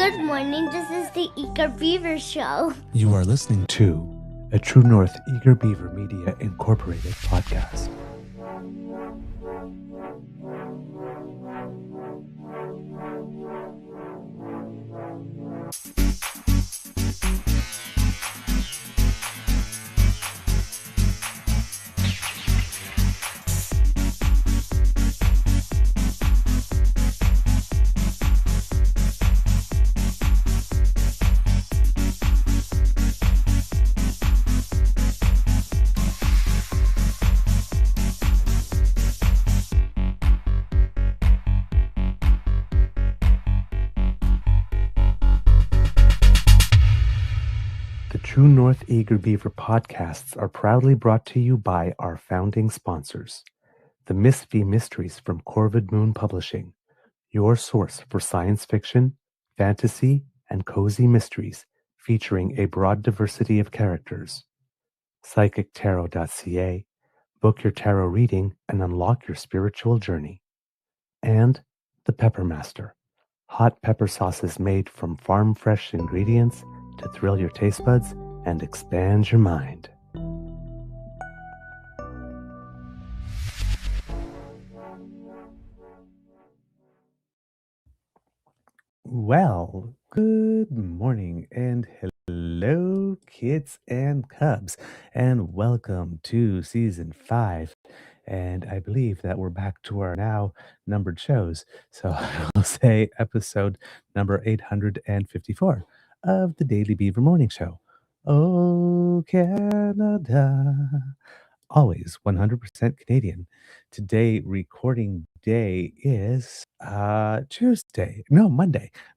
Good morning, this is the Eager Beaver Show. You are listening to a True North Eager Beaver Media Incorporated podcast. True North Eager Beaver podcasts are proudly brought to you by our founding sponsors, the Miss V Mysteries from Corvid Moon Publishing, your source for science fiction, fantasy, and cozy mysteries featuring a broad diversity of characters. PsychicTarot.ca, book your tarot reading and unlock your spiritual journey. And the Pepper Master, hot pepper sauces made from farm-fresh ingredients to thrill your taste buds and expand your mind. Well, good morning and hello, kids and cubs, and welcome to season 5. And I believe that we're back to our now numbered shows. So I'll say episode number 854 of the Daily Beaver Morning Show. Oh, Canada. Always 100% Canadian. Today, recording day is Monday,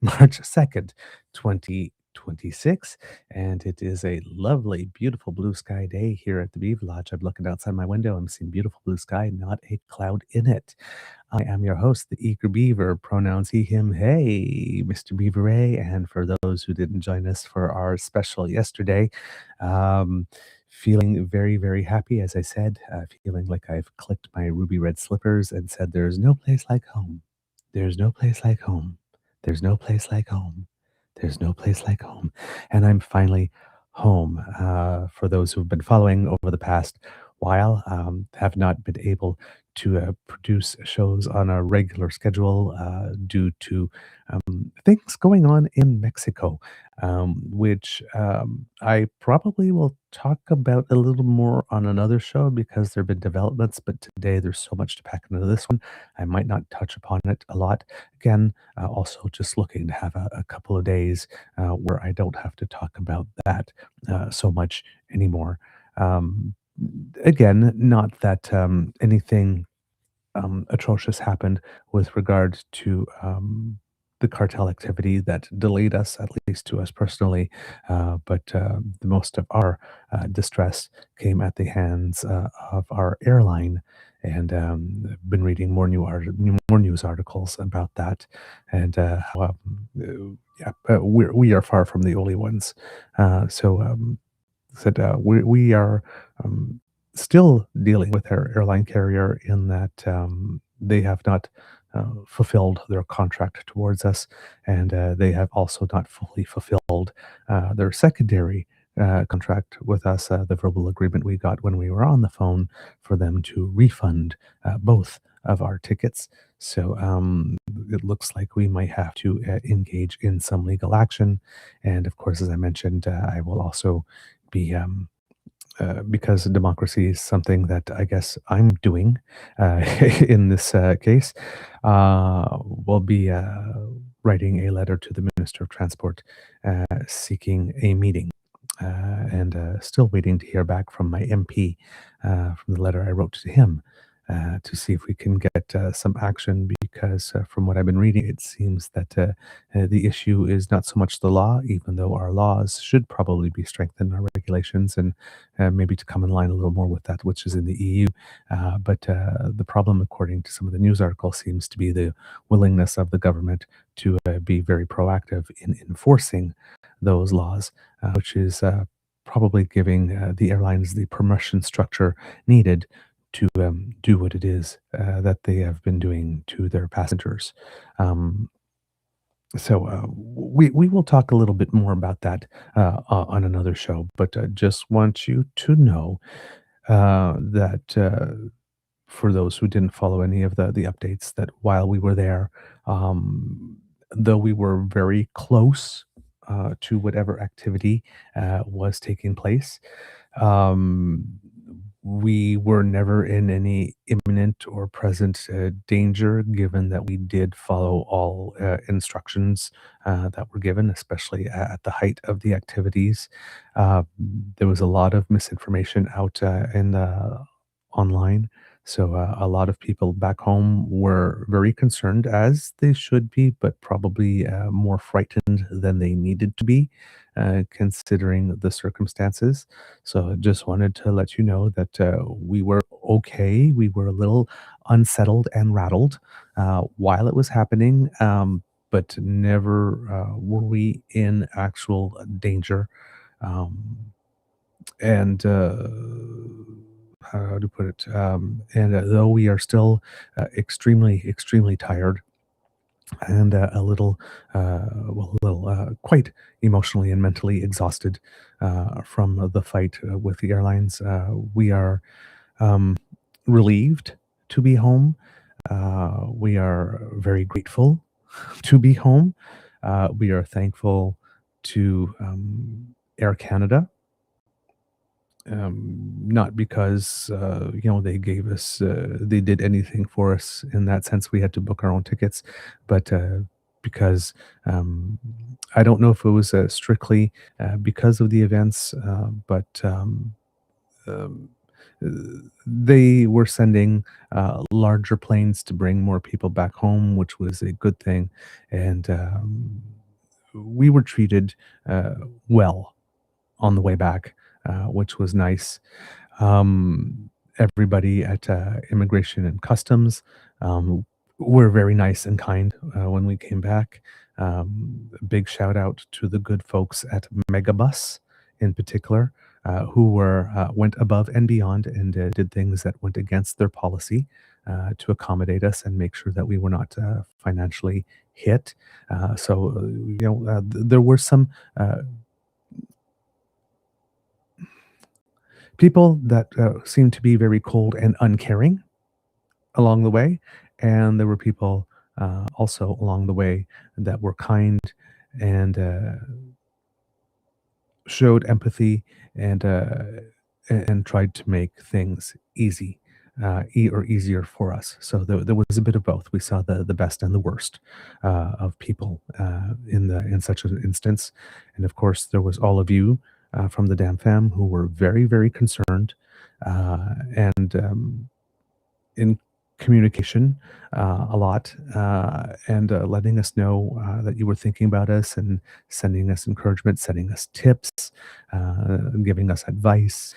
March 2nd, 2026. And it is a lovely, beautiful blue sky day here at the Beaver Lodge. I'm looking outside my window. I'm seeing beautiful blue sky, not a cloud in it. I am your host, the Eager Beaver, pronouns he, him, hey, Mr. Beaver A. And for those who didn't join us for our special yesterday, feeling very, very happy, as I said, feeling like I've clicked my ruby red slippers and said, there's no place like home. There's no place like home. There's no place like home. There's no place like home. And I'm finally home. For those who've been following over the past while, have not been able to produce shows on a regular schedule due to things going on in Mexico, which I probably will talk about a little more on another show because there have been developments, but today there's so much to pack into this one. I might not touch upon it a lot. Again, also just looking to have a couple of days where I don't have to talk about that so much anymore. Again, not that anything atrocious happened with regard to the cartel activity that delayed us, at least to us personally. But the most of our distress came at the hands of our airline. And I've been reading more news articles about that, and we are far from the only ones. We are still dealing with our airline carrier in that they have not fulfilled their contract towards us, and they have also not fully fulfilled their secondary contract with us, the verbal agreement we got when we were on the phone for them to refund both of our tickets. So it looks like we might have to engage in some legal action. And of course, as I mentioned, I will also be because democracy is something that I guess I'm doing in this case, we'll be writing a letter to the Minister of Transport seeking a meeting. And still waiting to hear back from my MP from the letter I wrote to him to see if we can get some action, because from what I've been reading, it seems that the issue is not so much the law, even though our laws should probably be strengthened, our regulations, and maybe to come in line a little more with that, which is in the EU. But the problem, according to some of the news articles, seems to be the willingness of the government to be very proactive in enforcing those laws, which is probably giving the airlines the permission structure needed to do what it is that they have been doing to their passengers. So we will talk a little bit more about that on another show, but just want you to know that for those who didn't follow any of the updates, that while we were there, um, though we were very close to whatever activity was taking place, um, we were never in any imminent or present danger, given that we did follow all instructions that were given, especially at the height of the activities. Uh, there was a lot of misinformation out in the online. So a lot of people back home were very concerned, as they should be, but probably more frightened than they needed to be, considering the circumstances. So I just wanted to let you know that we were okay. We were a little unsettled and rattled while it was happening, but never were we in actual danger. Um, and how to put it? And though we are still extremely, extremely tired and quite emotionally and mentally exhausted from the fight with the airlines. We are um, relieved to be home. We are very grateful to be home. We are thankful to Air Canada, not because they gave us they did anything for us in that sense. We had to book our own tickets, but because um, I don't know if it was strictly because of the events, but um, uh, they were sending larger planes to bring more people back home, which was a good thing. And we were treated uh, well on the way back, which was nice. Everybody at Immigration and Customs were very nice and kind when we came back. Big shout out to the good folks at Megabus in particular, who went above and beyond and did things that went against their policy to accommodate us and make sure that we were not financially hit. There were some uh, people that seemed to be very cold and uncaring along the way, and there were people also along the way that were kind and showed empathy and and tried to make things easy or easier for us. So there was a bit of both. We saw the best and the worst of people in such an instance, and of course there was all of you from the Dam Fam who were very, very concerned and in communication a lot and letting us know that you were thinking about us and sending us encouragement, sending us tips, giving us advice.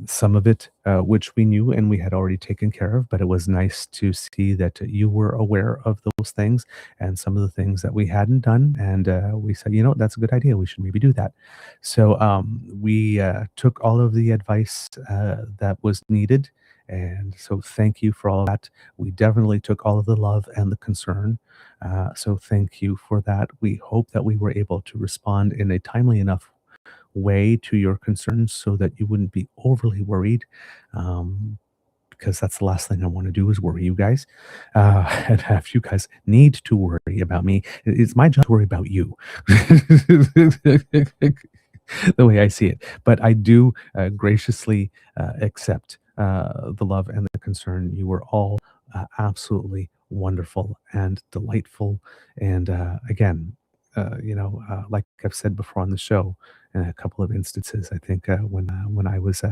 Some of it, which we knew and we had already taken care of, but it was nice to see that you were aware of those things and some of the things that we hadn't done. And we said, that's a good idea. We should maybe do that. So we took all of the advice that was needed, and so, thank you for all of that. We definitely took all of the love and the concern. So, thank you for that. We hope that we were able to respond in a timely enough way to your concerns so that you wouldn't be overly worried. Because that's the last thing I want to do is worry you guys, and have you guys need to worry about me. It's my job to worry about you. The way I see it. But I do graciously accept the love and the concern. You were all absolutely wonderful and delightful. And again, like I've said before on the show, in a couple of instances, I think when I was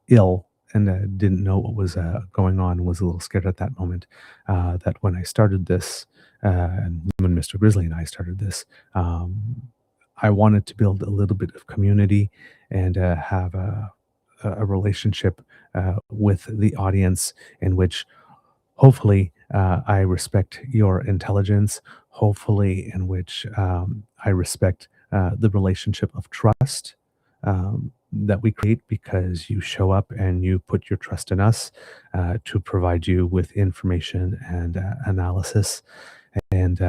ill and didn't know what was going on, was a little scared at that moment. That when I started this, and when Mr. Grizzly and I started this, I wanted to build a little bit of community and have a relationship with the audience in which hopefully I respect your intelligence, hopefully, in which I respect the relationship of trust that we create because you show up and you put your trust in us to provide you with information and analysis. And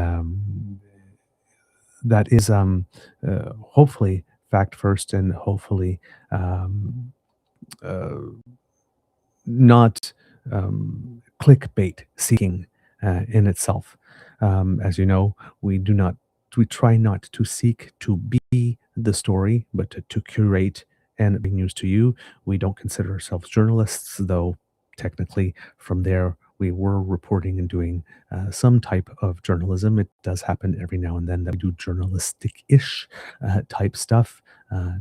that is hopefully fact first and hopefully um, uh, not clickbait seeking in itself. As you know, we try not to seek to be the story, but to curate and bring news to you. We don't consider ourselves journalists, though technically from there we were reporting and doing some type of journalism. It does happen every now and then that we do journalistic-ish type stuff.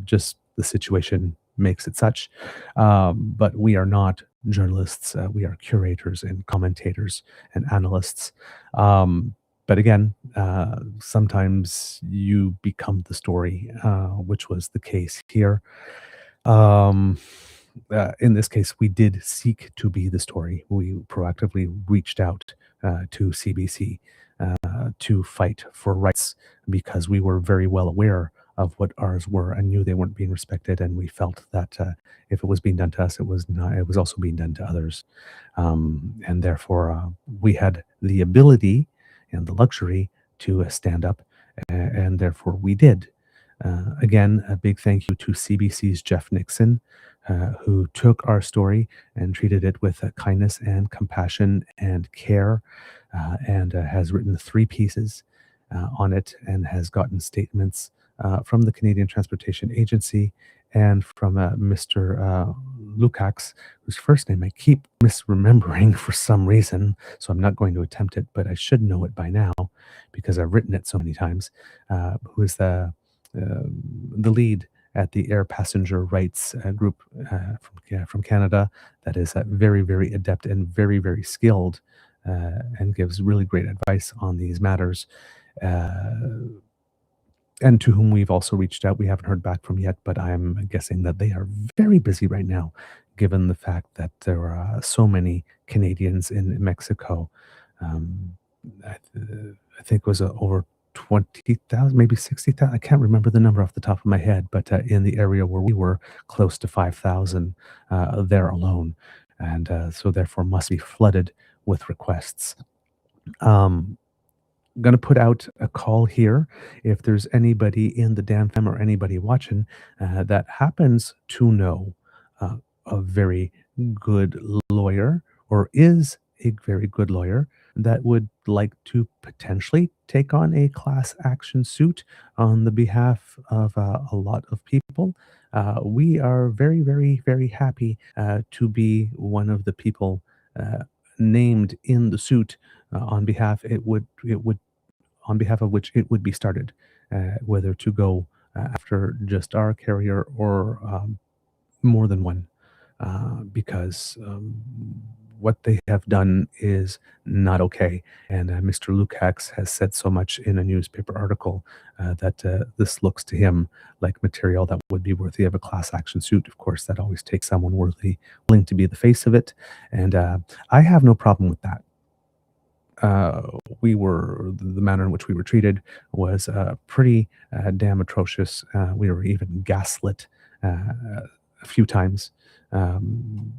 Just the situation makes it such. But we are not journalists. We are curators and commentators and analysts. Um, but again, sometimes you become the story, which was the case here. Um, in this case, we did seek to be the story. We proactively reached out to CBC to fight for rights because we were very well aware of what ours were and knew they weren't being respected. And we felt that if it was being done to us, it was not. It was also being done to others, and therefore we had the ability and the luxury to stand up, and therefore we did. Again, a big thank you to CBC's Jeff Nixon, who took our story and treated it with kindness and compassion and care, and has written 3 pieces on it and has gotten statements from the Canadian Transportation Agency and from Mr. Lukacs, whose first name I keep misremembering for some reason, so I'm not going to attempt it, but I should know it by now because I've written it so many times, who is the lead at the air passenger rights group from Canada that is very, very adept and very, very skilled and gives really great advice on these matters. Uh, and to whom we've also reached out. We haven't heard back from yet, but I'm guessing that they are very busy right now, given the fact that there are so many Canadians in Mexico. Um, I think it was over 20,000, maybe 60,000. I can't remember the number off the top of my head, but in the area where we were, close to 5,000 there alone. And so therefore must be flooded with requests. Um, going to put out a call here. If there's anybody in the Dan fam or anybody watching that happens to know a very good lawyer or is a very good lawyer that would like to potentially take on a class action suit on the behalf of a lot of people, we are very, very, very happy to be one of the people uh, named in the suit on behalf. It would on behalf of which it would be started, whether to go after just our carrier or more than one, because what they have done is not okay. And Mr. Lukacs has said so much in a newspaper article that this looks to him like material that would be worthy of a class action suit. Of course, that always takes someone worthy, willing to be the face of it. And I have no problem with that. We were the manner in which we were treated was pretty damn atrocious. We were even gaslit a few times. Um,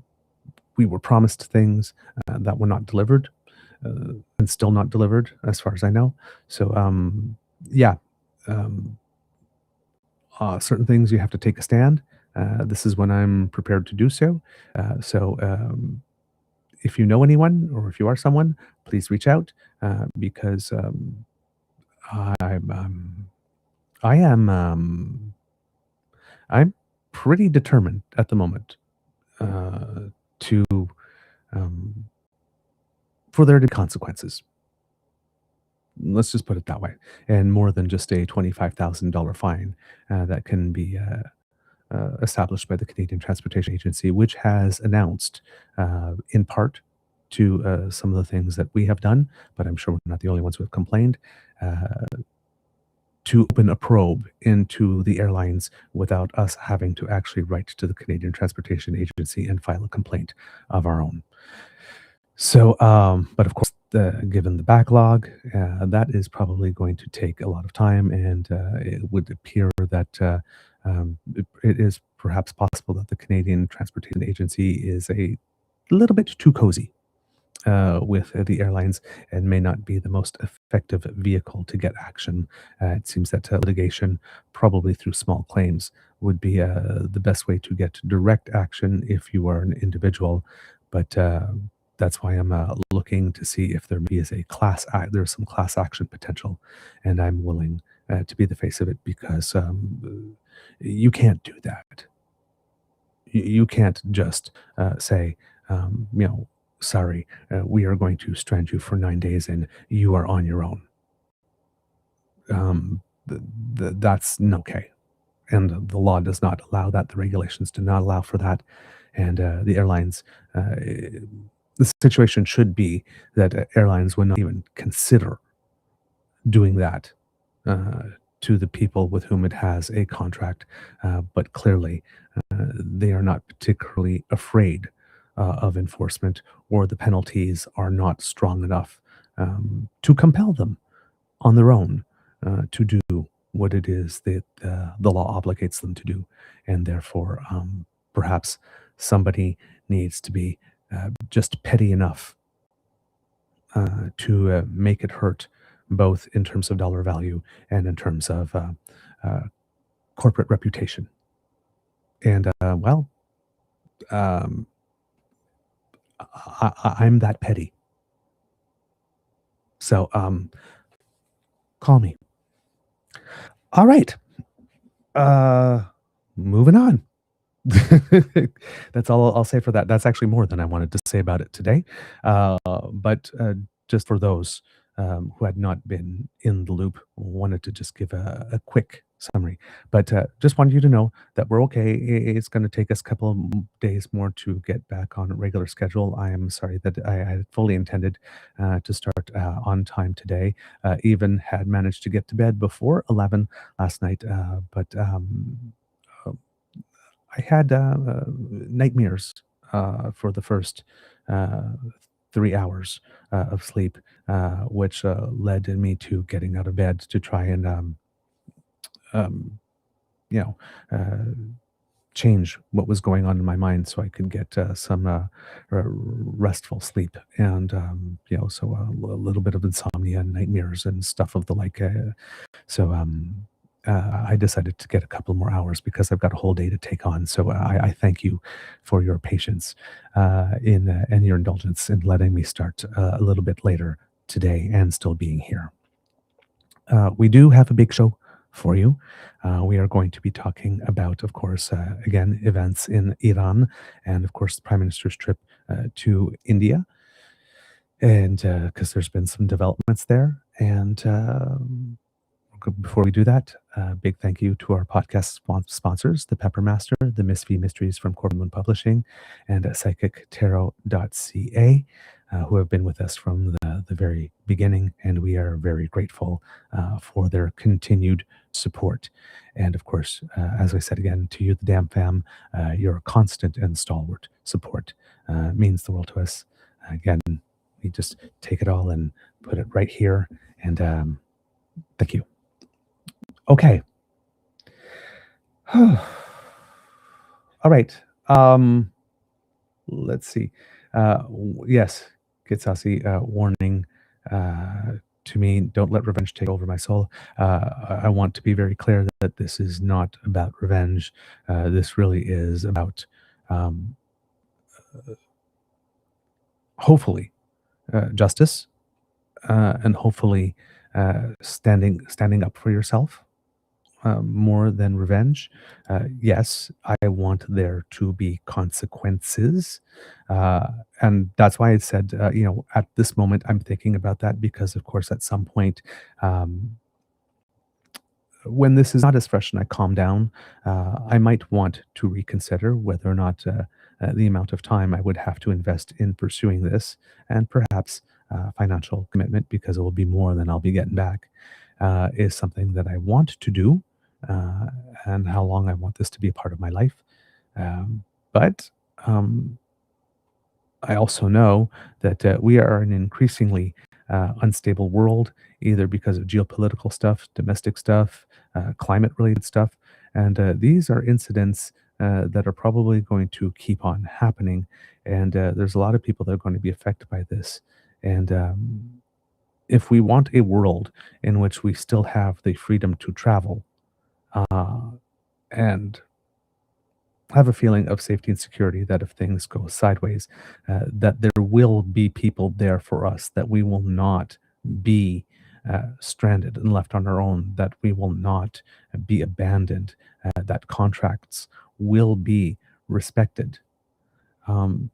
we were promised things that were not delivered and still not delivered, as far as I know. So, yeah, um, certain things you have to take a stand. This is when I'm prepared to do so. So, if you know anyone or if you are someone, please reach out because I'm I am I'm pretty determined at the moment to um, for there to be consequences. Let's just put it that way, and more than just a $25,000 fine that can be established by the Canadian Transportation Agency, which has announced, in part, to some of the things that we have done, but I'm sure we're not the only ones who have complained, uh, to open a probe into the airlines without us having to actually write to the Canadian Transportation Agency and file a complaint of our own. So, but of course, given the backlog, that is probably going to take a lot of time, and it would appear that it is perhaps possible that the Canadian Transportation Agency is a little bit too cozy with the airlines and may not be the most effective vehicle to get action. It seems that litigation, probably through small claims, would be the best way to get direct action if you are an individual. But that's why I'm looking to see if there is a there's some class action potential, and I'm willing to be the face of it because you can't do that. You can't just say, sorry, we are going to strand you for 9 days and you are on your own. That's not okay. And the law does not allow that. The regulations do not allow for that. And the airlines, the situation should be that airlines would not even consider doing that to the people with whom it has a contract. But clearly, they are not particularly afraid of enforcement, or the penalties are not strong enough to compel them on their own to do what it is that the law obligates them to do. And therefore, perhaps somebody needs to be just petty enough to make it hurt, both in terms of dollar value and in terms of corporate reputation. And um, I'm that petty. So call me. All right. Moving on. That's all I'll say for that. That's actually more than I wanted to say about it today. But just for those who had not been in the loop, wanted to just give a quick summary. But just wanted you to know that we're okay. It's going to take us a couple of days more to get back on a regular schedule. I am sorry that I had fully intended to start on time today. Even had managed to get to bed before 11 last night, but I had nightmares for the first 3 hours of sleep, which led me to getting out of bed to try and, um, you know, change what was going on in my mind so I could get some restful sleep. And, so a little bit of insomnia and nightmares and stuff of the like. So I decided to get a couple more hours because I've got a whole day to take on. So I thank you for your patience and your indulgence in letting me start a little bit later today and still being here. We do have a big show for you. We are going to be talking about, of course, again, events in Iran and, of course, the Prime Minister's trip to India. And because there's been some developments there. And before we do that, big thank you to our podcast sponsors, the Peppermaster, the Miss V Mysteries from Corbin Moon Publishing, and psychictarot.ca, who have been with us from the very beginning, and we are very grateful for their continued support. And of course, as I said again, to you, the Damn Fam, your constant and stalwart support means the world to us. Again, we just take it all and put it right here, and thank you. Okay. All right. Let's see. Yes, Kitsasi, warning to me, don't let revenge take over my soul. I want to be very clear that this is not about revenge. This really is about, hopefully, justice, and hopefully standing up for yourself. More than revenge. Yes, I want there to be consequences. And that's why I said, at this moment, I'm thinking about that because, of course, at some point, when this is not as fresh and I calm down, I might want to reconsider whether or not the amount of time I would have to invest in pursuing this, and perhaps financial commitment, because it will be more than I'll be getting back, is something that I want to do. And how long I want this to be a part of my life. But I also know that we are in an increasingly unstable world, either because of geopolitical stuff, domestic stuff, climate related stuff. And these are incidents that are probably going to keep on happening. And there's a lot of people that are going to be affected by this. And if we want a world in which we still have the freedom to travel uh, and have a feeling of safety and security, that if things go sideways, that there will be people there for us, that we will not be stranded and left on our own, that we will not be abandoned, that contracts will be respected, um,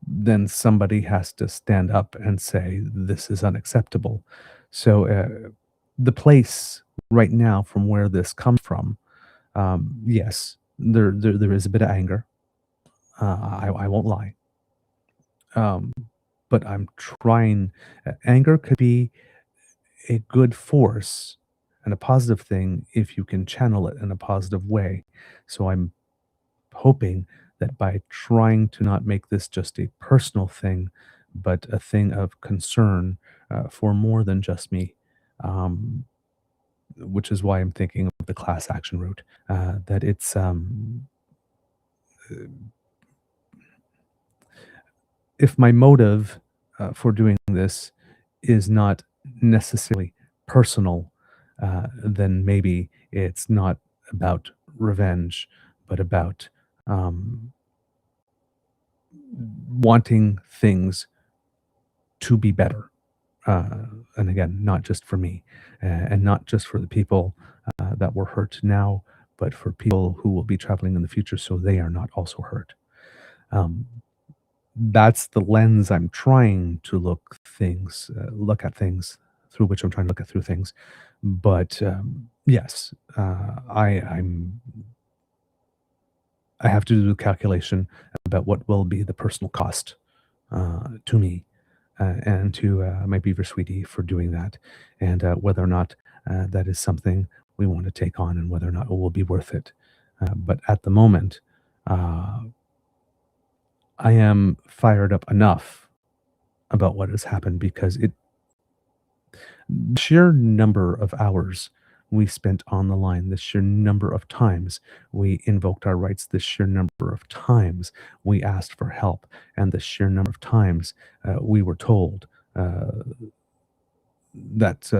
then somebody has to stand up and say, this is unacceptable. So, the place right now from where this comes from, yes, there is a bit of anger. I won't lie. Um, but I'm trying. Anger could be a good force and a positive thing if you can channel it in a positive way. So I'm hoping that by trying to not make this just a personal thing, but a thing of concern for more than just me, um, which is why I'm thinking of the class action route. That it's if my motive for doing this is not necessarily personal, then maybe it's not about revenge, but about um, wanting things to be better. And again, not just for me, and not just for the people that were hurt now, but for people who will be traveling in the future so they are not also hurt. Um, that's the lens I'm trying to look at things through, which I'm trying to look at through things. But yes, I have to do the calculation about what will be the personal cost to me and to my Beaver sweetie for doing that, and whether or not that is something we want to take on, and whether or not it will be worth it. But at the moment, uh, I am fired up enough about what has happened because it sheer number of hours we spent on the line, the sheer number of times we invoked our rights, the sheer number of times we asked for help, and the sheer number of times we were told uh, that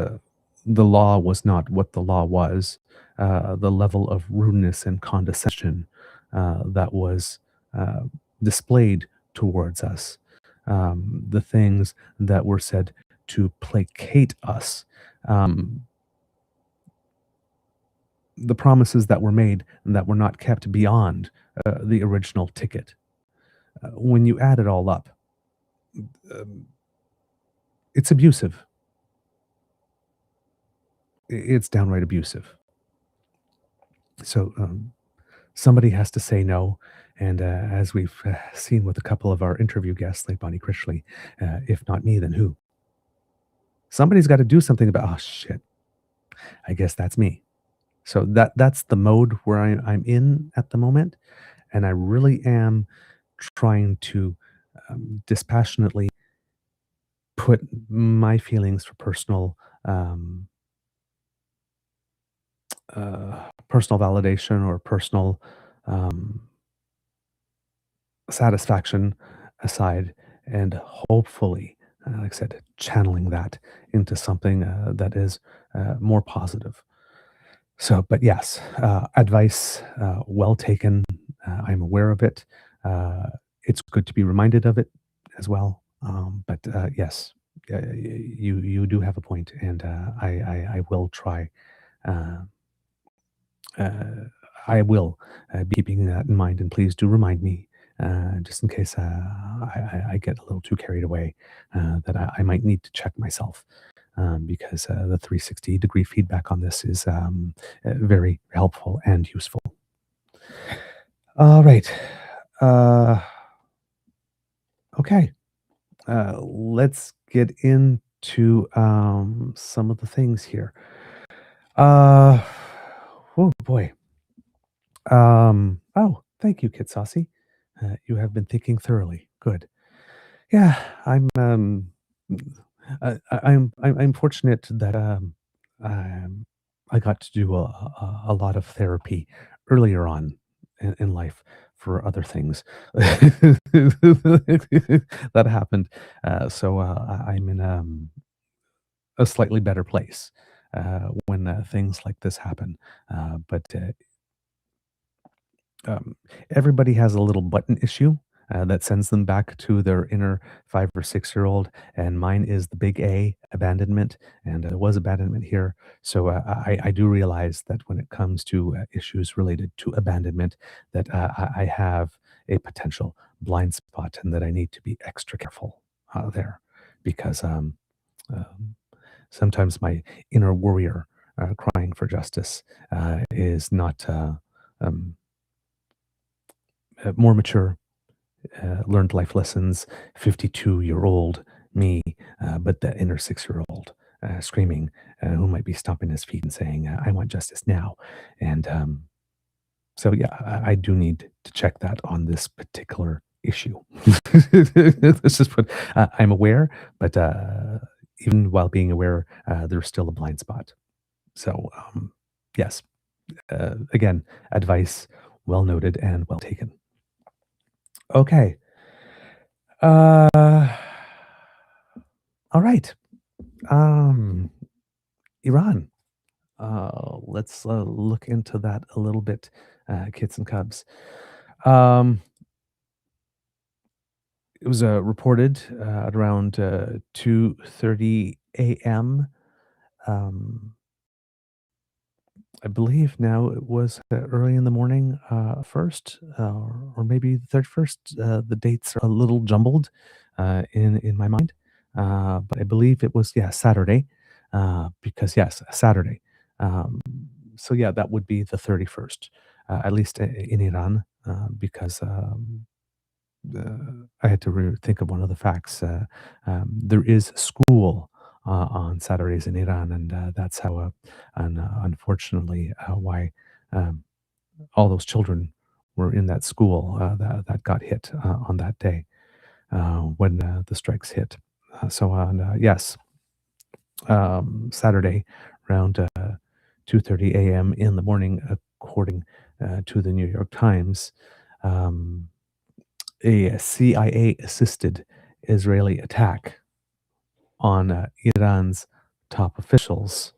the law was not what the law was, the level of rudeness and condescension that was uh, displayed towards us, the things that were said to placate us, um, the promises that were made and that were not kept beyond the original ticket. When you add it all up, um, it's abusive. It's downright abusive. So somebody has to say no. And as we've seen with a couple of our interview guests, like Bonnie Critchley, if not me, then who? Somebody's got to do something about. Oh shit! I guess that's me. So that's the mode where I'm in at the moment, and I really am trying to dispassionately put my feelings for personal validation or personal um, satisfaction aside, and hopefully, like I said, channeling that into something that is more positive. So, but yes, advice well taken. I'm aware of it. Uh, it's good to be reminded of it as well. But yes, you do have a point, and I will try. Uh, uh, I will be keeping that in mind, and please do remind me, just in case I get a little too carried away, that I might need to check myself, because the 360-degree feedback on this is very helpful and useful. All right. Uh, okay. Let's get into some of the things here. Uh, oh boy. Oh, thank you, Kit Saucy. You have been thinking thoroughly. Good. Yeah, I'm fortunate that um, I got to do a lot of therapy earlier on in life for other things that happened. I'm in a slightly better place when things like this happen. But um, everybody has a little button issue that sends them back to their inner 5 or 6 year old, and mine is the big A, abandonment, and there was abandonment here. So I do realize that when it comes to issues related to abandonment, that I have a potential blind spot, and that I need to be extra careful there, because um, sometimes my inner warrior crying for justice is not um, more mature, learned life lessons, 52-year-old me, but the inner 6-year-old screaming, who might be stomping his feet and saying, I want justice now. And so, yeah, I do need to check that on this particular issue. Let's just put, I'm aware, but even while being aware, there's still a blind spot. So, yes, again, advice well noted and well taken. Okay. Uh, all right. Um, Iran. Let's look into that a little bit, kids and cubs. Um, it was reported at around 2:30 a.m. Um, I believe now it was early in the morning first, or maybe the 31st. The dates are a little jumbled in my mind, but I believe it was, yeah, Saturday, because yes, Saturday. Um, so yeah, that would be the 31st, at least in Iran, because I had to think of one of the facts. There is school on Saturdays in Iran, and that's how, unfortunately, why um, all those children were in that school that got hit on that day when the strikes hit. Yes, Saturday around 2:30 a.m. in the morning, according to the New York Times. Um, a CIA assisted Israeli attack on Iran's top officials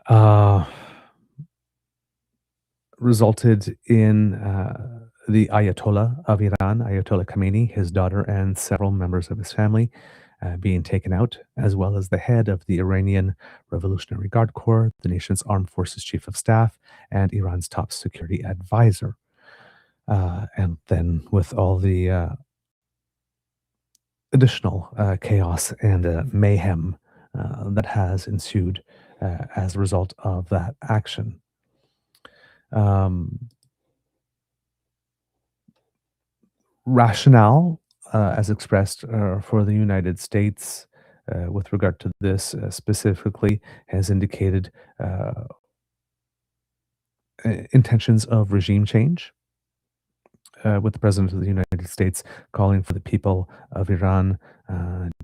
uh, resulted in the Ayatollah of Iran, Ayatollah Khamenei, his daughter, and several members of his family being taken out, as well as the head of the Iranian Revolutionary Guard Corps, the nation's armed forces chief of staff, and Iran's top security advisor. And then with all the additional chaos and mayhem that has ensued as a result of that action. Um, Rationale, as expressed for the United States with regard to this specifically, has indicated intentions of regime change, with the President of the United States calling for the people of Iran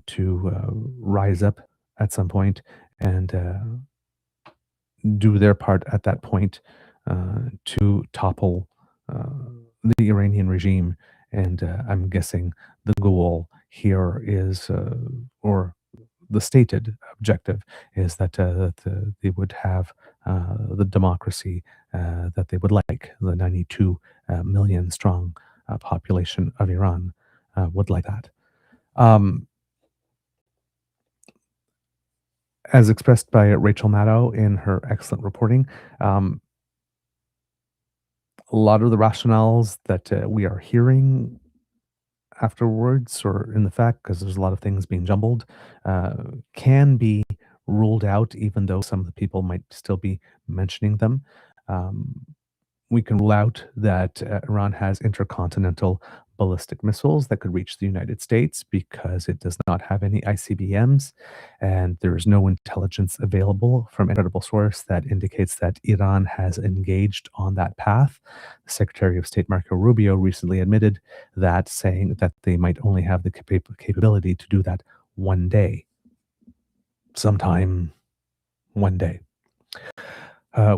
to rise up at some point and do their part at that point to topple uh, the Iranian regime. And I'm guessing the goal here is, or the stated objective is that, they would have the democracy that they would like. The 92 million strong population of Iran would like that. Um, as expressed by Rachel Maddow in her excellent reporting, a lot of the rationales that we are hearing afterwards, or in the fact, because there's a lot of things being jumbled, can be ruled out, even though some of the people might still be mentioning them. Um, we can rule out that Iran has intercontinental ballistic missiles that could reach the United States because it does not have any ICBMs, and there is no intelligence available from a credible source that indicates that Iran has engaged on that path. The Secretary of State Marco Rubio recently admitted that, saying that they might only have the capability to do that one day, sometime one day.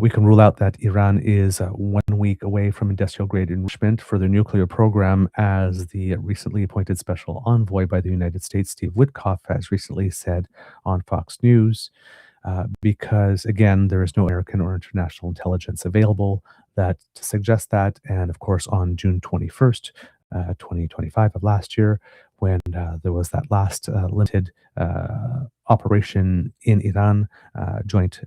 We can rule out that Iran is 1 week away from industrial grade enrichment for their nuclear program, as the recently appointed special envoy by the United States, Steve Witkoff, has recently said on Fox News. Because, again, there is no American or international intelligence available that to suggest that. And of course, on June 21st, 2025 of last year, when there was that last limited operation in Iran, joint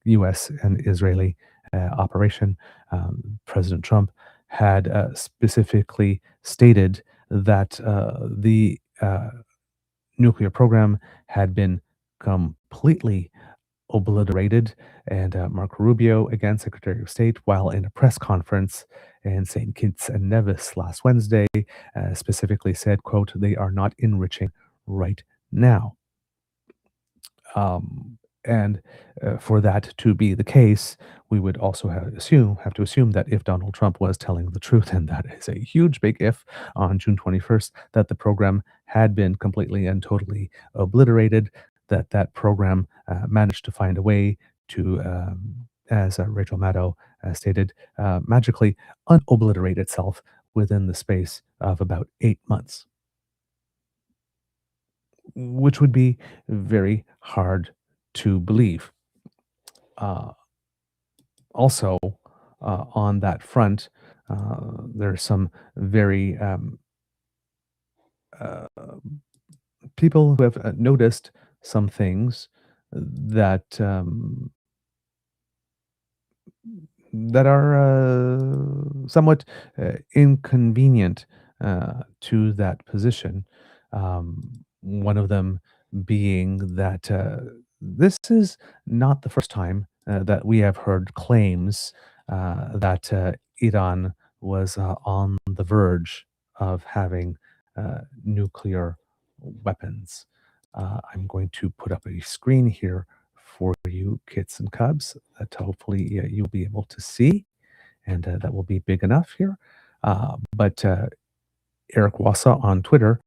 US and Israeli operation, President Trump had specifically stated that the nuclear program had been completely obliterated. And Marco Rubio, again, Secretary of State, while in a press conference in St. Kitts and Nevis last Wednesday, specifically said, quote, "They are not enriching right now." Um, and for that to be the case, we would also have to assume that if Donald Trump was telling the truth, and that is a huge big if, on June 21st, that the program had been completely and totally obliterated, that program managed to find a way to, as Rachel Maddow stated, magically unobliterate itself within the space of about 8 months, which would be very hard to believe. Uh, Also, on that front, there's some very uh, people who have noticed some things that that are somewhat inconvenient to that position. One of them being that this is not the first time that we have heard claims that Iran was on the verge of having nuclear weapons. I'm going to put up a screen here for you, kits and cubs, that hopefully you'll be able to see, and that will be big enough here. But Eric Wassa on Twitter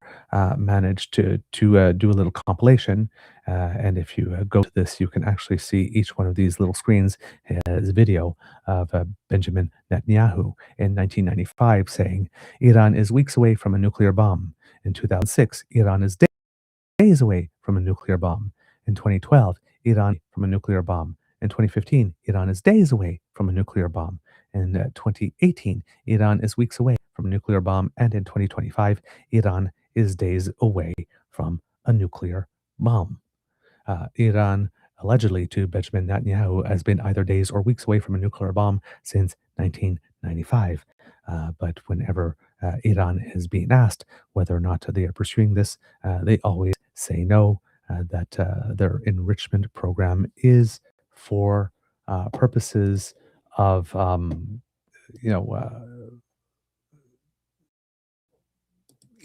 managed to do a little compilation, and if you go to this, you can actually see each one of these little screens as video of Benjamin Netanyahu in 1995 saying, "Iran is weeks away from a nuclear bomb." In 2006, Iran is days away from a nuclear bomb. In 2012, Iran from a nuclear bomb. In 2015, Iran is days away from a nuclear bomb. In 2018, Iran is weeks away from a nuclear bomb. And in 2025, Iran is days away from a nuclear bomb. Iran, allegedly to Benjamin Netanyahu, has been either days or weeks away from a nuclear bomb since 1995. But whenever Iran is being asked whether or not they are pursuing this, they always say no, that their enrichment program is for purposes of, you know,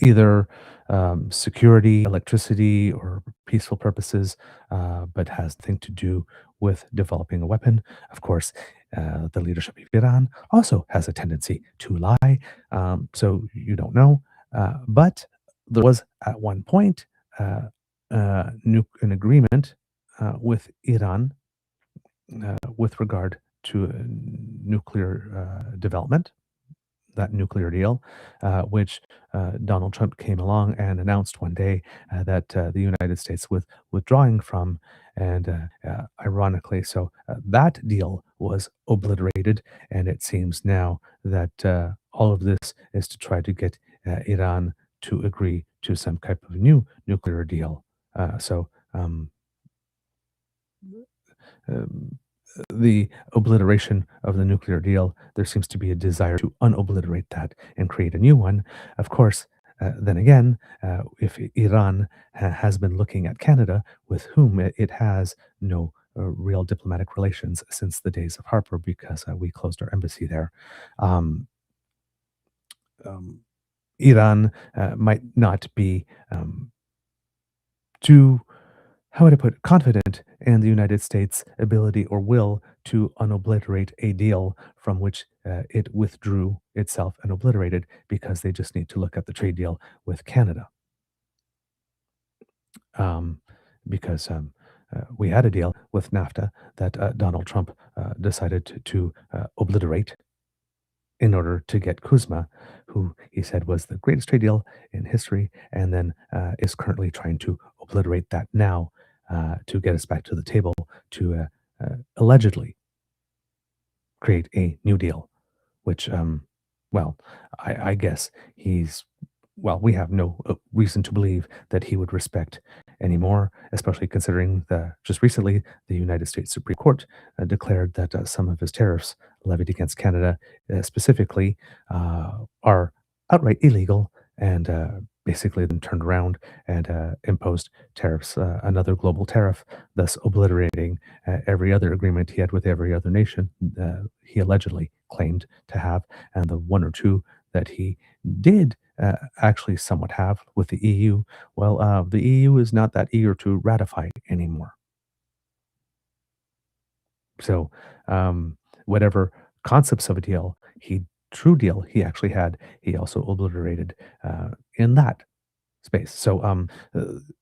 either security, electricity, or peaceful purposes, but has nothing to do with developing a weapon. Of course, the leadership of Iran also has a tendency to lie, so you don't know. But there was at one point an agreement with Iran with regard to nuclear development, that nuclear deal, which Donald Trump came along and announced one day that the United States was withdrawing from. And ironically, so that deal was obliterated. And it seems now that all of this is to try to get Iran to agree to some type of new nuclear deal. Um, the obliteration of the nuclear deal, there seems to be a desire to unobliterate that and create a new one. Of course, then again, if Iran has been looking at Canada, with whom it has no real diplomatic relations since the days of Harper, because we closed our embassy there. Um, um, Iran might not be too, how would I put it, confident in the United States' ability or will to unobliterate a deal from which it withdrew itself and obliterated, because they just need to look at the trade deal with Canada. Um, because we had a deal with NAFTA that Donald Trump decided to obliterate in order to get Kuzma, who he said was the greatest trade deal in history, and then is currently trying to obliterate that now to get us back to the table to allegedly create a new deal, which, well, I guess we have no reason to believe that he would respect anymore, especially considering just recently the United States Supreme Court declared that some of his tariffs levied against Canada specifically are outright illegal and basically then turned around and imposed tariffs, another global tariff, thus obliterating every other agreement he had with every other nation he allegedly claimed to have, and the one or two that he did actually somewhat have with the EU. Well, the EU is not that eager to ratify anymore. So, whatever concepts of a deal true deal he actually had, he also obliterated in that space. So,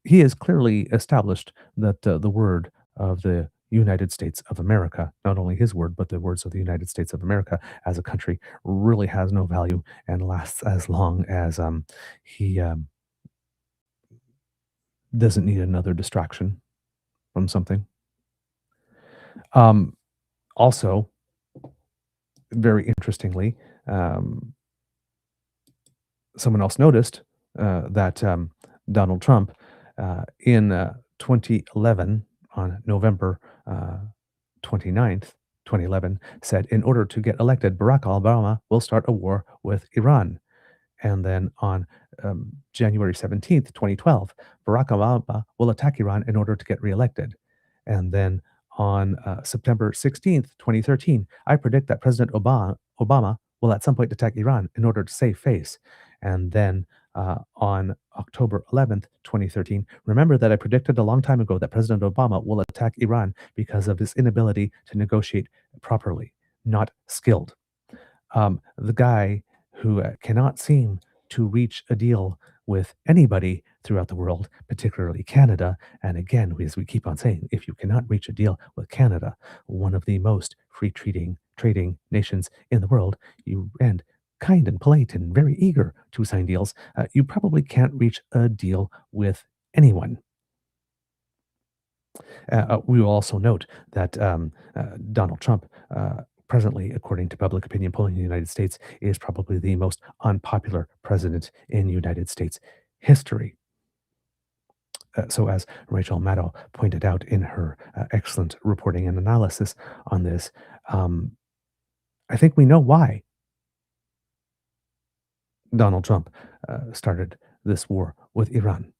he has clearly established that the word of the United States of America, not only his word, but the words of the United States of America as a country, really has no value and lasts as long as he doesn't need another distraction from something. Um, Also, very interestingly, um, someone else noticed that Donald Trump in 2011, on November 29th, 2011, said, in order to get elected, Barack Obama will start a war with Iran. And then on January 17th, 2012, Barack Obama will attack Iran in order to get reelected. And then on September 16th, 2013, I predict that President Obama will at some point attack Iran in order to save face. And then on October 11th, 2013, remember that I predicted a long time ago that President Obama will attack Iran because of his inability to negotiate properly, not skilled. The guy who cannot seem to reach a deal with anybody throughout the world, particularly Canada. And again, as we keep on saying, if you cannot reach a deal with Canada, one of the most free trading nations in the world, and kind and polite and very eager to sign deals, you probably can't reach a deal with anyone. We will also note that Donald Trump, presently, according to public opinion polling in the United States, is probably the most unpopular president in United States history. So, as Rachel Maddow pointed out in her excellent reporting and analysis on this, um, I think we know why Donald Trump started this war with Iran,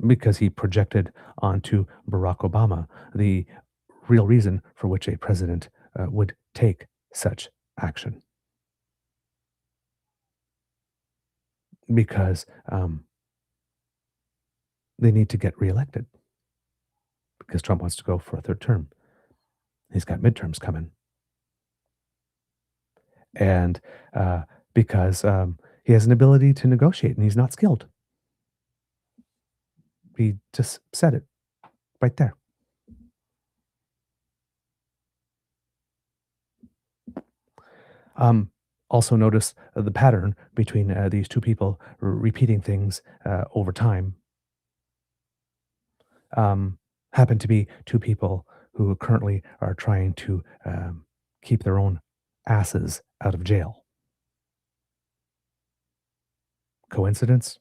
because he projected onto Barack Obama the real reason for which a president would take such action. Because they need to get reelected, because Trump wants to go for a third term. He's got midterms coming. And because he has an ability to negotiate and he's not skilled. He just said it right there. Also notice the pattern between these two people repeating things over time. Happen to be two people who currently are trying to keep their own asses out of jail. Coincidence?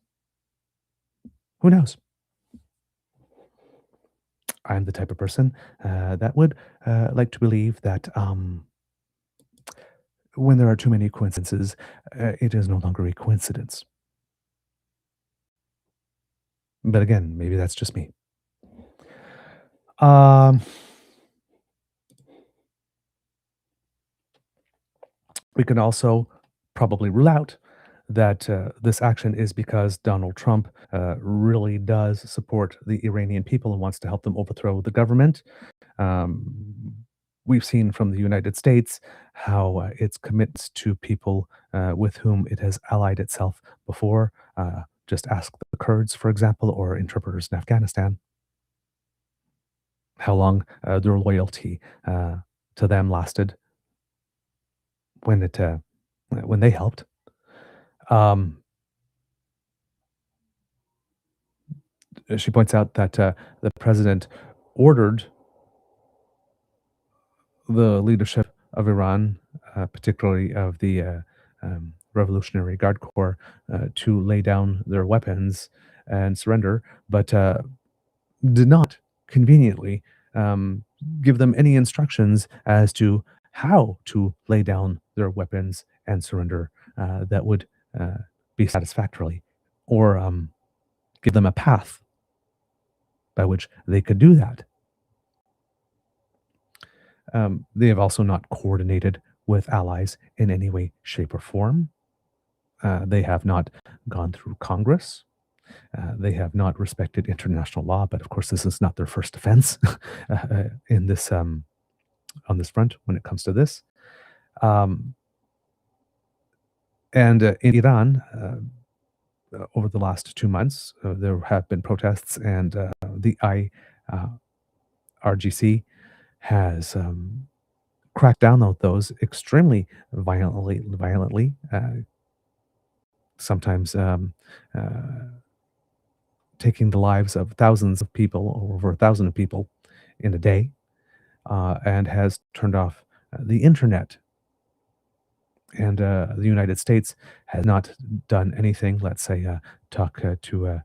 Who knows? I'm the type of person that would like to believe that when there are too many coincidences, it is no longer a coincidence. But again, maybe that's just me. Um, we can also probably rule out that this action is because Donald Trump really does support the Iranian people and wants to help them overthrow the government. Um, we've seen from the United States how it commits to people with whom it has allied itself before. Just ask the Kurds, for example, or interpreters in Afghanistan. how long their loyalty to them lasted when it when they helped. Um, she points out that the president ordered the leadership of Iran, particularly of the Revolutionary Guard Corps, to lay down their weapons and surrender, but did not conveniently um, give them any instructions as to how to lay down their weapons and surrender that would uh, be satisfactorily, or give them a path by which they could do that. They have also not coordinated with allies in any way, shape, or form. They have not gone through Congress. They have not respected international law, but of course, this is not their first offense in this on this front when it comes to this. Um, and in Iran, over the last 2 months, there have been protests, and the IRGC has cracked down on those extremely violently, sometimes taking the lives of thousands of people, or over 1,000 people in a day, and has turned off the internet. And the United States has not done anything, let's say, talk to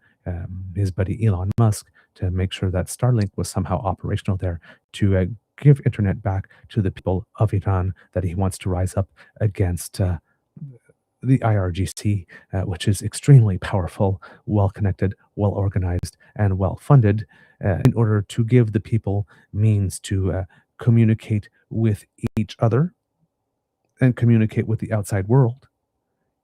his buddy Elon Musk to make sure that Starlink was somehow operational there, to give internet back to the people of Iran that he wants to rise up against the IRGC, which is extremely powerful, well connected, well organized, and well funded, in order to give the people means to communicate with each other and communicate with the outside world,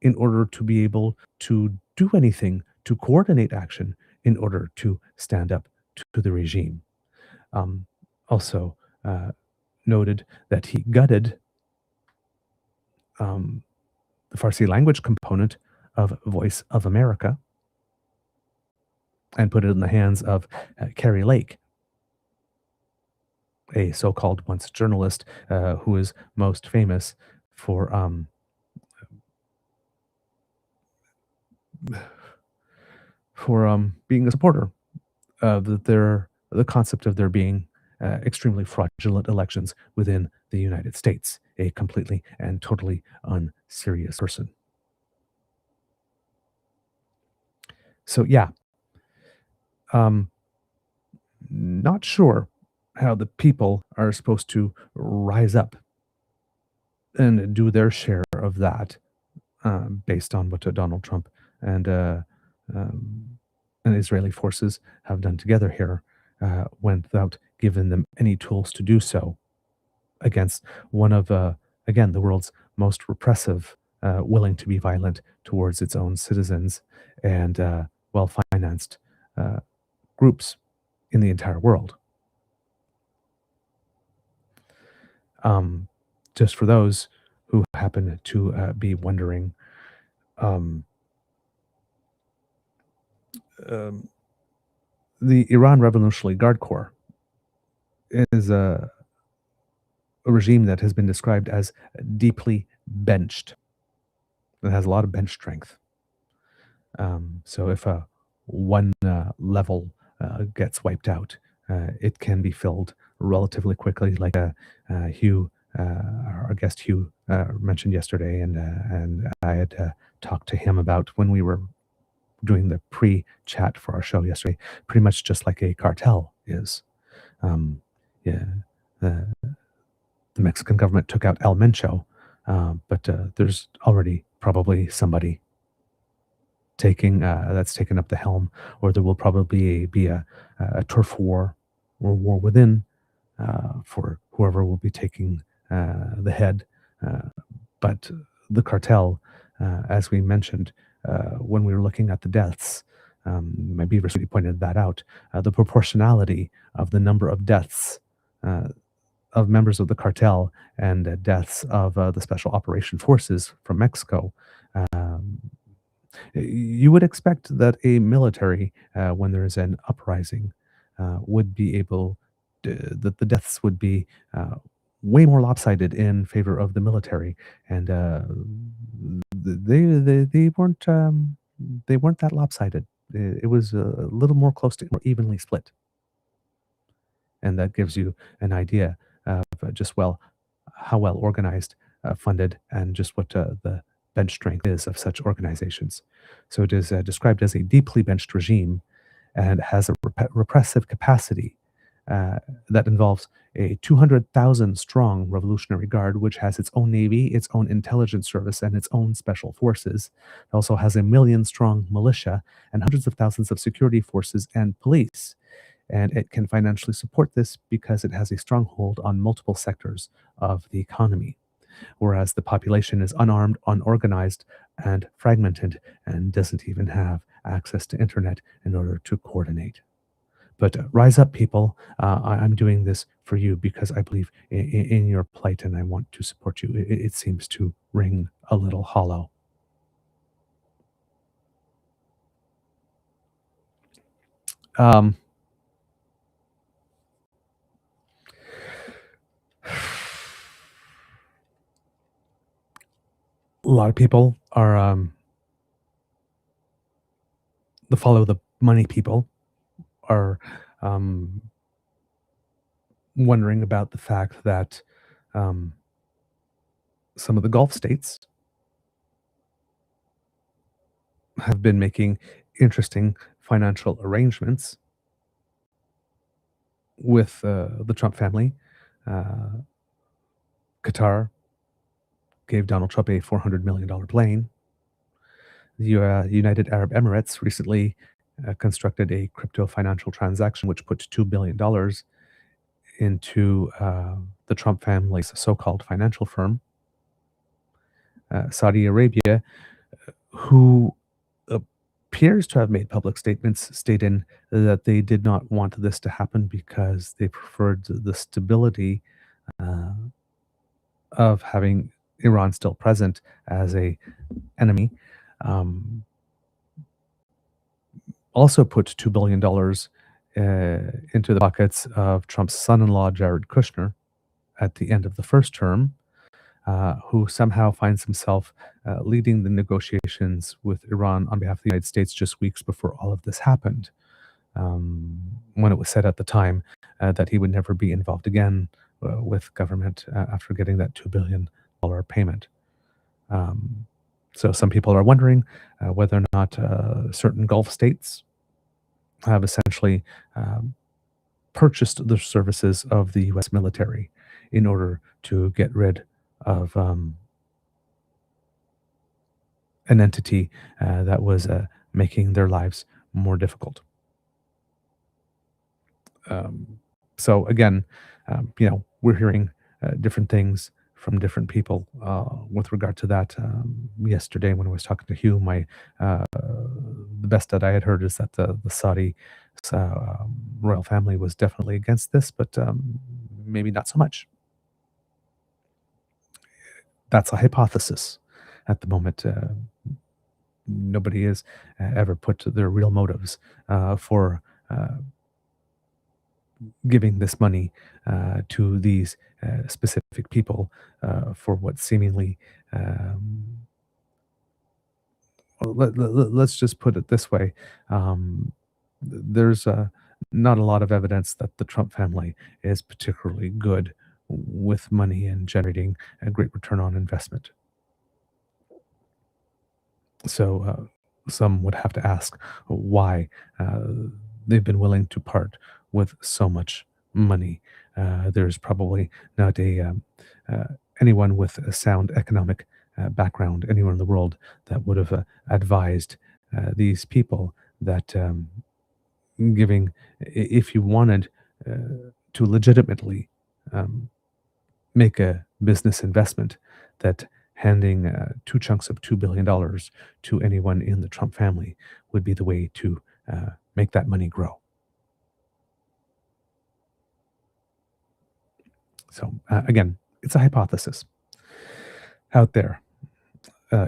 in order to be able to do anything, to coordinate action in order to stand up to the regime. Um, Also noted that he gutted um, the Farsi language component of Voice of America and put it in the hands of Carrie Lake, a so-called once journalist who is most famous for being a supporter of the concept of there being extremely fraudulent elections within the United States, a completely and totally unserious person. So yeah, um, not sure how the people are supposed to rise up and do their share of that, based on what Donald Trump and um, and Israeli forces have done together here, without giving them any tools to do so against one of, again, the world's most repressive, willing to be violent towards its own citizens, and well financed uh, groups in the entire world. Um, just for those who happen to be wondering, um, um, the Iran Revolutionary Guard Corps is a regime that has been described as deeply benched. It has a lot of bench strength. So if one level gets wiped out, it can be filled relatively quickly, like Hugh, our guest Hugh, mentioned yesterday, and I had talked to him about when we were doing the pre-chat for our show yesterday. Pretty much just like a cartel is. Um, yeah, the Mexican government took out El Mencho, but there's already probably somebody taking that's taken up the helm, or there will probably be a turf war or war within for whoever will be taking the head. Uh, but the cartel, as we mentioned when we were looking at the deaths, my Beaver City pointed that out. The proportionality of the number of deaths of members of the cartel and deaths of the special operation forces from Mexico. Um, you would expect that a military, when there is an uprising, would be able that the deaths would be way more lopsided in favor of the military, and they weren't that lopsided. It was a little more close to more evenly split, and that gives you an idea of just how well organized, funded, and just what the bench strength is of such organizations. So it is described as a deeply benched regime and has a repressive capacity that involves a 200,000 strong Revolutionary Guard, which has its own navy, its own intelligence service, and its own special forces. It also has a million strong militia and hundreds of thousands of security forces and police. And it can financially support this because it has a stronghold on multiple sectors of the economy, whereas the population is unarmed, unorganized, and fragmented, and doesn't even have access to internet in order to coordinate. But rise up, people. I'm doing this for you because I believe in your plight and I want to support you. It seems to ring a little hollow. Um, a lot of people are the follow the money people are um, wondering about the fact that um, some of the Gulf states have been making interesting financial arrangements with the Trump family. Uh, Qatar gave Donald Trump a $400 million plane. The United Arab Emirates recently constructed a crypto financial transaction which put $2 billion into the Trump family's so called financial firm. Saudi Arabia, who appears to have made public statements stating that they did not want this to happen because they preferred the stability uh, of having Iran still present as a enemy. Also put $2 billion into the pockets of Trump's son-in-law, Jared Kushner, at the end of the first term, who somehow finds himself leading the negotiations with Iran on behalf of the United States just weeks before all of this happened, when it was said at the time that he would never be involved again with government after getting that $2 billion payment. So some people are wondering whether or not certain Gulf states have essentially purchased the services of the U.S. military in order to get rid of an entity that was making their lives more difficult. So again, we're hearing different things from different people with regard to that. Yesterday, when I was talking to Hugh, the best that I had heard is that the Saudi royal family was definitely against this, but maybe not so much. That's a hypothesis at the moment. Nobody has ever put their real motives for giving this money to these specific people for what seemingly let's just put it this way. There's not a lot of evidence that the Trump family is particularly good with money and generating a great return on investment. So some would have to ask why they've been willing to part with so much money. There's probably not anyone with a sound economic background anywhere in the world that would have advised these people that giving, if you wanted to legitimately make a business investment, that handing two chunks of $2 billion to anyone in the Trump family would be the way to make that money grow. So again, it's a hypothesis out there.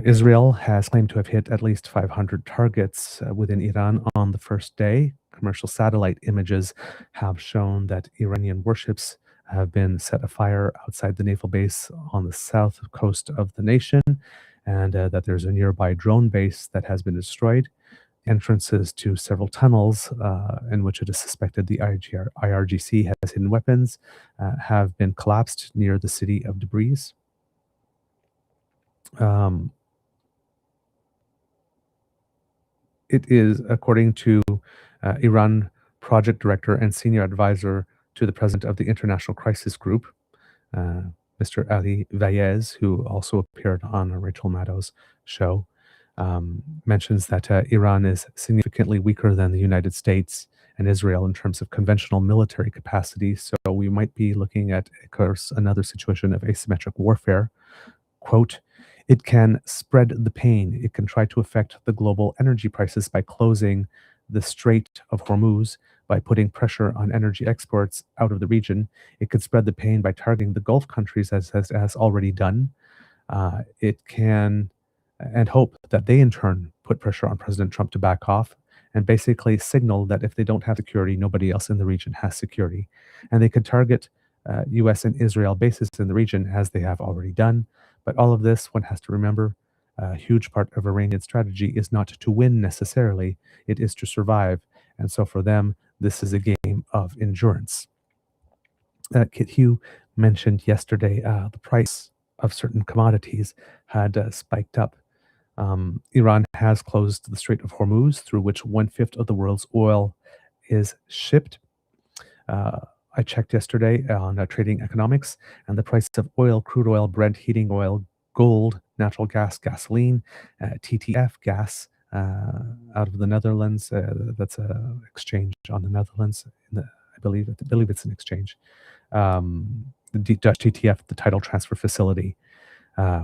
Israel has claimed to have hit at least 500 targets within Iran on the first day, commercial satellite images have shown that Iranian warships have been set afire outside the naval base on the south coast of the nation, and that there's a nearby drone base that has been destroyed. Entrances to several tunnels in which it is suspected the IRGC has hidden weapons have been collapsed near the city of Debris. It is, according to Iran project director and senior advisor to the president of the International Crisis Group, Mr. Ali Vayez, who also appeared on Rachel Maddow's show, mentions that Iran is significantly weaker than the United States and Israel in terms of conventional military capacity. So we might be looking at, of course, another situation of asymmetric warfare. Quote, it can spread the pain. It can try to affect the global energy prices by closing the Strait of Hormuz, by putting pressure on energy exports out of the region. It could spread the pain by targeting the Gulf countries, as has already done. It can, and hope that they in turn put pressure on President Trump to back off and basically signal that if they don't have security, nobody else in the region has security. And they could target US and Israel bases in the region, as they have already done. But all of this, one has to remember, a huge part of Iranian strategy is not to win necessarily, it is to survive. And so for them, this is a game of endurance. Kit Hugh mentioned yesterday the price of certain commodities had spiked up. Iran has closed the Strait of Hormuz, through which 1/5 of the world's oil is shipped. I checked yesterday on Trading Economics, and the price of oil, crude oil, Brent, heating oil, gold, natural gas, gasoline, TTF gas out of the Netherlands. That's an exchange on the Netherlands. I believe it's an exchange. The Dutch TTF, the Tidal Transfer Facility,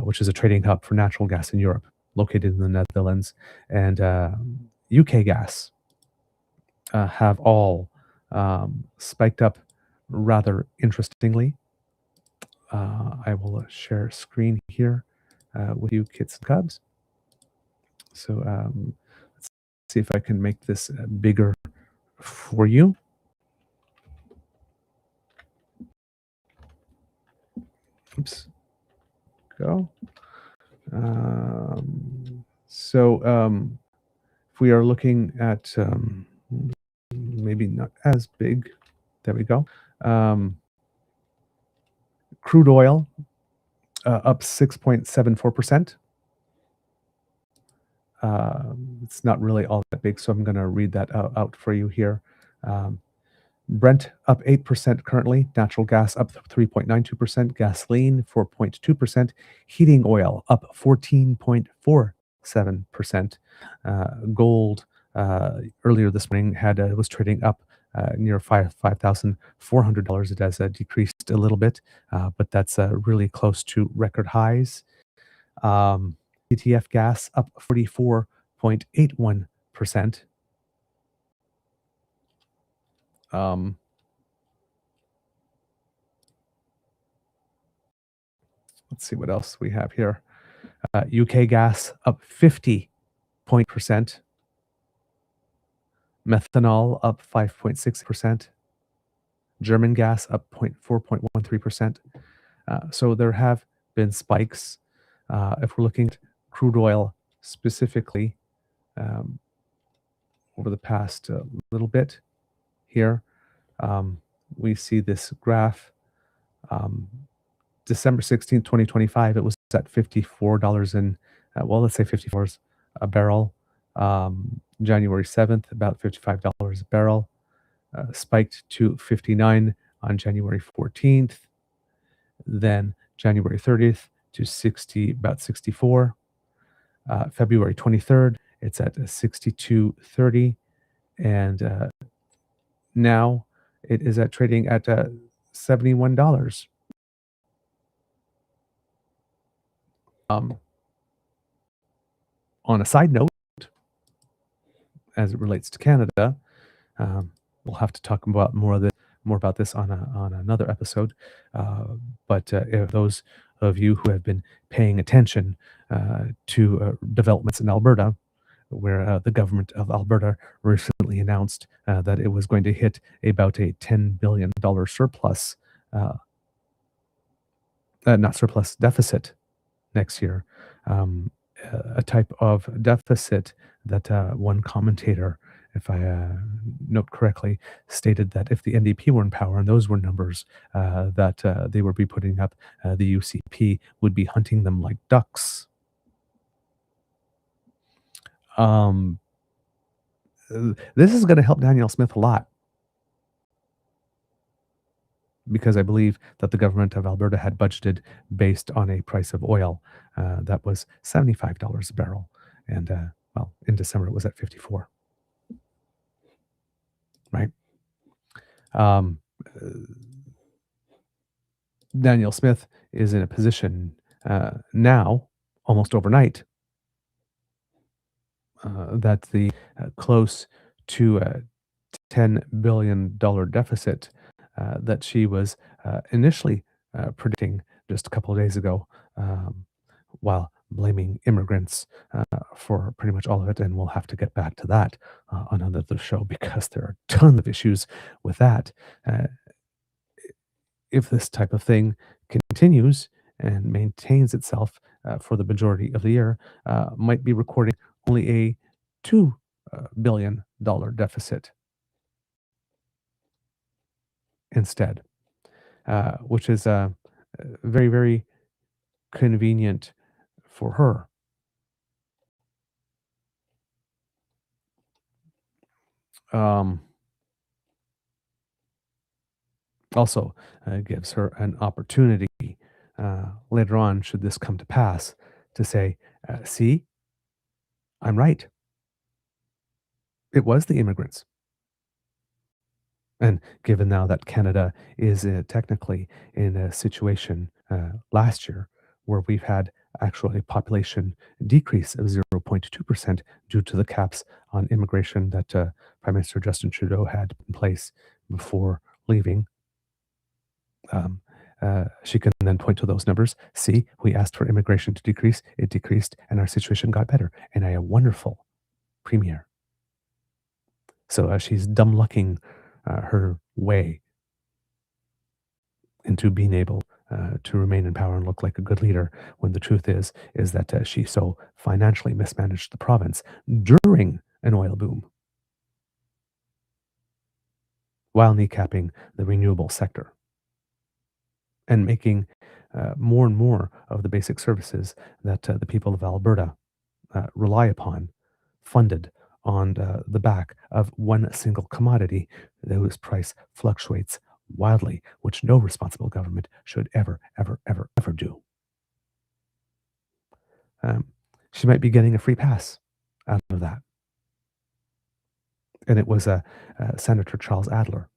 which is a trading hub for natural gas in Europe, located in the Netherlands, and UK gas have all spiked up rather interestingly. I will share screen here with you, kids and cubs. So let's see if I can make this bigger for you. Oops. Go. If we are looking at maybe not as big, there we go. Crude oil up 6.74%. It's not really all that big, so I'm going to read that out for you here. Brent up 8% currently, natural gas up 3.92%, gasoline 4.2%, heating oil up 14.47%. Gold earlier this morning was trading up near $5,400. It has decreased a little bit, but that's really close to record highs. TTF gas up 44.81%. Let's see what else we have here. UK gas up 50%. Methanol up 5.6%. German gas up 4.13%. So there have been spikes. If we're looking at crude oil specifically over the past little bit here, we see this graph. December 16th, 2025, it was at $54 and, let's say $54 a barrel. January 7th, about $55 a barrel. Spiked to 59 on January 14th. Then January 30th to about 64. February 23rd, it's at 62.30. And now it is trading at $71. On a side note, as it relates to Canada, we'll have to talk about more about this on another episode. But if those of you who have been paying attention to developments in Alberta, where the government of Alberta recently announced that it was going to hit about a $10 billion surplus, uh, not surplus, deficit next year. Um, a type of deficit that one commentator, if I note correctly, stated that if the NDP were in power and those were numbers that they would be putting up, the UCP would be hunting them like ducks. Um, this is going to help Danielle Smith a lot because I believe that the government of Alberta had budgeted based on a price of oil that was $75 a barrel. And well, in December it was at 54, right? Um, uh, Danielle Smith is in a position now, almost overnight, that the close to a $10 billion deficit that she was initially predicting just a couple of days ago, um, while blaming immigrants for pretty much all of it. And we'll have to get back to that on another show because there are tons of issues with that. Uh, if this type of thing continues and maintains itself for the majority of the year, might be recording only a $2 billion deficit instead, which is very, very convenient for her. Um, Also gives her an opportunity later on, should this come to pass, to say, see, I'm right. It was the immigrants. And given now that Canada is technically in a situation last year where we've had actually a population decrease of 0.2% due to the caps on immigration that Prime Minister Justin Trudeau had in place before leaving, she can then point to those numbers. See, we asked for immigration to decrease, it decreased, and our situation got better. And I a wonderful premier. So she's dumb lucking her way into being able to remain in power and look like a good leader, when the truth is that she so financially mismanaged the province during an oil boom while kneecapping the renewable sector and making more and more of the basic services that the people of Alberta rely upon funded on the back of one single commodity whose price fluctuates wildly, which no responsible government should ever, ever, ever, ever do. Um, she might be getting a free pass out of that. And it was Senator Charles Adler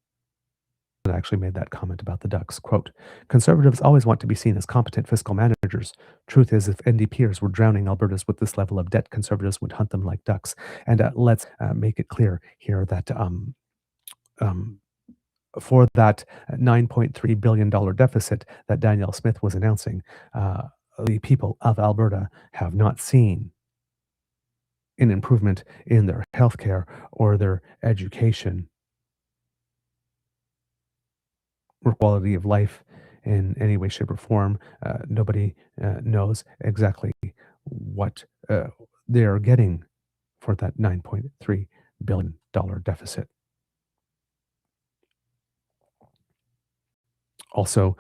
that actually made that comment about the ducks. Quote, conservatives always want to be seen as competent fiscal managers. Truth is, if NDPers were drowning Albertas with this level of debt, conservatives would hunt them like ducks. And let's make it clear here that um, for that $9.3 billion deficit that Danielle Smith was announcing, the people of Alberta have not seen an improvement in their healthcare or their education or quality of life in any way, shape, or form. Nobody knows exactly what they are getting for that $9.3 billion deficit. Also,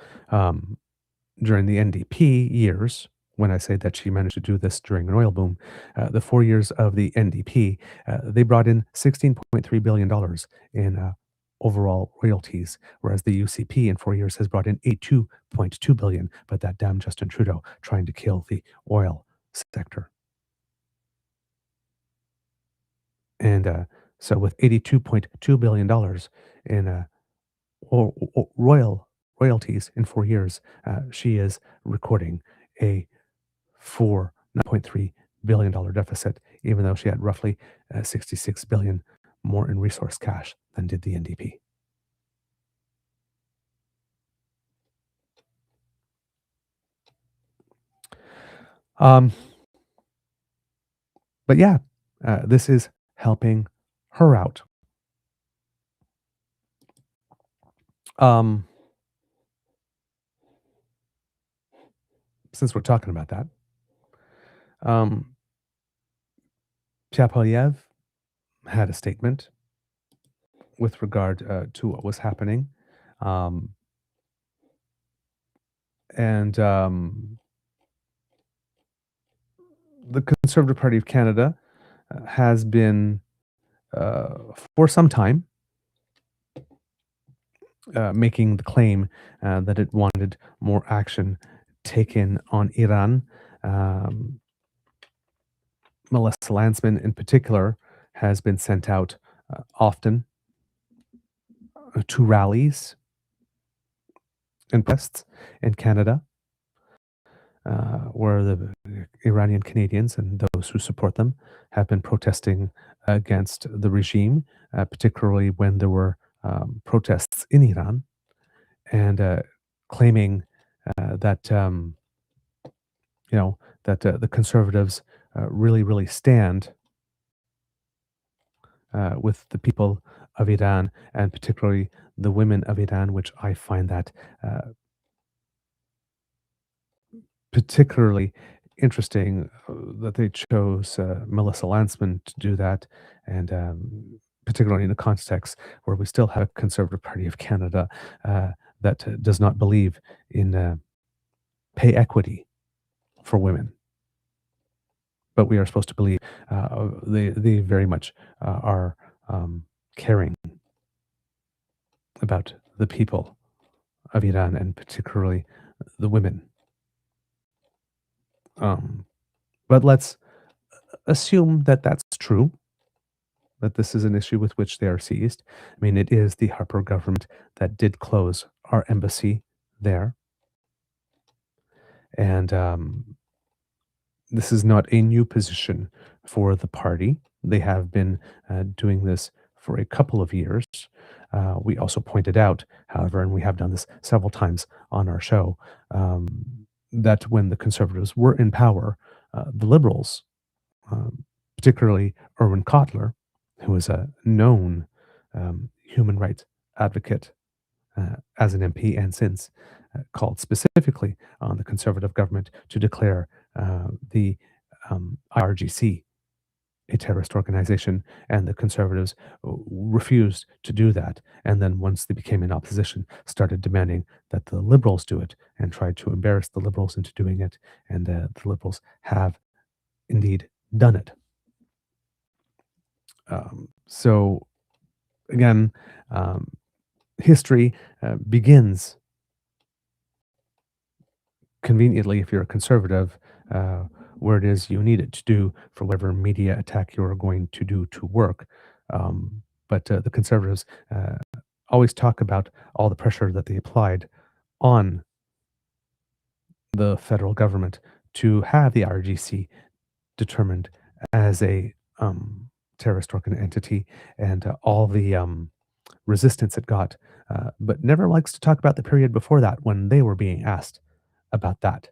during the NDP years, when I say that she managed to do this during an oil boom, the 4 years of the NDP, they brought in $16.3 billion in overall royalties, whereas the UCP in 4 years has brought in $82.2 billion. But that damn Justin Trudeau trying to kill the oil sector. And so with $82.2 billion in royalties in 4 years, she is recording a $9.3 billion deficit, even though she had roughly 66 billion more in resource cash than did the NDP. Um, but yeah, This is helping her out. Um, since we're talking about that, um, Pyapolyev had a statement with regard to what was happening. Um, and the Conservative Party of Canada has been, uh, for some time, making the claim that it wanted more action taken on Iran. Um, Melissa Landsman, in particular, has been sent out often to rallies and protests in Canada, where the Iranian Canadians and those who support them have been protesting against the regime, particularly when there were protests in Iran, and claiming that the conservatives really stand with the people of Iran, and particularly the women of Iran, which I find that particularly interesting, that they chose Melissa Landsman to do that, and particularly in a context where we still have a Conservative Party of Canada that does not believe in pay equity for women. But we are supposed to believe they very much are caring about the people of Iran, and particularly the women. But let's assume that that's true, that this is an issue with which they are seized. I mean, it is the Harper government that did close our embassy there. And this is not a new position for the party. They have been doing this for a couple of years. We also pointed out, however, and we have done this several times on our show, that when the Conservatives were in power, the Liberals, particularly Irwin Cotler, who is a known human rights advocate as an MP and since, called specifically on the Conservative government to declare the IRGC a terrorist organization, and the Conservatives refused to do that. And then once they became in opposition, started demanding that the Liberals do it, and tried to embarrass the Liberals into doing it. And the Liberals have indeed done it. So again, history begins conveniently, if you're a conservative, where it is you need it to do for whatever media attack you're going to do to work. But the conservatives always talk about all the pressure that they applied on the federal government to have the RGC determined as a terrorist entity, and all the resistance it got, but never likes to talk about the period before that when they were being asked about that,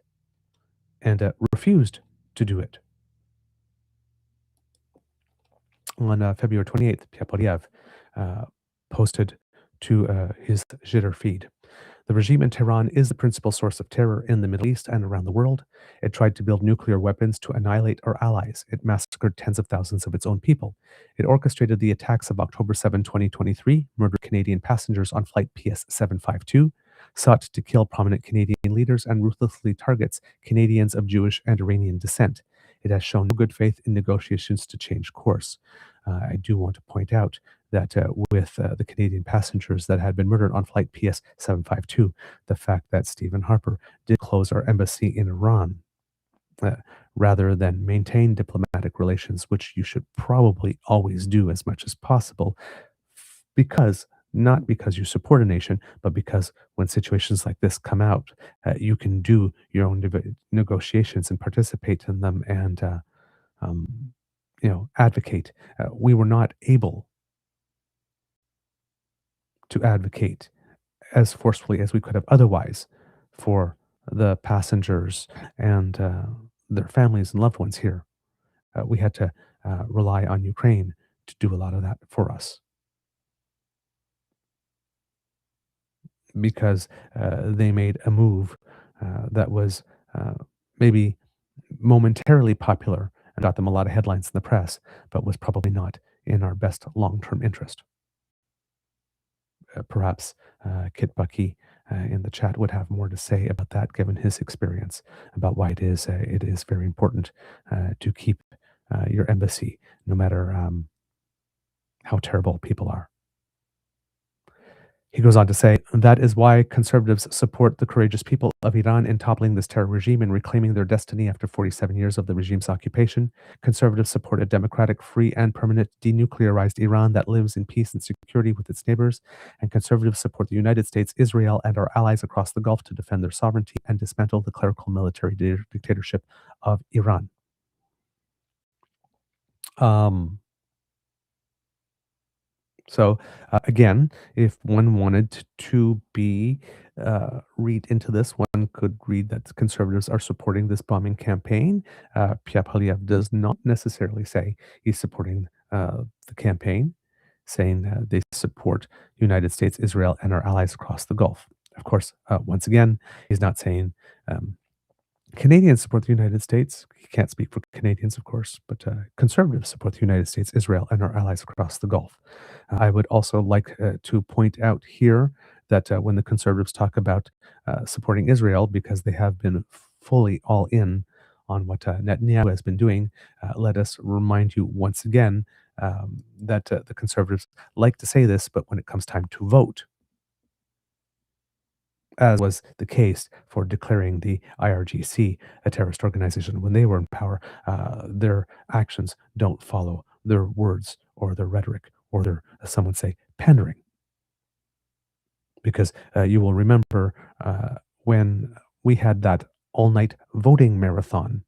and refused to do it. On February 28th, Pyapolyev posted to his Jitter feed. The regime in Tehran is the principal source of terror in the Middle East and around the world. It tried to build nuclear weapons to annihilate our allies. It massacred tens of thousands of its own people. It orchestrated the attacks of October 7, 2023, murdered Canadian passengers on flight PS 752, sought to kill prominent Canadian leaders, and ruthlessly targets Canadians of Jewish and Iranian descent. It has shown no good faith in negotiations to change course. I do want to point out that with the Canadian passengers that had been murdered on flight PS 752, the fact that Stephen Harper did close our embassy in Iran uh, rather than maintain diplomatic relations, which you should probably always do as much as possible, because not because you support a nation, but because when situations like this come out, you can do your own negotiations and participate in them, and um, advocate. We were not able to advocate as forcefully as we could have otherwise for the passengers and their families and loved ones here. We had to rely on Ukraine to do a lot of that for us because they made a move that was uh, maybe momentarily popular and got them a lot of headlines in the press, but was probably not in our best long term interest. Perhaps Kit Bucky in the chat would have more to say about that, given his experience about why it is very important to keep your embassy, no matter how terrible people are. He goes on to say, that is why conservatives support the courageous people of Iran in toppling this terror regime and reclaiming their destiny after 47 years of the regime's occupation. Conservatives support a democratic, free, and permanent denuclearized Iran that lives in peace and security with its neighbors. And conservatives support the United States, Israel, and our allies across the Gulf to defend their sovereignty and dismantle the clerical military dictatorship of Iran. Um, So, again, if one wanted to be read into this, one could read that conservatives are supporting this bombing campaign. Pierre Poilievre does not necessarily say he's supporting the campaign, saying they support the United States, Israel, and our allies across the Gulf. Of course, once again, he's not saying um, Canadians support the United States. He can't speak for Canadians, of course, but conservatives support the United States, Israel, and our allies across the Gulf. I would also like to point out here that when the conservatives talk about supporting Israel, because they have been fully all in on what Netanyahu has been doing, let us remind you once again that the conservatives like to say this, but when it comes time to vote, as was the case for declaring the IRGC a terrorist organization when they were in power. Their actions don't follow their words or their rhetoric or their, as some would say, pandering. Because you will remember when we had that all night voting marathon,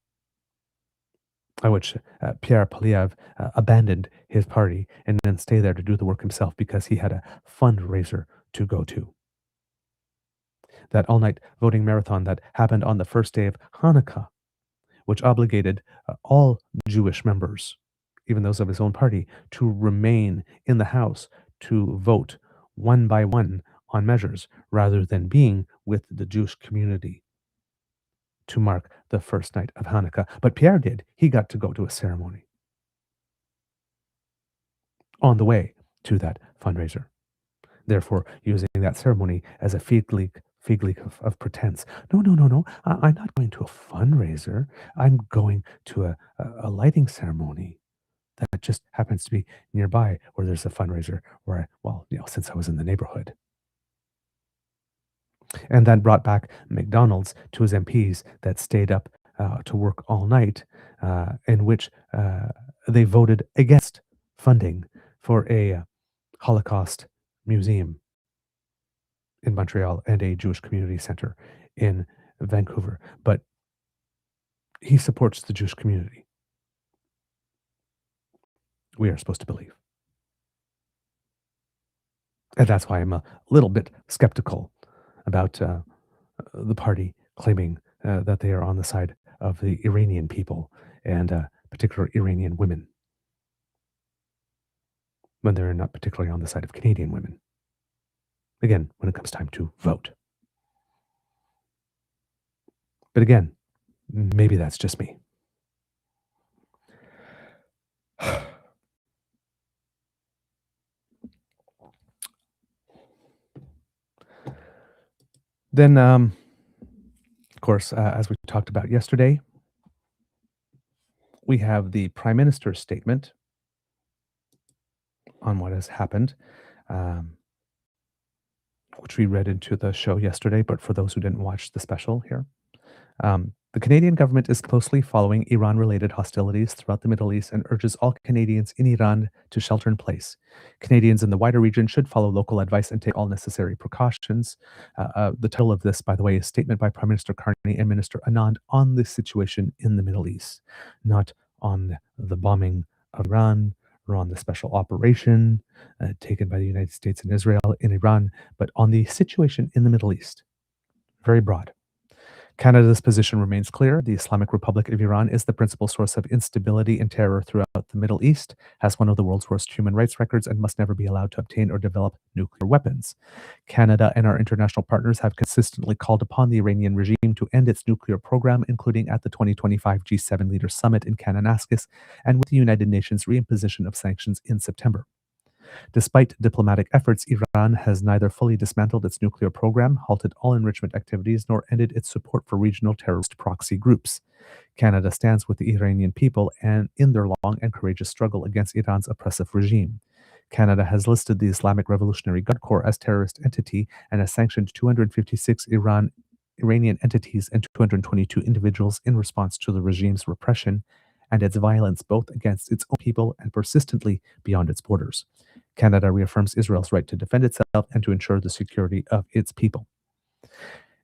which Pierre Poilievre abandoned his party and then stayed there to do the work himself because he had a fundraiser to go to. That all night voting marathon that happened on the first day of Hanukkah, which obligated all Jewish members, even those of his own party, to remain in the House to vote one by one on measures rather than being with the Jewish community to mark the first night of Hanukkah. But Pierre did. He got to go to a ceremony on the way to that fundraiser, therefore using that ceremony as a fig leaf of pretense. No, no, no, no. I'm not going to a fundraiser. I'm going to a lighting ceremony that just happens to be nearby where there's a fundraiser where well, since I was in the neighborhood. And then brought back McDonald's to his MPs that stayed up to work all night, in which they voted against funding for a Holocaust museum in Montreal and a Jewish community center in Vancouver. But he supports the Jewish community. We are supposed to believe. And that's why I'm a little bit skeptical about the party claiming that they are on the side of the Iranian people and particular Iranian women when they're not particularly on the side of Canadian women. Again, when it comes time to vote. But again, maybe that's just me. Then, of course, as we talked about yesterday, we have the Prime Minister's statement on what has happened, um, which we read into the show yesterday. But for those who didn't watch the special here, the Canadian government is closely following Iran related hostilities throughout the Middle East and urges all Canadians in Iran to shelter in place. Canadians in the wider region should follow local advice and take all necessary precautions. The title of this, by the way, is Statement by Prime Minister Carney and Minister Anand on the situation in the Middle East, not on the bombing of Iran or on the special operation taken by the United States and Israel in Iran, but on the situation in the Middle East. Very broad. Canada's position remains clear. The Islamic Republic of Iran is the principal source of instability and terror throughout the Middle East, has one of the world's worst human rights records, and must never be allowed to obtain or develop nuclear weapons. Canada and our international partners have consistently called upon the Iranian regime to end its nuclear program, including at the 2025 G7 Leaders Summit in Kananaskis and with the United Nations reimposition of sanctions in September. Despite diplomatic efforts, Iran has neither fully dismantled its nuclear program, halted all enrichment activities, nor ended its support for regional terrorist proxy groups. Canada stands with the Iranian people and in their long and courageous struggle against Iran's oppressive regime. Canada has listed the Islamic Revolutionary Guard Corps as terrorist entity and has sanctioned 256 Iranian entities and 222 individuals in response to the regime's repression and its violence both against its own people and persistently beyond its borders. Canada reaffirms Israel's right to defend itself and to ensure the security of its people.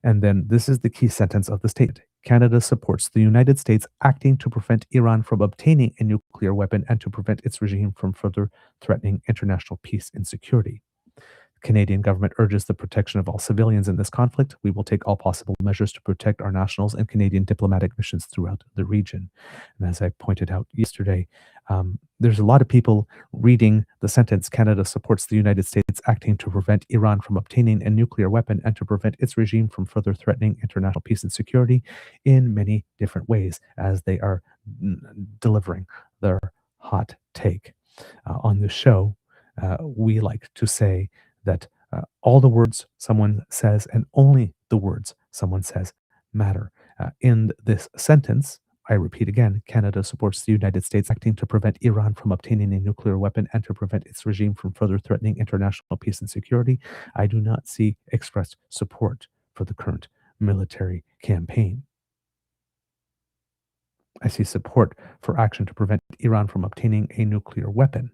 And then this is the key sentence of the statement. Canada supports the United States acting to prevent Iran from obtaining a nuclear weapon and to prevent its regime from further threatening international peace and security. The Canadian government urges the protection of all civilians in this conflict. We will take all possible measures to protect our nationals and Canadian diplomatic missions throughout the region. And as I pointed out yesterday, there's a lot of people reading the sentence, Canada supports the United States acting to prevent Iran from obtaining a nuclear weapon and to prevent its regime from further threatening international peace and security in many different ways as they are delivering their hot take. On this show, we like to say that all the words someone says and only the words someone says matter. In this sentence, I repeat again, Canada supports the United States acting to prevent Iran from obtaining a nuclear weapon and to prevent its regime from further threatening international peace and security. I do not see expressed support for the current military campaign. I see support for action to prevent Iran from obtaining a nuclear weapon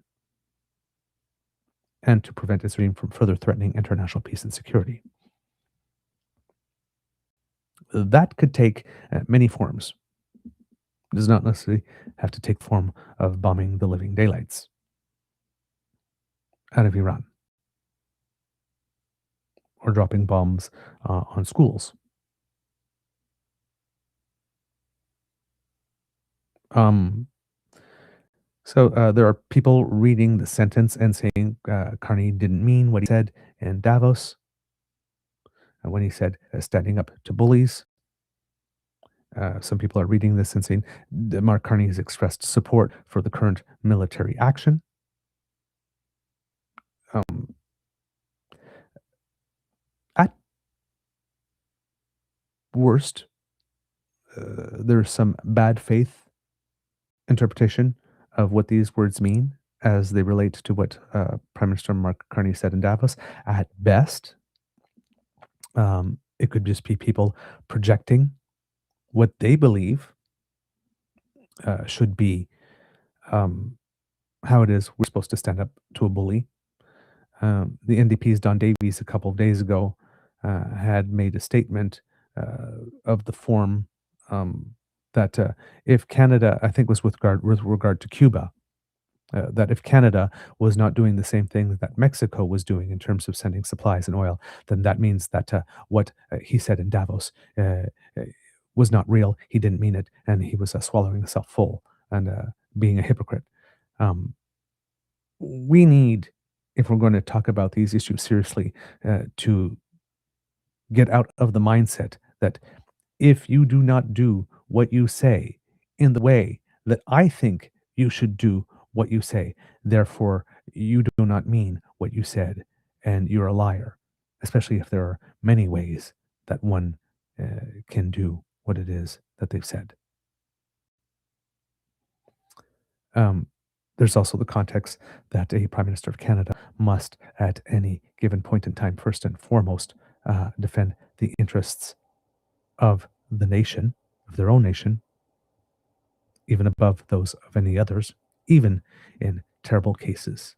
and to prevent its regime from further threatening international peace and security. That could take many forms. It does not necessarily have to take form of bombing the living daylights out of Iran or dropping bombs on schools. So there are people reading the sentence and saying Carney didn't mean what he said in Davos when he said standing up to bullies. Some people are reading this and saying that Mark Carney has expressed support for the current military action. At worst, there's some bad faith interpretation of what these words mean as they relate to what Prime Minister Mark Carney said in Davos. At best, it could just be people projecting what they believe should be how it is we're supposed to stand up to a bully. The NDP's Don Davies a couple of days ago had made a statement of the form that if Canada, I think was with regard to Cuba, that if Canada was not doing the same thing that Mexico was doing in terms of sending supplies and oil, then that means that what he said in Davos was not real. He didn't mean it, and he was swallowing himself full and being a hypocrite. We need, if we're going to talk about these issues seriously, to get out of the mindset that if you do not do what you say in the way that I think you should do what you say, therefore you do not mean what you said and you're a liar, especially if there are many ways that one can do what it is that they've said. There's also the context that a Prime Minister of Canada must, at any given point in time, first and foremost, defend the interests of the nation, of their own nation, even above those of any others, even in terrible cases.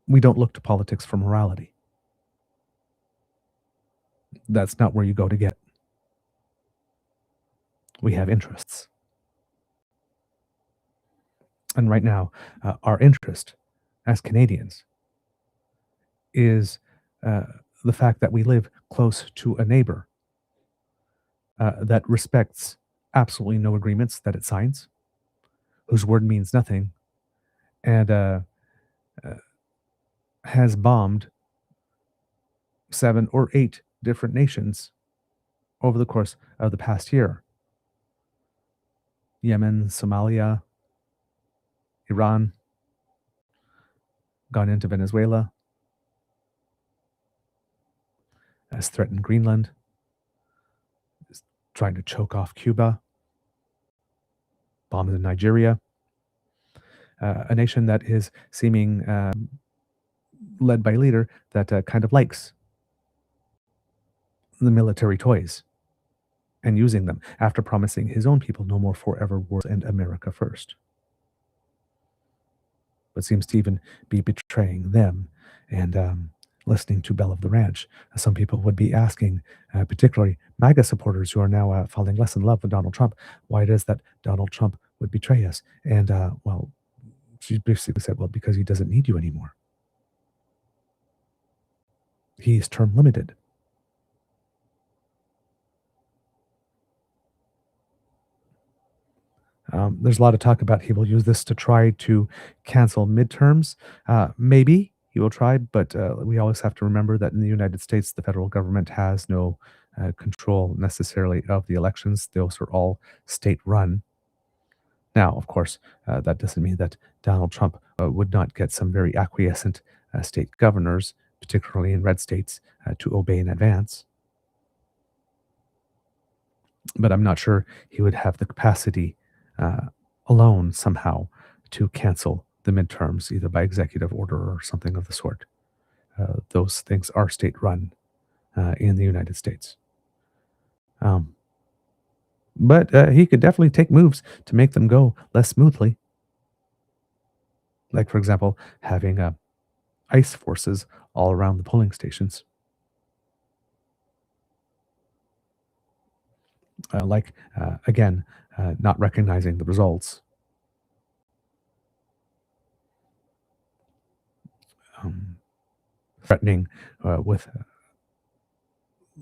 We don't look to politics for morality. That's not where you go to get. We have interests. And right now, our interest as Canadians is uh, the fact that we live close to a neighbor that respects absolutely no agreements that it signs, whose word means nothing, and uh, has bombed 7 or 8 different nations over the course of the past year. Yemen, Somalia, Iran, gone into Venezuela, has threatened Greenland, is trying to choke off Cuba, bombs in Nigeria, a nation that is seeming led by a leader that kind of likes the military toys and using them after promising his own people no more forever wars and America first. But seems to even be betraying them and listening to Bell of the Ranch. Some people would be asking, particularly MAGA supporters who are now falling less in love with Donald Trump, why it is that Donald Trump would betray us. And, well, she basically said, well, because he doesn't need you anymore. He's term limited. There's a lot of talk about he will use this to try to cancel midterms. Maybe he will try, but we always have to remember that in the United States, the federal government has no control necessarily of the elections. Those are all state run. Now, of course, that doesn't mean that Donald Trump would not get some very acquiescent state governors, particularly in red states, to obey in advance. But I'm not sure he would have the capacity alone somehow to cancel the midterms, either by executive order or something of the sort. Those things are state run in the United States. But he could definitely take moves to make them go less smoothly. Like, for example, having ICE forces all around the polling stations. Again, not recognizing the results. Threatening with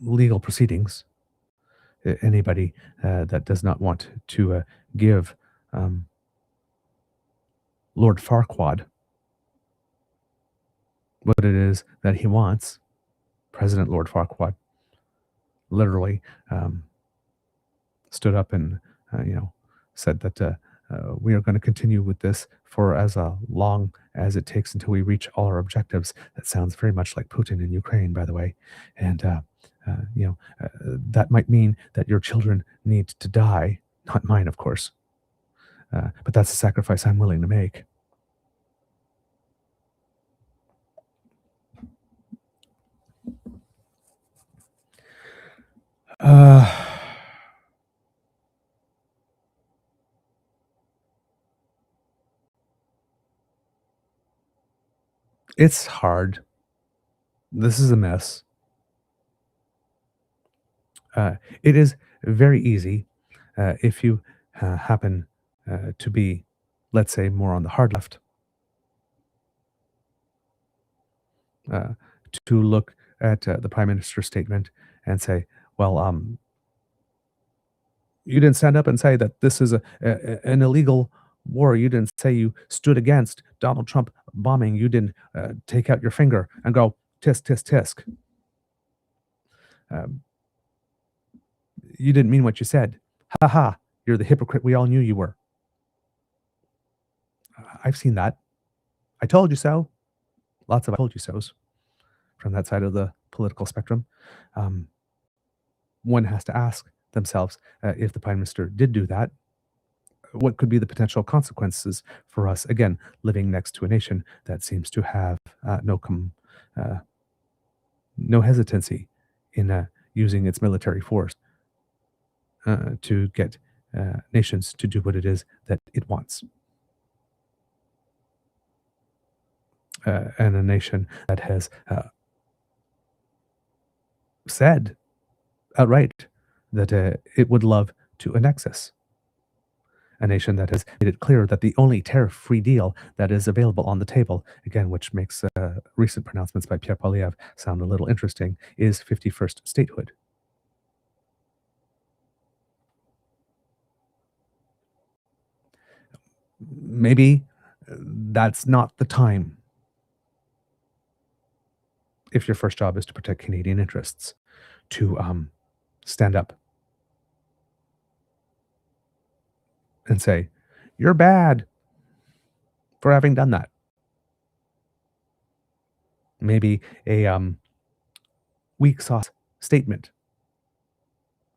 legal proceedings anybody that does not want to give Lord Farquaad what it is that he wants. President Lord Farquaad literally stood up and said that we are going to continue with this for as long as it takes until we reach all our objectives. That sounds very much like Putin in Ukraine, by the way. And that might mean that your children need to die, not mine, of course. But that's a sacrifice I'm willing to make. It's hard. This is a mess. It is very easy if you happen to be, let's say, more on the hard left, uh, to look at the Prime Minister's statement and say, well, you didn't stand up and say that this is an illegal war. You didn't say you stood against Donald Trump bombing. You didn't take out your finger and go, tisk, tisk, tisk. Um, you didn't mean what you said. Ha ha, you're the hypocrite we all knew you were. I've seen that. I told you so. Lots of I told you so's from that side of the political spectrum. One has to ask themselves if the Prime Minister did do that, what could be the potential consequences for us, again, living next to a nation that seems to have no hesitancy in using its military force to get nations to do what it is that it wants. And a nation that has said outright that it would love to annex us. a nation that has made it clear that the only tariff-free deal that is available on the table, again, which makes recent pronouncements by Pierre Poilievre sound a little interesting, is 51st statehood. Maybe that's not the time, if your first job is to protect Canadian interests, to stand up and say, you're bad for having done that. Maybe a weak sauce statement,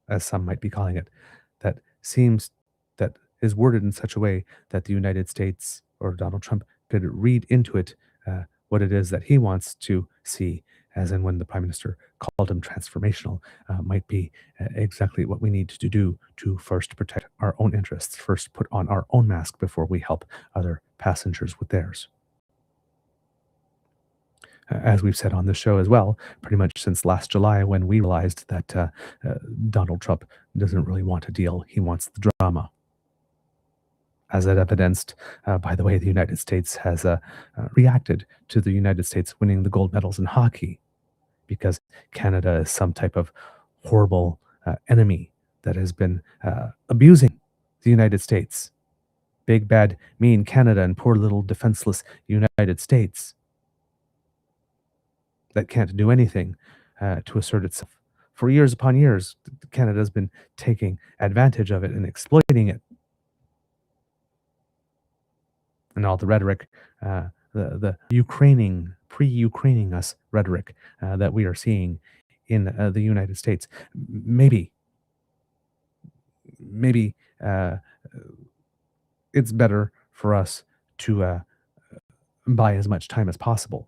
as some might be calling it, that is worded in such a way that the United States or Donald Trump could read into it what it is that he wants to see, as in when the Prime Minister called him transformational, might be exactly what we need to do to first protect our own interests, first put on our own mask before we help other passengers with theirs. As we've said on the show as well, pretty much since last July when we realized that Donald Trump doesn't really want a deal, he wants the drama. As that evidenced by the way the United States has reacted to the United States winning the gold medals in hockey, because Canada is some type of horrible enemy that has been abusing the United States. Big, bad, mean Canada and poor little defenseless United States that can't do anything to assert itself. For years upon years, Canada has been taking advantage of it and exploiting it. And all the rhetoric, the pre-Ukraining us rhetoric that we are seeing in the United States. Maybe it's better for us to buy as much time as possible,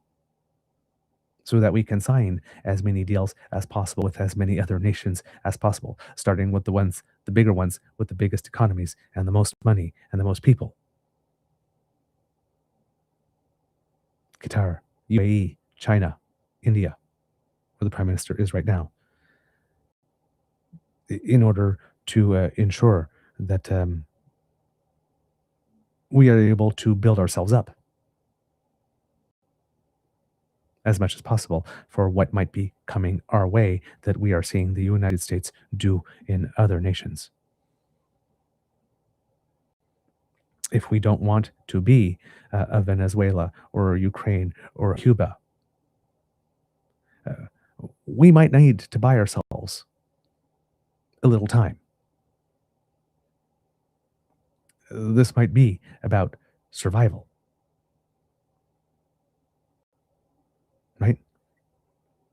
so that we can sign as many deals as possible with as many other nations as possible, starting with the bigger ones, with the biggest economies and the most money and the most people. Qatar, UAE, China, India, where the Prime Minister is right now, in order to ensure that we are able to build ourselves up as much as possible for what might be coming our way that we are seeing the United States do in other nations. If we don't want to be a Venezuela or a Ukraine or a Cuba, we might need to buy ourselves a little time. This might be about survival, right?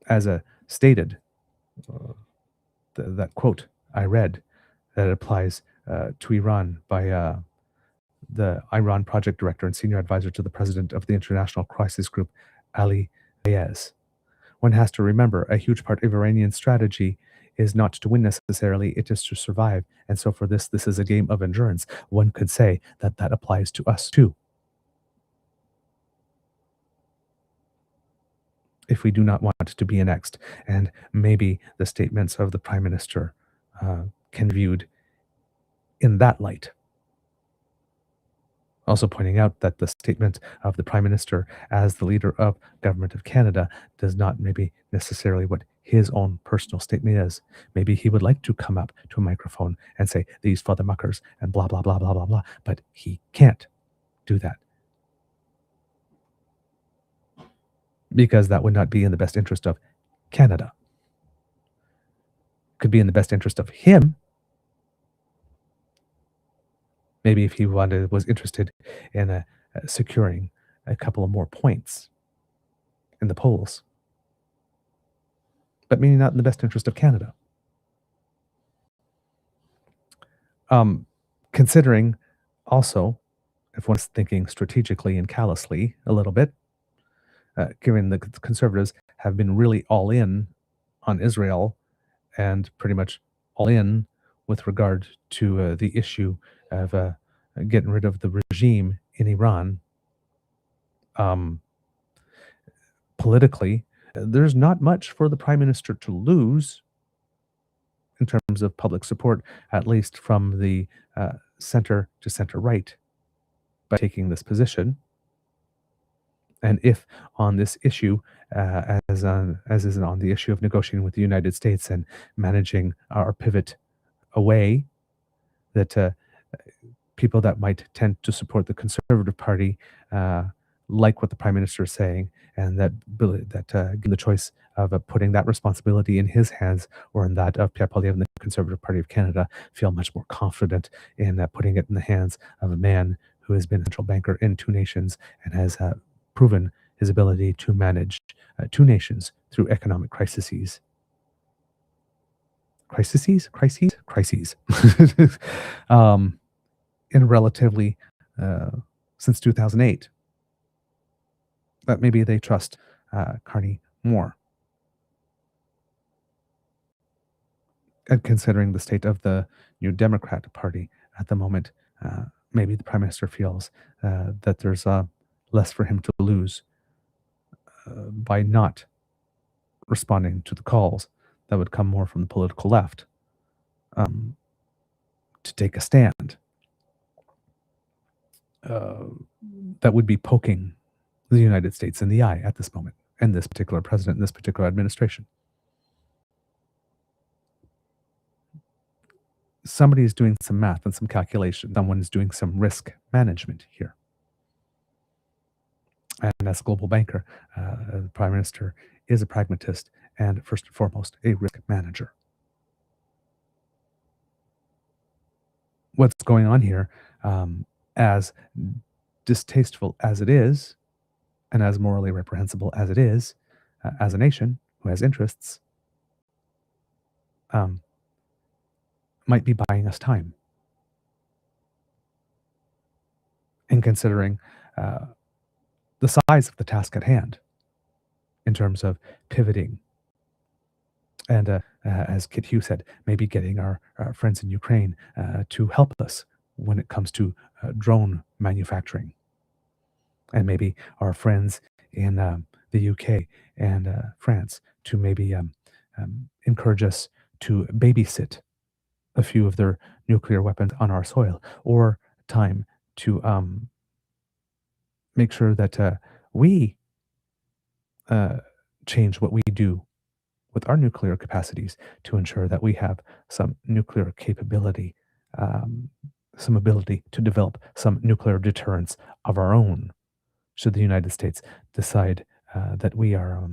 As stated, that quote I read that applies to Iran by the Iran project director and senior advisor to the president of the International Crisis Group, Ali Fayez. One has to remember a huge part of Iranian strategy is not to win necessarily, it is to survive. And so for this is a game of endurance. One could say that that applies to us too. If we do not want to be annexed, and maybe the statements of the Prime Minister can be viewed in that light. Also pointing out that the statement of the Prime Minister as the leader of Government of Canada does not maybe necessarily what his own personal statement is. Maybe he would like to come up to a microphone and say, these fathermuckers and blah, blah, blah, blah, blah, blah, but he can't do that. Because that would not be in the best interest of Canada. Could be in the best interest of him. Maybe if he was interested in securing a couple of more points in the polls. But maybe not in the best interest of Canada. Considering also, if one's thinking strategically and callously a little bit, given the Conservatives have been really all in on Israel and pretty much all in with regard to the issue of getting rid of the regime in Iran. Politically, there's not much for the Prime Minister to lose in terms of public support, at least from the center to center right by taking this position. And if on this issue, as is on the issue of negotiating with the United States and managing our pivot away, that people that might tend to support the Conservative Party like what the Prime Minister is saying, and given the choice of putting that responsibility in his hands or in that of Pierre Poilievre and the Conservative Party of Canada, feel much more confident in putting it in the hands of a man who has been a central banker in two nations and has proven his ability to manage two nations through economic crises. Crises. In relatively since 2008. That maybe they trust Carney more. And considering the state of the New Democrat Party at the moment, maybe the Prime Minister feels that there's less for him to lose by not responding to the calls that would come more from the political left to take a stand that would be poking the United States in the eye at this moment, and this particular president, and this particular administration. Somebody is doing some math and some calculation. Someone is doing some risk management here. And as a global banker, the Prime Minister is a pragmatist and, first and foremost, a risk manager. What's going on here, as distasteful as it is, and as morally reprehensible as it is, as a nation who has interests, might be buying us time. In considering the size of the task at hand in terms of pivoting. And as Kit Hughes said, maybe getting our friends in Ukraine to help us when it comes to drone manufacturing. And maybe our friends in the UK and France to maybe encourage us to babysit a few of their nuclear weapons on our soil, or time to make sure that we change what we do with our nuclear capacities to ensure that we have some nuclear capability, some ability to develop some nuclear deterrence of our own, should the United States decide that we are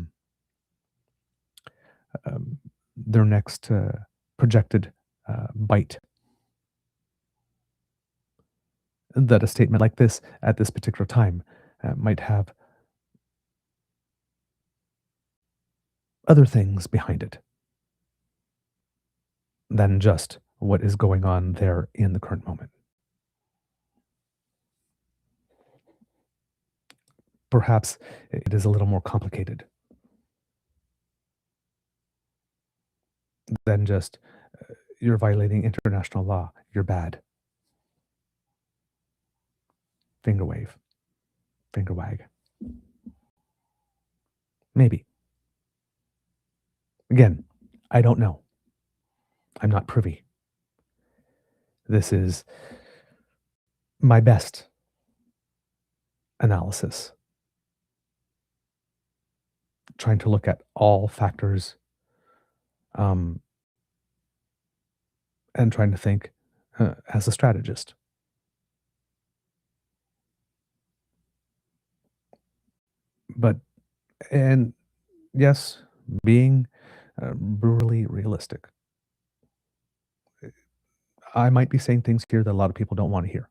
their next projected bite. That a statement like this at this particular time might have other things behind it than just what is going on there in the current moment. Perhaps it is a little more complicated than just you're violating international law, you're bad. Finger wave, finger wag. Maybe. Again, I don't know. I'm not privy. This is my best analysis. Trying to look at all factors and trying to think as a strategist. But, and yes, being brutally realistic. I might be saying things here that a lot of people don't want to hear.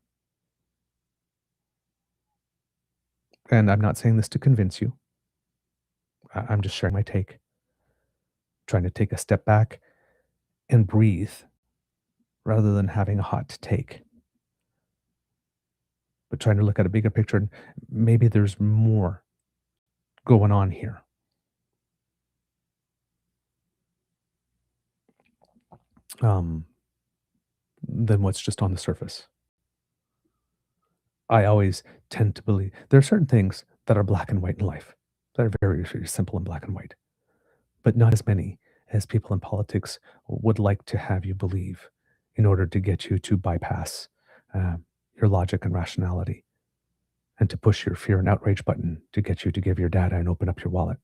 And I'm not saying this to convince you. I'm just sharing my take. Trying to take a step back and breathe rather than having a hot take. But trying to look at a bigger picture, and maybe there's more going on here. Than what's just on the surface. I always tend to believe there are certain things that are black and white in life, that are very, very simple and black and white, but not as many as people in politics would like to have you believe in order to get you to bypass your logic and rationality, and to push your fear and outrage button to get you to give your data and open up your wallet.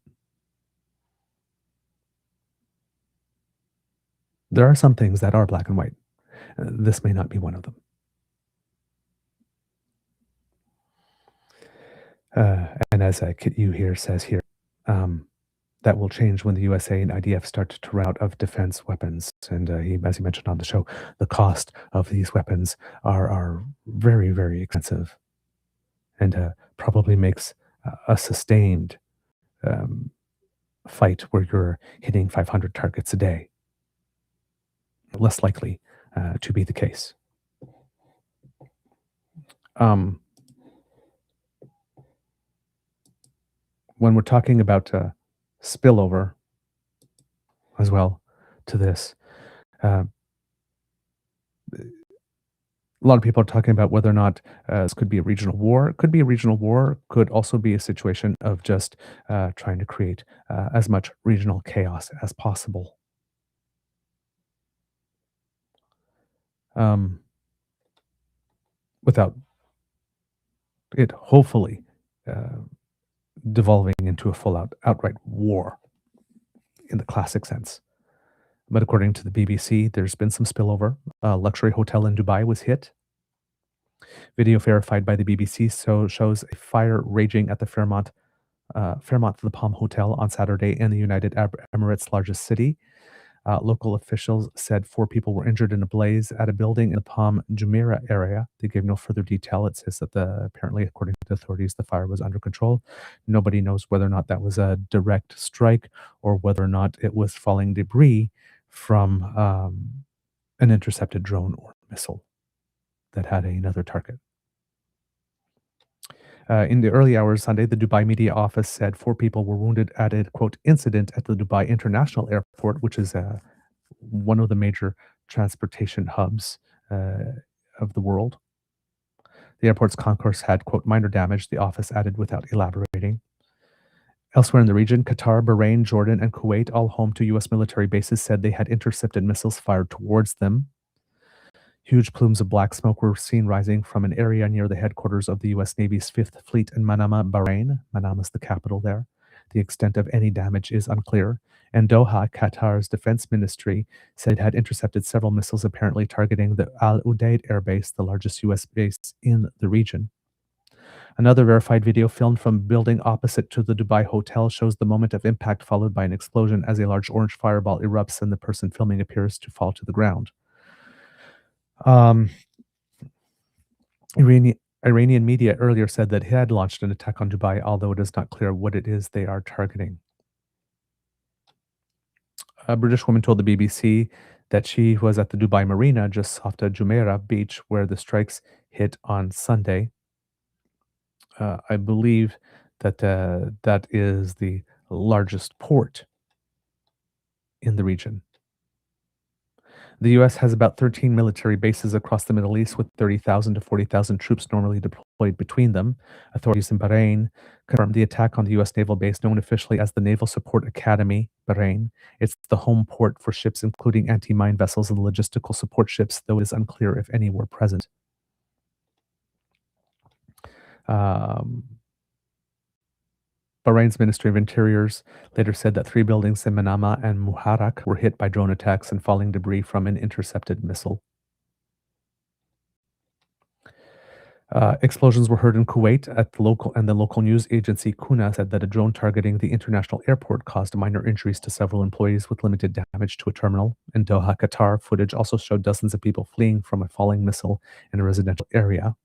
There are some things that are black and white. This may not be one of them. And as Kit U here says here, that will change when the USA and IDF start to run out of defense weapons. And as he mentioned on the show, the cost of these weapons are very, very expensive, and probably makes a sustained fight where you're hitting 500 targets a day less likely to be the case. When we're talking about spillover as well to this, a lot of people are talking about whether or not this could be a regional war. It could be a regional war, could also be a situation of just trying to create as much regional chaos as possible. Without it hopefully devolving into a full-out outright war in the classic sense. But according to the BBC, there's been some spillover. A luxury hotel in Dubai was hit. Video verified by the BBC shows a fire raging at the Fairmont the Palm Hotel on Saturday in the United Arab Emirates' largest city. Local officials said 4 people were injured in a blaze at a building in the Palm Jumeirah area. They gave no further detail. It says that apparently, according to the authorities, the fire was under control. Nobody knows whether or not that was a direct strike or whether or not it was falling debris from an intercepted drone or missile that had another target. In the early hours Sunday, the Dubai media office said 4 people were wounded at a, quote, incident at the Dubai International Airport, which is one of the major transportation hubs of the world. The airport's concourse had, quote, minor damage, the office added without elaborating. Elsewhere in the region, Qatar, Bahrain, Jordan, and Kuwait, all home to U.S. military bases, said they had intercepted missiles fired towards them. Huge plumes of black smoke were seen rising from an area near the headquarters of the U.S. Navy's 5th Fleet in Manama, Bahrain. Manama is the capital there. The extent of any damage is unclear. And Doha, Qatar's defense ministry, said it had intercepted several missiles apparently targeting the Al Udeid air base, the largest U.S. base in the region. Another verified video filmed from a building opposite to the Dubai hotel shows the moment of impact followed by an explosion as a large orange fireball erupts and the person filming appears to fall to the ground. Iranian media earlier said that it had launched an attack on Dubai, although it is not clear what it is they are targeting. A British woman told the BBC that she was at the Dubai Marina just off the Jumeirah beach where the strikes hit on Sunday. I believe that that is the largest port in the region. The U.S. has about 13 military bases across the Middle East with 30,000 to 40,000 troops normally deployed between them. Authorities in Bahrain confirmed the attack on the U.S. naval base known officially as the Naval Support Academy, Bahrain. It's the home port for ships including anti-mine vessels and logistical support ships, though it is unclear if any were present. Bahrain's Ministry of Interiors later said that 3 buildings in Manama and Muharraq were hit by drone attacks and falling debris from an intercepted missile. Explosions were heard in Kuwait at the local news agency Kuna said that a drone targeting the international airport caused minor injuries to several employees with limited damage to a terminal. In Doha, Qatar, footage also showed dozens of people fleeing from a falling missile in a residential area.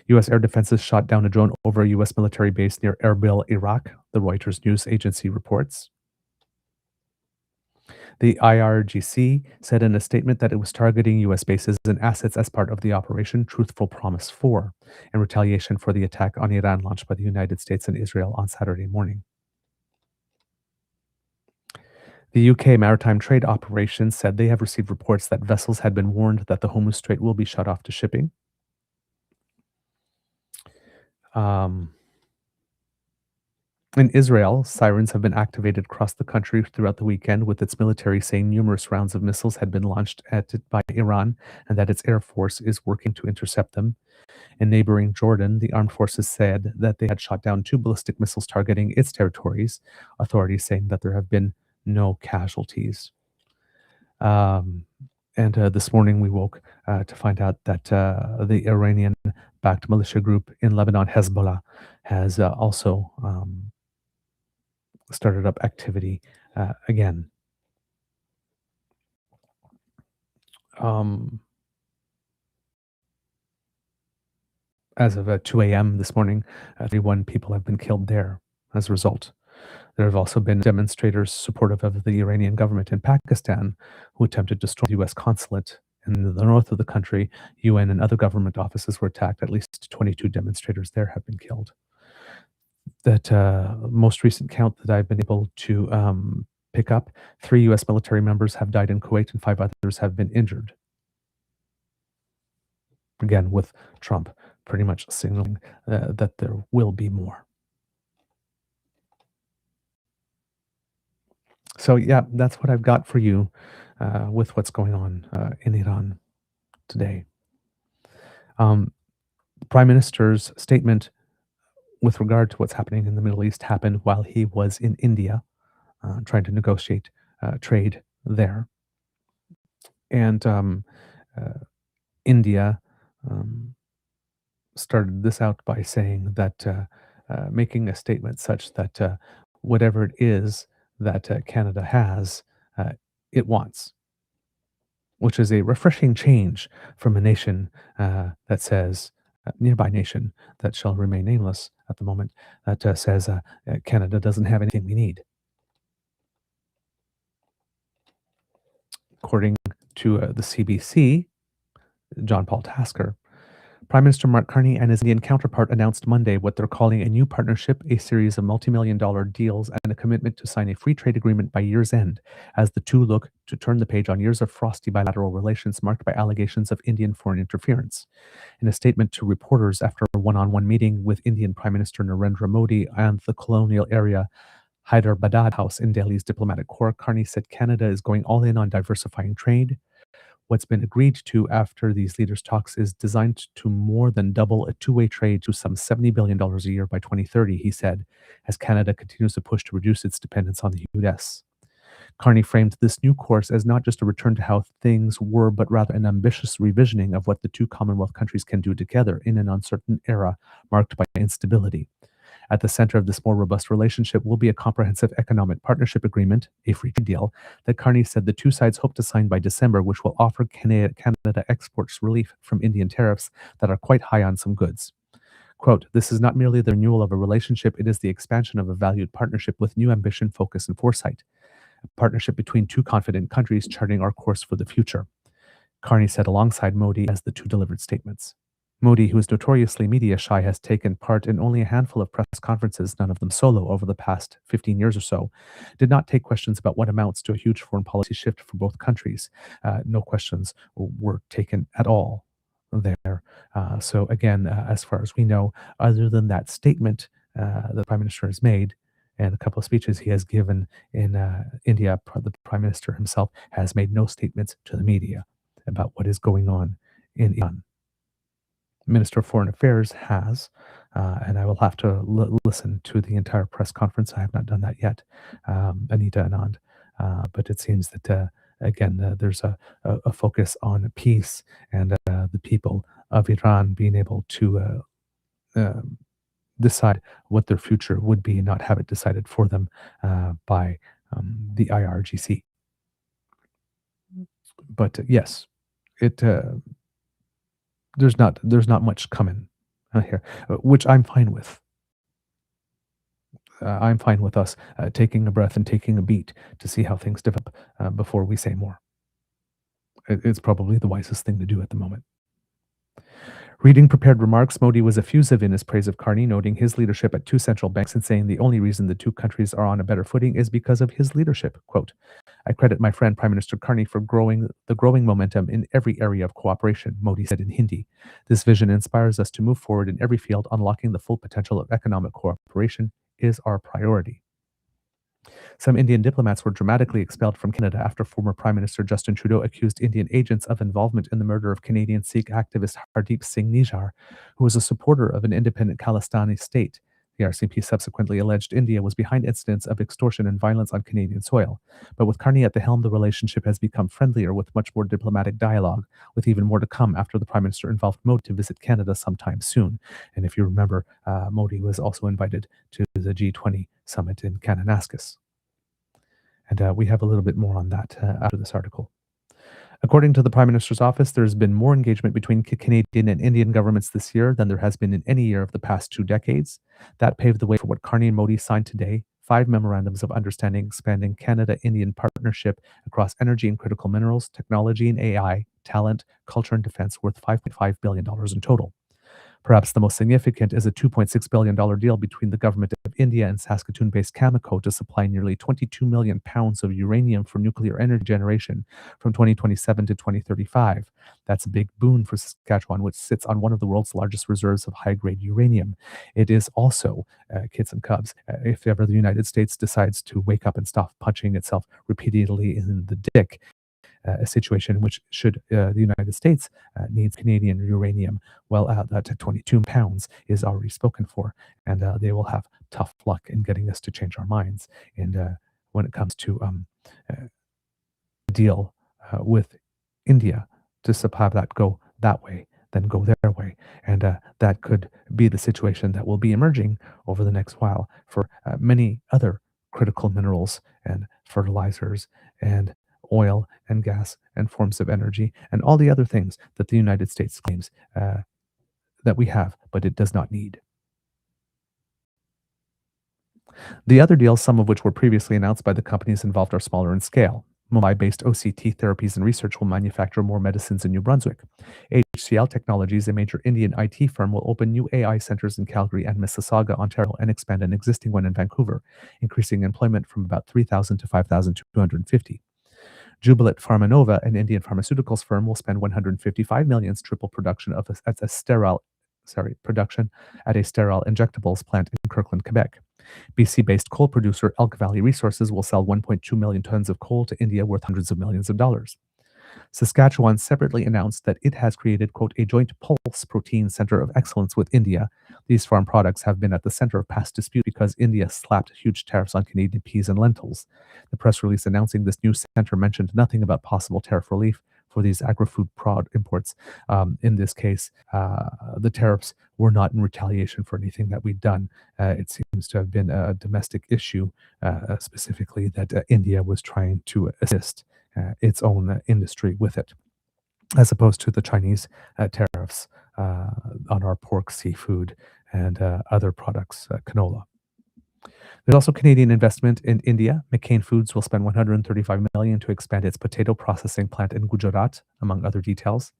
U.S. air defenses shot down a drone over a U.S. military base near Erbil, Iraq, the Reuters news agency reports. The IRGC said in a statement that it was targeting U.S. bases and assets as part of the Operation Truthful Promise 4 in retaliation for the attack on Iran launched by the United States and Israel on Saturday morning. The UK Maritime Trade Operations said they have received reports that vessels had been warned that the Hormuz Strait will be shut off to shipping. In Israel, sirens have been activated across the country throughout the weekend, with its military saying numerous rounds of missiles had been launched at it by Iran and that its air force is working to intercept them. In neighboring Jordan, the armed forces said that they had shot down two ballistic missiles targeting its territories, authorities saying that there have been no casualties. Um, and this morning we woke to find out that the Iranian backed militia group in Lebanon, Hezbollah, has also started up activity again. Um, as of 2 a.m. this morning, 31 people have been killed there as a result. There have also been demonstrators supportive of the Iranian government in Pakistan who attempted to storm the U.S. consulate in the north of the country. UN and other government offices were attacked. At least 22 demonstrators there have been killed. That most recent count that I've been able to pick up, 3 U.S. military members have died in Kuwait and 5 others have been injured. Again, with Trump pretty much signaling that there will be more. So yeah, that's what I've got for you with what's going on in Iran today. The Prime Minister's statement with regard to what's happening in the Middle East happened while he was in India trying to negotiate trade there. And India started this out by saying that making a statement such that whatever it is that Canada has, it wants, which is a refreshing change from a nation that says, nearby nation that shall remain nameless at the moment, that says Canada doesn't have anything we need. According to the CBC, John Paul Tasker, Prime Minister Mark Carney and his Indian counterpart announced Monday what they're calling a new partnership, a series of multi-million-dollar deals, and a commitment to sign a free trade agreement by year's end, as the two look to turn the page on years of frosty bilateral relations marked by allegations of Indian foreign interference. In a statement to reporters after a one-on-one meeting with Indian Prime Minister Narendra Modi and the colonial area Hyderabad House in Delhi's diplomatic corps, Carney said Canada is going all in on diversifying trade. What's been agreed to after these leaders' talks is designed to more than double a two-way trade to some $70 billion a year by 2030, he said, as Canada continues to push to reduce its dependence on the US. Carney framed this new course as not just a return to how things were, but rather an ambitious revisioning of what the two Commonwealth countries can do together in an uncertain era marked by instability. At the center of this more robust relationship will be a comprehensive economic partnership agreement, a free trade deal, that Carney said the two sides hope to sign by December, which will offer Canada exports relief from Indian tariffs that are quite high on some goods. Quote, this is not merely the renewal of a relationship, it is the expansion of a valued partnership with new ambition, focus, and foresight. A partnership between two confident countries charting our course for the future, Carney said alongside Modi as the two delivered statements. Modi, who is notoriously media shy, has taken part in only a handful of press conferences, none of them solo, over the past 15 years or so, did not take questions about what amounts to a huge foreign policy shift for both countries. No questions were taken at all there. So again, as far as we know, other than that statement the Prime Minister has made, and a couple of speeches he has given in India, the Prime Minister himself has made no statements to the media about what is going on in Iran. Minister of Foreign Affairs has, and I will have to listen to the entire press conference. I have not done that yet, Anita Anand. But it seems that, again, there's a focus on peace and the people of Iran being able to decide what their future would be and not have it decided for them by the IRGC. But yes, it there's not much coming here, which I'm fine with. I'm fine with us taking a breath and taking a beat to see how things develop before we say more. It's probably the wisest thing to do at the moment. Reading prepared remarks, Modi was effusive in his praise of Carney, noting his leadership at two central banks and saying the only reason the two countries are on a better footing is because of his leadership. Quote, I credit my friend Prime Minister Carney for the growing momentum in every area of cooperation, Modi said in Hindi. This vision inspires us to move forward in every field, unlocking the full potential of economic cooperation is our priority. Some Indian diplomats were dramatically expelled from Canada after former Prime Minister Justin Trudeau accused Indian agents of involvement in the murder of Canadian Sikh activist Hardeep Singh Nijjar, who was a supporter of an independent Khalistani state. The RCMP subsequently alleged India was behind incidents of extortion and violence on Canadian soil. But with Carney at the helm, the relationship has become friendlier with much more diplomatic dialogue, with even more to come after the Prime Minister involved Modi to visit Canada sometime soon. And if you remember, Modi was also invited to the G20 summit in Kananaskis. And we have a little bit more on that after this article. According to the Prime Minister's office, there's been more engagement between Canadian and Indian governments this year than there has been in any year of the past 2 decades. That paved the way for what Carney and Modi signed today: 5 memorandums of understanding expanding Canada-Indian partnership across energy and critical minerals, technology and AI, talent, culture and defense, worth $5.5 billion in total. Perhaps the most significant is a $2.6 billion deal between the government of India and Saskatoon-based Cameco to supply nearly 22 million pounds of uranium for nuclear energy generation from 2027 to 2035. That's a big boon for Saskatchewan, which sits on one of the world's largest reserves of high-grade uranium. It is also, kids and cubs, if ever the United States decides to wake up and stop punching itself repeatedly in the dick, a situation in which should the United States needs Canadian uranium, well, that 22 pounds is already spoken for, and they will have tough luck in getting us to change our minds. And when it comes to a deal with India, to have that go that way, then go their way. And that could be the situation that will be emerging over the next while for many other critical minerals and fertilizers and oil and gas and forms of energy and all the other things that the United States claims that we have, but it does not need. The other deals, some of which were previously announced by the companies involved, are smaller in scale. Mumbai-based OCT Therapies and Research will manufacture more medicines in New Brunswick. HCL Technologies, a major Indian IT firm, will open new AI centers in Calgary and Mississauga, Ontario, and expand an existing one in Vancouver, increasing employment from about 3,000 to 5,250. Jubilant Pharmanova, an Indian pharmaceuticals firm, will spend 155 million to triple production production at a sterile injectables plant in Kirkland, Quebec. BC-based coal producer Elk Valley Resources will sell 1.2 million tons of coal to India worth hundreds of millions of dollars. Saskatchewan separately announced that it has created, quote, a joint pulse protein center of excellence with India. These farm products have been at the center of past dispute because India slapped huge tariffs on Canadian peas and lentils. The press release announcing this new center mentioned nothing about possible tariff relief for these agri-food imports. In this case, the tariffs were not in retaliation for anything that we'd done. It seems to have been a domestic issue, specifically that India was trying to assist its own industry with it, as opposed to the Chinese tariffs on our pork, seafood, and other products, canola. There's also Canadian investment in India. McCain Foods will spend $135 million to expand its potato processing plant in Gujarat, among other details.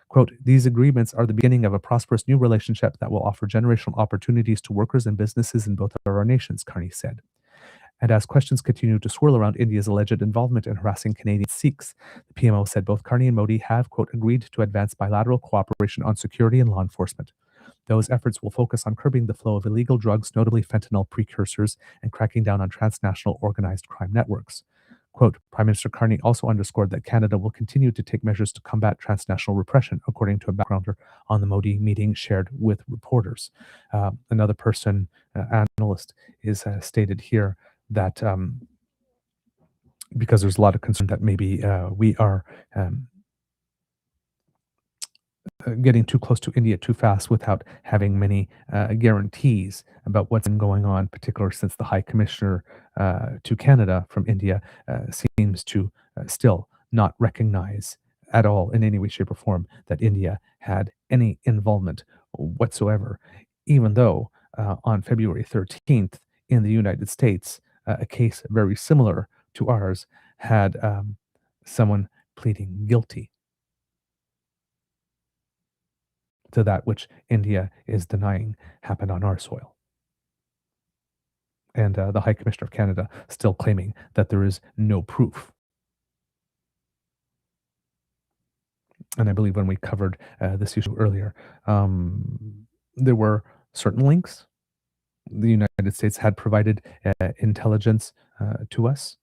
Quote, these agreements are the beginning of a prosperous new relationship that will offer generational opportunities to workers and businesses in both of our nations, Carney said. And as questions continue to swirl around India's alleged involvement in harassing Canadian Sikhs, the PMO said both Carney and Modi have, quote, agreed to advance bilateral cooperation on security and law enforcement. Those efforts will focus on curbing the flow of illegal drugs, notably fentanyl precursors, and cracking down on transnational organized crime networks. Quote, Prime Minister Carney also underscored that Canada will continue to take measures to combat transnational repression, according to a backgrounder on the Modi meeting shared with reporters. Another person, analyst, is stated here that because there's a lot of concern that maybe we are getting too close to India too fast without having many guarantees about what's been going on, particularly since the High Commissioner to Canada from India seems to still not recognize at all in any way, shape, or form that India had any involvement whatsoever, even though on February 13th in the United States, a case very similar to ours had someone pleading guilty to that which India is denying happened on our soil. And the High Commissioner of Canada still claiming that there is no proof. And I believe when we covered this issue earlier, there were certain links the United States had provided intelligence to us,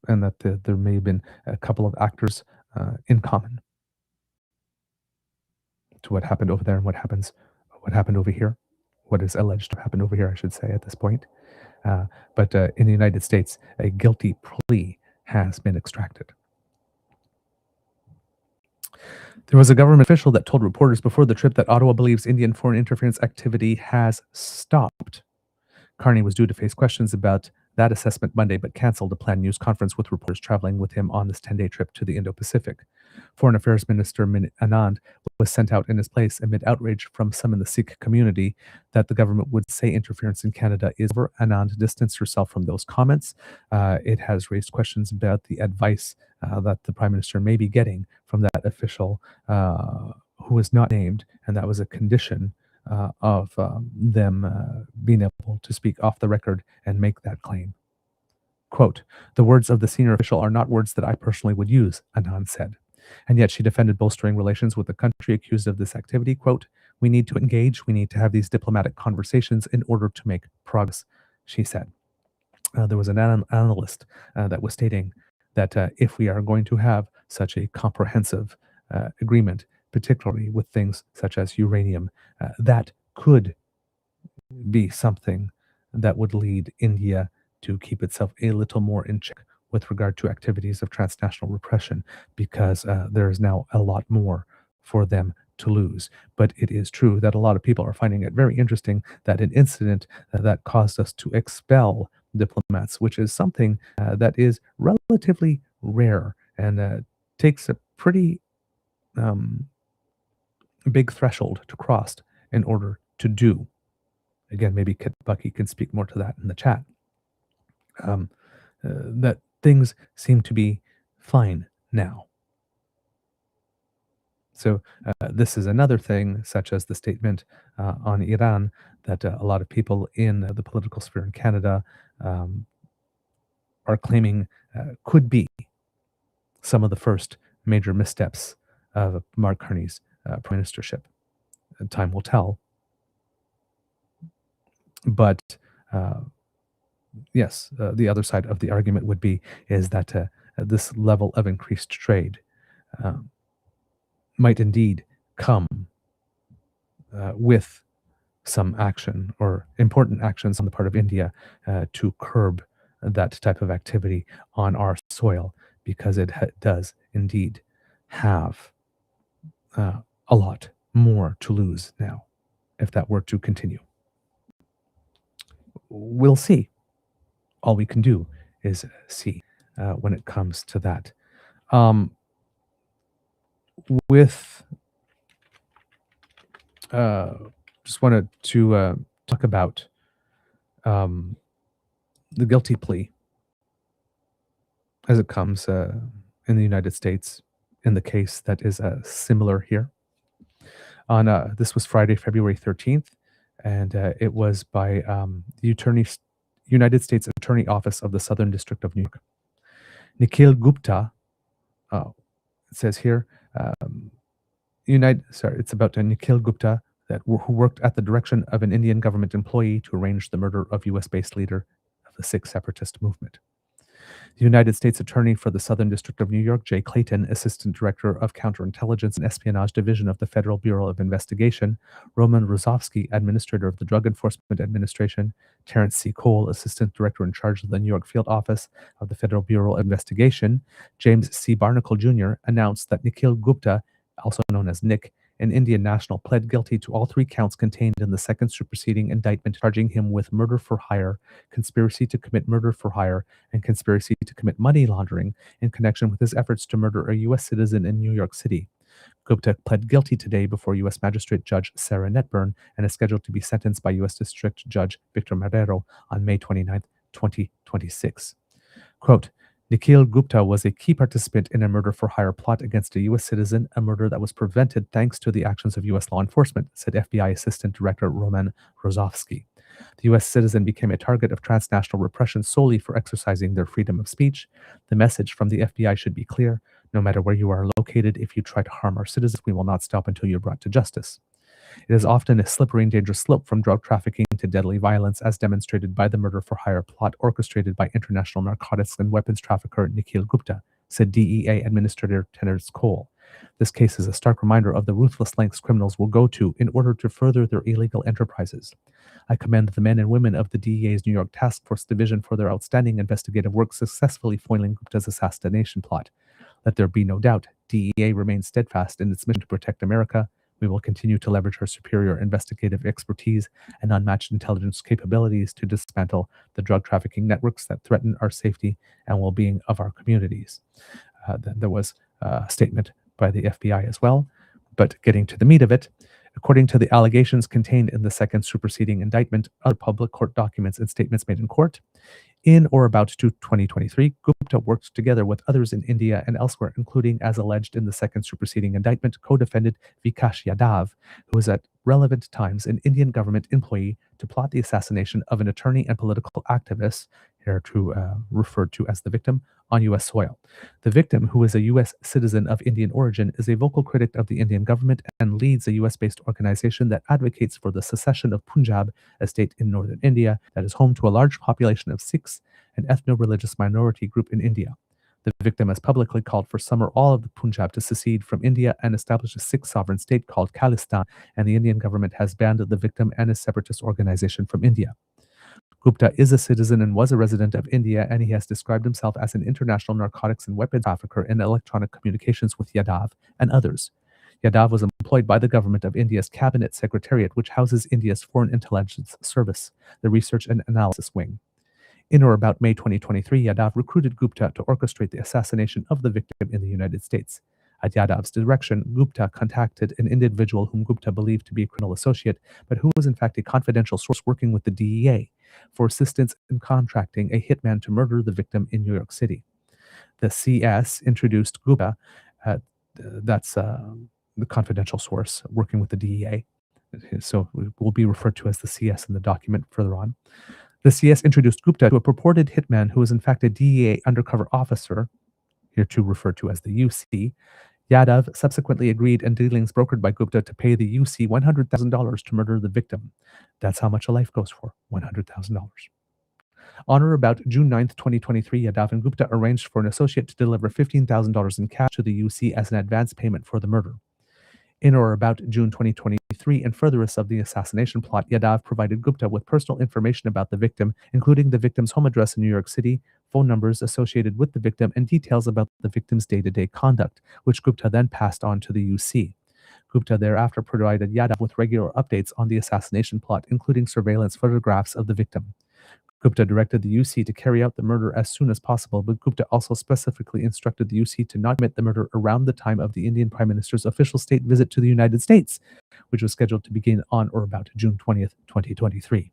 and that there may have been a couple of actors in common to what happened over there and what happened over here, what is alleged to happen over here, I should say, at this point. But in the United States, a guilty plea has been extracted. There was a government official that told reporters before the trip that Ottawa believes Indian foreign interference activity has stopped. Carney was due to face questions about that assessment Monday, but canceled a planned news conference with reporters traveling with him on this 10-day trip to the Indo-Pacific. Foreign Affairs Minister Anand was sent out in his place amid outrage from some in the Sikh community that the government would say interference in Canada is over. Anand distanced herself from those comments. It has raised questions about the advice that the Prime Minister may be getting from that official who was not named, and that was a condition of them being able to speak off the record and make that claim. Quote, "The words of the senior official are not words that I personally would use," Anand said. And yet she defended bolstering relations with the country accused of this activity. Quote, "We need to engage, we need to have these diplomatic conversations in order to make progress," she said. There was an analyst that was stating that if we are going to have such a comprehensive agreement, particularly with things such as uranium, that could be something that would lead India to keep itself a little more in check with regard to activities of transnational repression, because there is now a lot more for them to lose. But it is true that a lot of people are finding it very interesting that an incident that caused us to expel diplomats, which is something that is relatively rare and takes a pretty big threshold to cross in order to do. Again, maybe Kit Bucky can speak more to that in the chat. That things seem to be fine now. So this is another thing, such as the statement on Iran, that a lot of people in the political sphere in Canada are claiming could be some of the first major missteps of Mark Carney's prime ministership. Time will tell. But yes, the other side of the argument would be is that this level of increased trade might indeed come with some action or important actions on the part of India to curb that type of activity on our soil, because it does indeed have a lot more to lose now if that were to continue. We'll see. All we can do is see when it comes to that. Just wanted to talk about the guilty plea as it comes in the United States in the case that is similar here. This was Friday, February 13th, and it was by the United States Attorney Office of the Southern District of New York. Nikhil Gupta, it says here, it's about Nikhil Gupta who worked at the direction of an Indian government employee to arrange the murder of US-based leader of the Sikh separatist movement. The United States Attorney for the Southern District of New York, Jay Clayton, Assistant Director of Counterintelligence and Espionage Division of the Federal Bureau of Investigation, Roman Rozovsky, Administrator of the Drug Enforcement Administration, Terrence C. Cole, Assistant Director in charge of the New York Field Office of the Federal Bureau of Investigation, James C. Barnacle Jr., announced that Nikhil Gupta, also known as Nick, an Indian national, pled guilty to all 3 counts contained in the second superseding indictment, charging him with murder for hire, conspiracy to commit murder for hire, and conspiracy to commit money laundering in connection with his efforts to murder a U.S. citizen in New York City. Gupta pled guilty today before U.S. Magistrate Judge Sarah Netburn and is scheduled to be sentenced by U.S. District Judge Victor Marrero on May 29, 2026. Quote, Nikhil Gupta was a key participant in a murder-for-hire plot against a U.S. citizen, a murder that was prevented thanks to the actions of U.S. law enforcement, said FBI Assistant Director Roman Rozovsky. The U.S. citizen became a target of transnational repression solely for exercising their freedom of speech. The message from the FBI should be clear. No matter where you are located, if you try to harm our citizens, we will not stop until you're brought to justice. It is often a slippery and dangerous slope from drug trafficking to deadly violence, as demonstrated by the murder-for-hire plot orchestrated by international narcotics and weapons trafficker Nikhil Gupta, said DEA Administrator Terence Cole. This case is a stark reminder of the ruthless lengths criminals will go to in order to further their illegal enterprises. I commend the men and women of the DEA's New York Task Force Division for their outstanding investigative work successfully foiling Gupta's assassination plot. Let there be no doubt, DEA remains steadfast in its mission to protect America. We will continue to leverage our superior investigative expertise and unmatched intelligence capabilities to dismantle the drug trafficking networks that threaten our safety and well-being of our communities. Then there was a statement by the FBI as well. But getting to the meat of it, according to the allegations contained in the second superseding indictment, other public court documents and statements made in court, in or about 2023, Gupta worked together with others in India and elsewhere, including, as alleged in the second superseding indictment, co-defendant Vikas Yadav, who was at relevant times an Indian government employee, to plot the assassination of an attorney and political activist, here referred to as the victim, on U.S. soil. The victim, who is a U.S. citizen of Indian origin, is a vocal critic of the Indian government and leads a U.S.-based organization that advocates for the secession of Punjab, a state in northern India that is home to a large population of Sikhs, an ethno-religious minority group in India. The victim has publicly called for some or all of the Punjab to secede from India and establish a Sikh sovereign state called Khalistan, and the Indian government has banned the victim and his separatist organization from India. Gupta is a citizen and was a resident of India, and he has described himself as an international narcotics and weapons trafficker in electronic communications with Yadav and others. Yadav was employed by the government of India's Cabinet Secretariat, which houses India's Foreign Intelligence Service, the Research and Analysis Wing. In or about May 2023, Yadav recruited Gupta to orchestrate the assassination of the victim in the United States. At Yadav's direction, Gupta contacted an individual whom Gupta believed to be a criminal associate, but who was in fact a confidential source working with the DEA, for assistance in contracting a hitman to murder the victim in New York City. The CS introduced Gupta, that's the confidential source working with the DEA, so it will be referred to as the CS in the document further on. The CS introduced Gupta to a purported hitman who was in fact a DEA undercover officer, hereto referred to as the UC. Yadav subsequently agreed, and dealings brokered by Gupta to pay the UC $100,000 to murder the victim. That's how much a life goes for, $100,000. On or about June 9th, 2023, Yadav and Gupta arranged for an associate to deliver $15,000 in cash to the UC as an advance payment for the murder. In or about June 2023, in furtherance of the assassination plot, Yadav provided Gupta with personal information about the victim, including the victim's home address in New York City, phone numbers associated with the victim, and details about the victim's day-to-day conduct, which Gupta then passed on to the UC. Gupta thereafter provided Yadav with regular updates on the assassination plot, including surveillance photographs of the victim. Gupta directed the UC to carry out the murder as soon as possible, but Gupta also specifically instructed the UC to not commit the murder around the time of the Indian Prime Minister's official state visit to the United States, which was scheduled to begin on or about June 20th, 2023.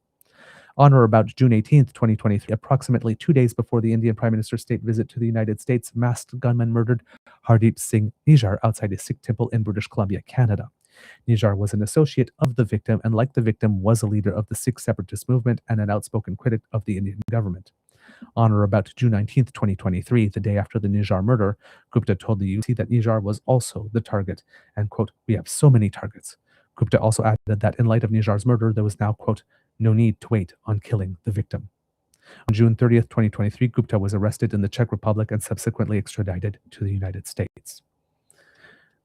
On or about June 18th, 2023, approximately 2 days before the Indian Prime Minister's state visit to the United States, masked gunmen murdered Hardeep Singh Nijjar outside a Sikh temple in British Columbia, Canada. Nijjar was an associate of the victim and, like the victim, was a leader of the Sikh separatist movement and an outspoken critic of the Indian government. On or about June 19th, 2023, the day after the Nijjar murder, Gupta told the UC that Nijjar was also the target and, quote, "We have so many targets." Gupta also added that in light of Nijjar's murder, there was now, quote, "no need to wait on killing the victim." On June 30th, 2023, Gupta was arrested in the Czech Republic and subsequently extradited to the United States.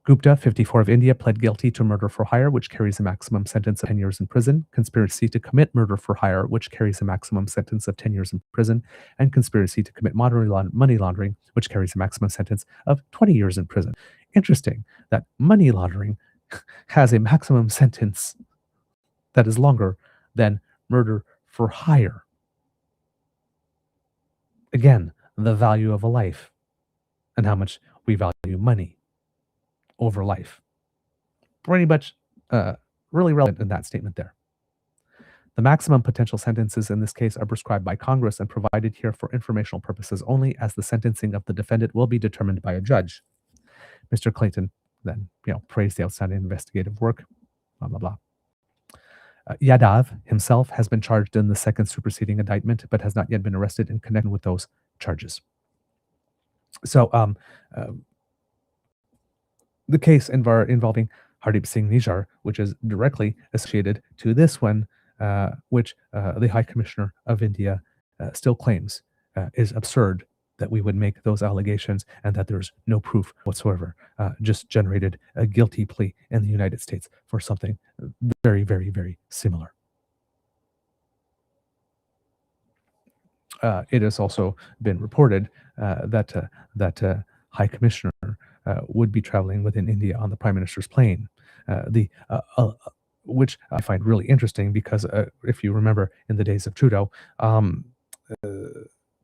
Gupta, 54 of India, pled guilty to murder for hire, which carries a maximum sentence of 10 years in prison, conspiracy to commit murder for hire, which carries a maximum sentence of 10 years in prison, and conspiracy to commit money laundering, which carries a maximum sentence of 20 years in prison. Interesting that money laundering has a maximum sentence that is longer than murder for hire. Again, the value of a life and how much we value money over life. Pretty much really relevant in that statement there. The maximum potential sentences in this case are prescribed by Congress and provided here for informational purposes only, as the sentencing of the defendant will be determined by a judge. Mr. Clayton then, praised the outstanding investigative work, blah, blah, blah. Yadav himself has been charged in the second superseding indictment, but has not yet been arrested in connection with those charges. So, the case involving Hardeep Singh Nijjar, which is directly associated to this one, which the High Commissioner of India still claims is absurd that we would make those allegations and that there's no proof whatsoever, just generated a guilty plea in the United States for something very, very, very similar. It has also been reported that High Commissioner would be traveling within India on the Prime Minister's plane, which I find really interesting because if you remember in the days of Trudeau,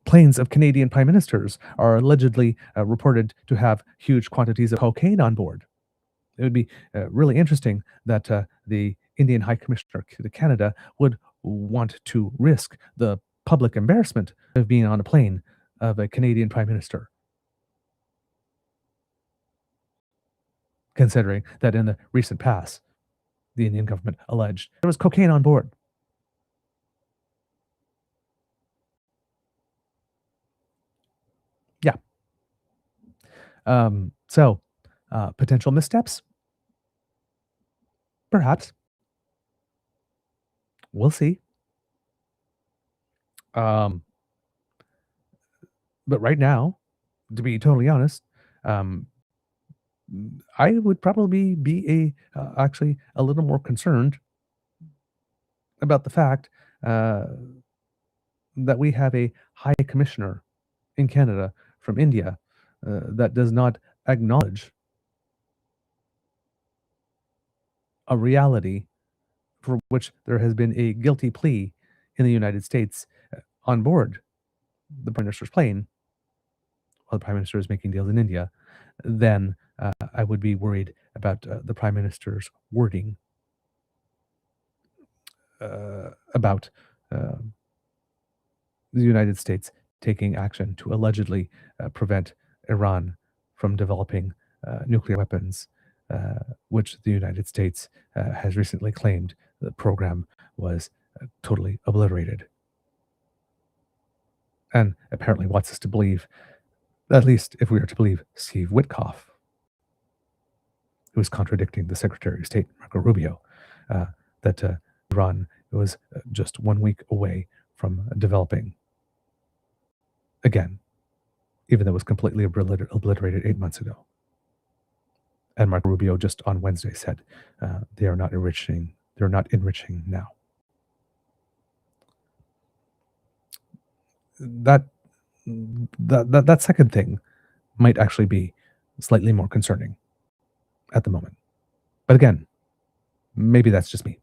planes of Canadian prime ministers are allegedly reported to have huge quantities of cocaine on board. It would be really interesting that the Indian High Commissioner to Canada would want to risk the public embarrassment of being on a plane of a Canadian prime minister, considering that in the recent past, the Indian government alleged there was cocaine on board. Yeah. So, potential missteps? Perhaps. We'll see. Um, but right now, to be totally honest, um, I would probably be actually a little more concerned about the fact that we have a high commissioner in Canada from India that does not acknowledge a reality for which there has been a guilty plea in the United States on board the Prime Minister's plane while the Prime Minister is making deals in India, then I would be worried about the Prime Minister's wording about the United States taking action to allegedly prevent Iran from developing nuclear weapons, which the United States has recently claimed the program was totally obliterated. And apparently wants us to believe, at least if we are to believe Steve Witkoff, who is contradicting the Secretary of State, Marco Rubio, that Iran was just 1 week away from developing again, even though it was completely obliterated 8 months ago. And Marco Rubio just on Wednesday said they are not enriching. They're not enriching now. That second thing might actually be slightly more concerning at the moment. But again, maybe that's just me.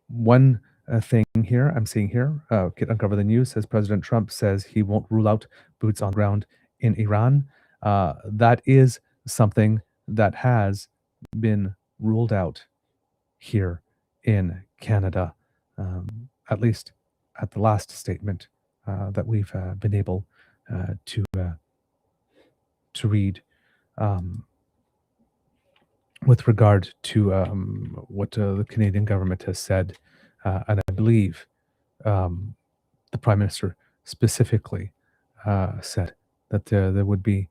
One thing here I'm seeing here, Uncover the News says President Trump says he won't rule out boots on the ground in Iran. That is something that has been ruled out here in Canada, at least at the last statement that we've been able to read with regard to what the Canadian government has said. And I believe the Prime Minister specifically said that there would be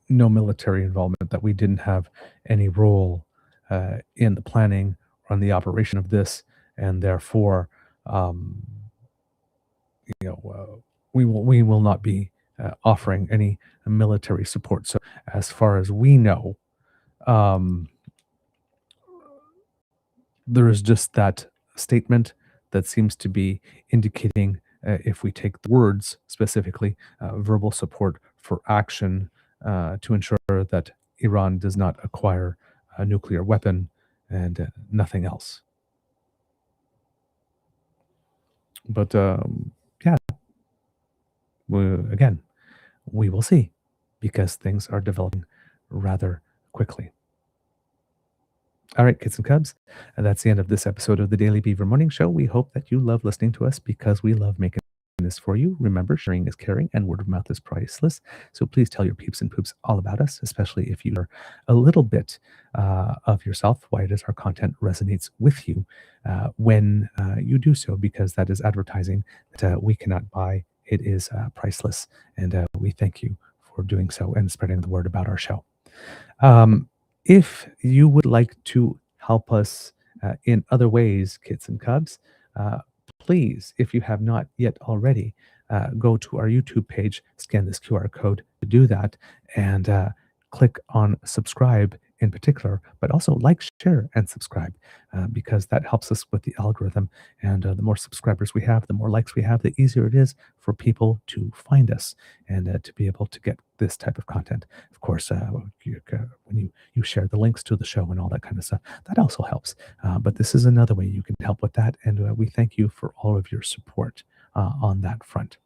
no military involvement, that we didn't have any role in the planning or in the operation of this, and therefore, we will not be offering any military support. So, as far as we know, there is just that statement that seems to be indicating, if we take the words specifically, verbal support for action to ensure that Iran does not acquire a nuclear weapon and nothing else. But yeah, again, we will see, because things are developing rather quickly. All right, kids and cubs, and that's the end of this episode of the Daily Beaver Morning Show. We hope that you love listening to us, because we love making this for you. Remember, sharing is caring and word of mouth is priceless. So please tell your peeps and poops all about us, especially if you are a little bit of yourself, why it is our content resonates with you when you do so, because that is advertising that we cannot buy It is priceless. And we thank you for doing so and spreading the word about our show. If you would like to help us in other ways, kids and cubs, uh, please, if you have not yet already, go to our YouTube page, scan this QR code to do that, and click on subscribe in particular, but also like, share, and subscribe because that helps us with the algorithm. And the more subscribers we have, the more likes we have, the easier it is for people to find us and to be able to get this type of content. Of course, when you share the links to the show and all that kind of stuff, that also helps. But this is another way you can help with that. And we thank you for all of your support on that front.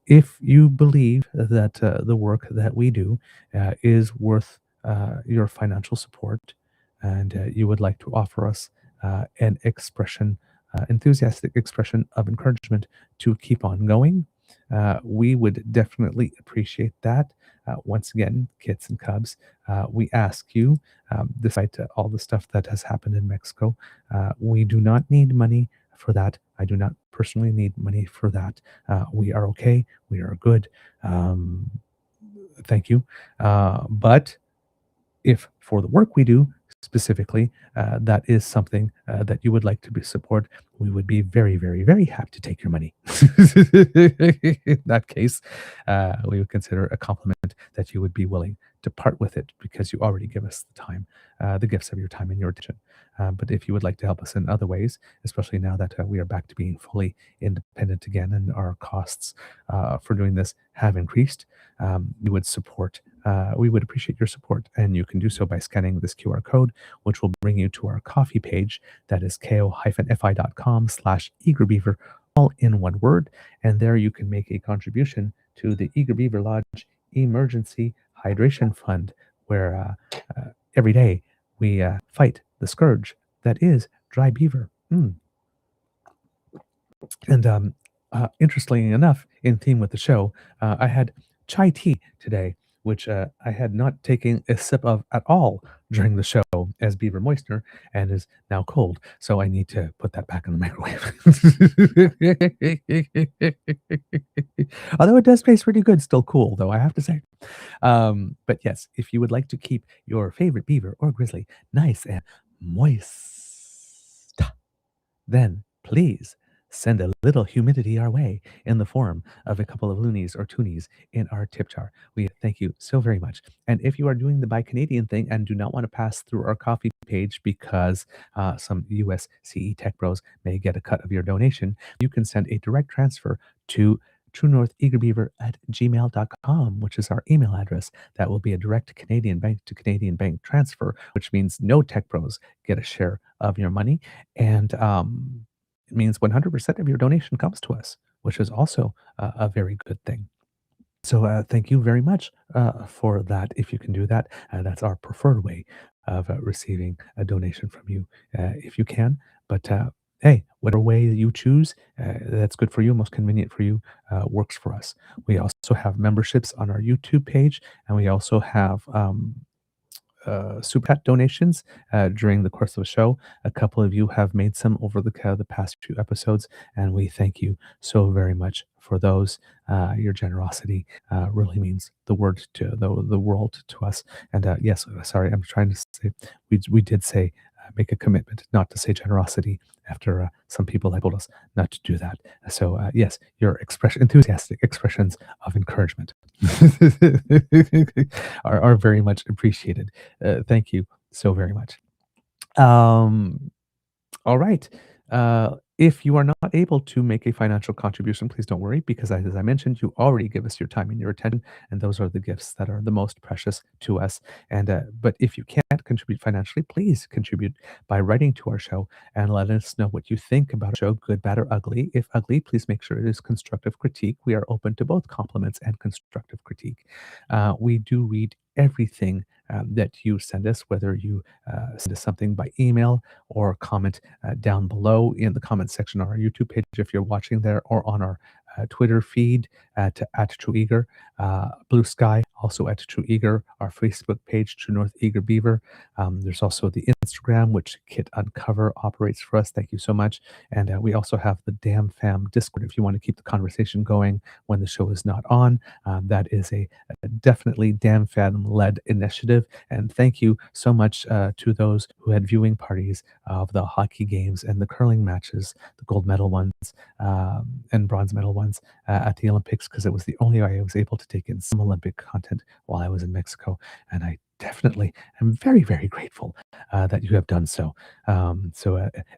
If you believe that the work that we do is worth your financial support and you would like to offer us an expression, enthusiastic expression of encouragement to keep on going, we would definitely appreciate that. Once again, kids and cubs, we ask you, despite all the stuff that has happened in Mexico, we do not need money for that. I do not personally need money for that. We are okay. We are good. Thank you. But if for the work we do specifically, that is something that you would like to be support, we would be very, very, very happy to take your money. In that case, we would consider a compliment that you would be willing to part with it because you already give us the time, the gifts of your time and your attention. But if you would like to help us in other ways, especially now that we are back to being fully independent again and our costs for doing this have increased, we would support. We would appreciate your support, and you can do so by scanning this QR code, which will bring you to our coffee page. That is ko-fi.com/eagerbeaver, all in one word. And there you can make a contribution to the Eager Beaver Lodge Emergency Hydration Fund, where every day we fight the scourge that is dry beaver. And interestingly enough, in theme with the show, I had chai tea today, which I had not taken a sip of at all during the show as Beaver Moistener and is now cold. So I need to put that back in the microwave. Although it does taste pretty good, still cool, though, I have to say. But yes, if you would like to keep your favorite beaver or grizzly nice and moist, then please send a little humidity our way in the form of a couple of loonies or toonies in our tip jar. We thank you so very much. And if you are doing the Buy Canadian thing and do not want to pass through our coffee page because some US CE Tech Bros may get a cut of your donation, you can send a direct transfer to truenortheagerbeaver@gmail.com, which is our email address. That will be a direct Canadian bank to Canadian bank transfer, which means no tech pros get a share of your money. And it means 100% of your donation comes to us, which is also a very good thing. So thank you very much for that. If you can do that, that's our preferred way of receiving a donation from you, if you can. But hey, whatever way you choose, that's good for you, most convenient for you, works for us. We also have memberships on our YouTube page, and we also have super chat donations during the course of the show. A couple of you have made some over the past few episodes, and we thank you so very much for those. Your generosity really means the word to the world to us. And yes, sorry, I'm trying to say we did say make a commitment not to say generosity after some people have told us not to do that. So yes, your enthusiastic expressions of encouragement are very much appreciated. Thank you so very much. All right. If you are not able to make a financial contribution, please don't worry, because as I mentioned, you already give us your time and your attention, and those are the gifts that are the most precious to us. And but if you can't contribute financially, please contribute by writing to our show and letting us know what you think about our show, good, bad, or ugly. If ugly, please make sure it is constructive critique. We are open to both compliments and constructive critique. We do read everything that you send us, whether you send us something by email or comment down below in the comment section on our YouTube page if you're watching there, or on our Twitter feed. at True Eager, Blue Sky, also at True Eager, our Facebook page, True North Eager Beaver. There's also the Instagram, which Kit Uncover operates for us. Thank you so much. And we also have the Damn Fam Discord if you want to keep the conversation going when the show is not on. That is a definitely Damn Fam led initiative. And thank you so much to those who had viewing parties of the hockey games and the curling matches, the gold medal ones and bronze medal ones at the Olympics, because it was the only way I was able to take in some Olympic content while I was in Mexico. And I definitely am very, very grateful that you have done so.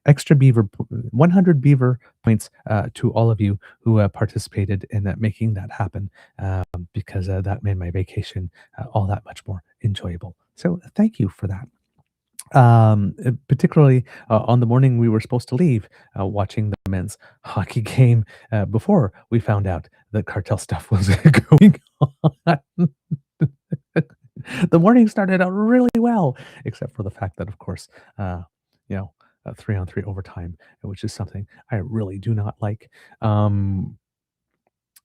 Extra Beaver, 100 Beaver points to all of you who participated in making that happen, because that made my vacation all that much more enjoyable. So thank you for that. Particularly on the morning we were supposed to leave, watching the men's hockey game before we found out that cartel stuff was going on. The morning started out really well, except for the fact that, of course, you know, 3-on-3 overtime, which is something I really do not like.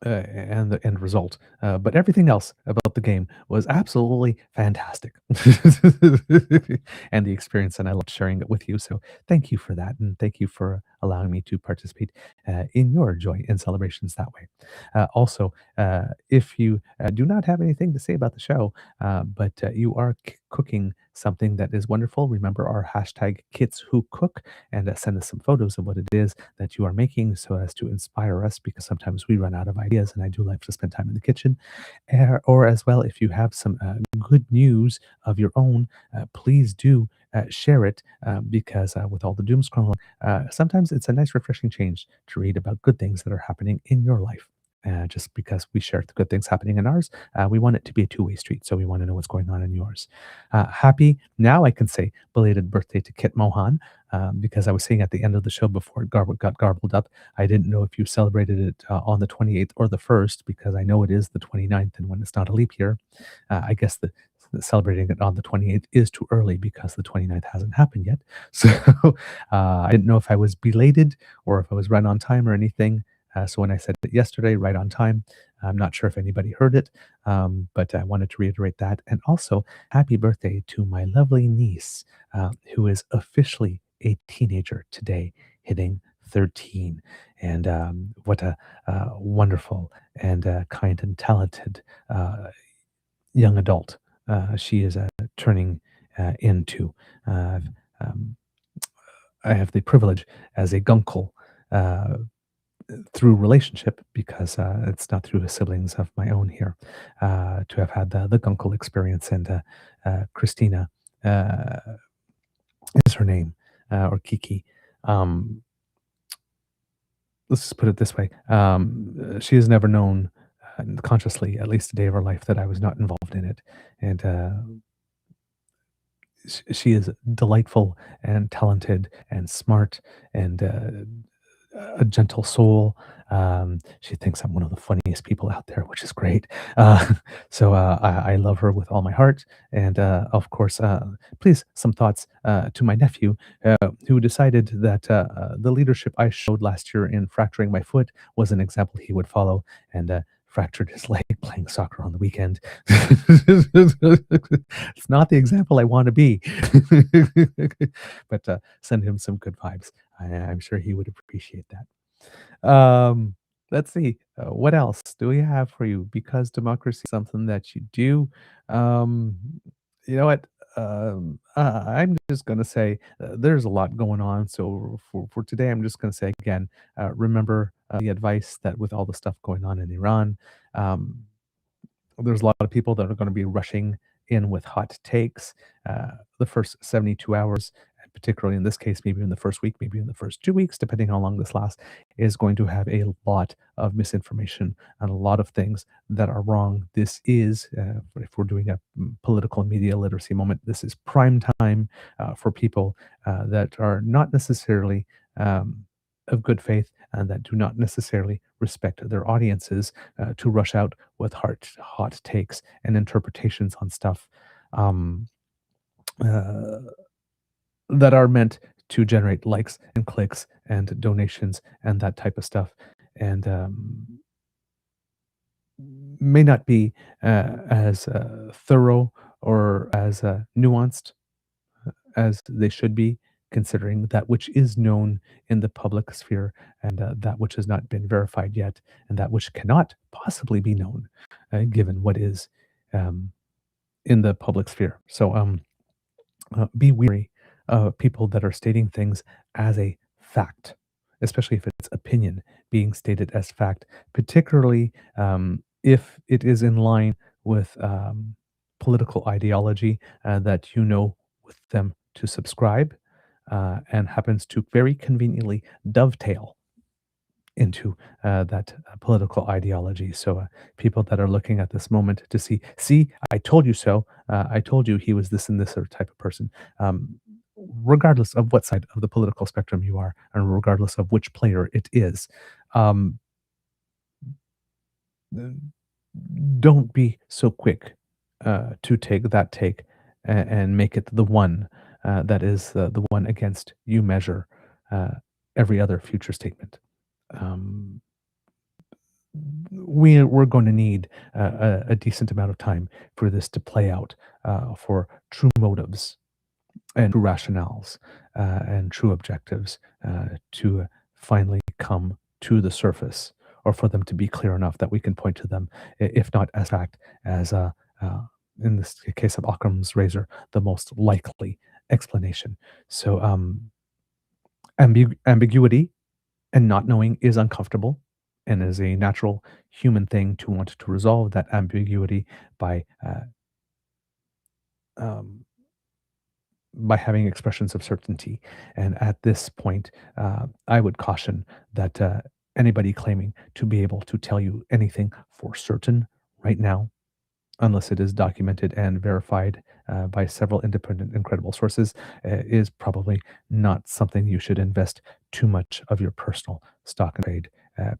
And the end result. But everything else about the game was absolutely fantastic. And the experience, and I loved sharing it with you. So thank you for that. And thank you for allowing me to participate in your joy and celebrations that way. Also, if you do not have anything to say about the show, but you are cooking something that is wonderful, remember our hashtag Kits Who Cook, and send us some photos of what it is that you are making so as to inspire us, because sometimes we run out of ideas and I do like to spend time in the kitchen. Or as well, if you have some good news of your own, please do share it, because with all the doom scrolling, sometimes it's a nice refreshing change to read about good things that are happening in your life. Just because we share the good things happening in ours, we want it to be a two-way street. So we want to know what's going on in yours. Happy, now I can say, belated birthday to Kit Mohan, because I was saying at the end of the show before it got garbled up, I didn't know if you celebrated it on the 28th or the 1st, because I know it is the 29th, and when it's not a leap year, I guess celebrating it on the 28th is too early because the 29th hasn't happened yet. So I didn't know if I was belated or if I was right on time or anything. So when I said it yesterday, right on time, I'm not sure if anybody heard it, but I wanted to reiterate that. And also, happy birthday to my lovely niece, who is officially a teenager today, hitting 13. And what a wonderful and kind and talented young adult she is turning into. Um, I have the privilege as a gunkle through relationship, because it's not through siblings of my own here, to have had the gunkle experience. And Christina is her name, or Kiki. Let's just put it this way. She has never known, consciously, at least a day of her life, that I was not involved in it. And she is delightful and talented and smart and a gentle soul. She thinks I'm one of the funniest people out there, which is great. I love her with all my heart. And of course, please, some thoughts to my nephew, who decided that the leadership I showed last year in fracturing my foot was an example he would follow, and fractured his leg playing soccer on the weekend. It's not the example I want to be. But send him some good vibes. I'm sure he would appreciate that. Let's see. What else do we have for you? Because democracy is something that you do. Um, you know what? I'm just going to say there's a lot going on. So for today, I'm just going to say again, remember the advice that with all the stuff going on in Iran, um, there's a lot of people that are going to be rushing in with hot takes the first 72 hours, and particularly in this case, maybe in the first week, maybe in the first 2 weeks, depending how long this lasts, is going to have a lot of misinformation and a lot of things that are wrong. This is, if we're doing a political media literacy moment, this is prime time for people that are not necessarily of good faith and that do not necessarily respect their audiences to rush out with hot takes and interpretations on stuff um, uh, that are meant to generate likes and clicks and donations and that type of stuff. And may not be as thorough or as nuanced as they should be, considering that which is known in the public sphere and that which has not been verified yet, and that which cannot possibly be known, given what is um, in the public sphere. So be weary of people that are stating things as a fact, especially if it's opinion being stated as fact, particularly if it is in line with political ideology that you know with them to subscribe and happens to very conveniently dovetail into that political ideology. So people that are looking at this moment to see, I told you so. I told you he was this and this sort of type of person. Regardless of what side of the political spectrum you are, and regardless of which player it is, um, don't be so quick to take that take and make it the one that is the one against you measure every other future statement. Um, we're going to need a decent amount of time for this to play out for true motives and true rationales and true objectives to finally come to the surface, or for them to be clear enough that we can point to them, if not as fact, as in this case of Occam's razor, the most likely explanation. So ambiguity and not knowing is uncomfortable and is a natural human thing to want to resolve that ambiguity by um, by having expressions of certainty. And at this point, I would caution that anybody claiming to be able to tell you anything for certain right now, unless it is documented and verified by several independent and credible sources, is probably not something you should invest too much of your personal stock and trade,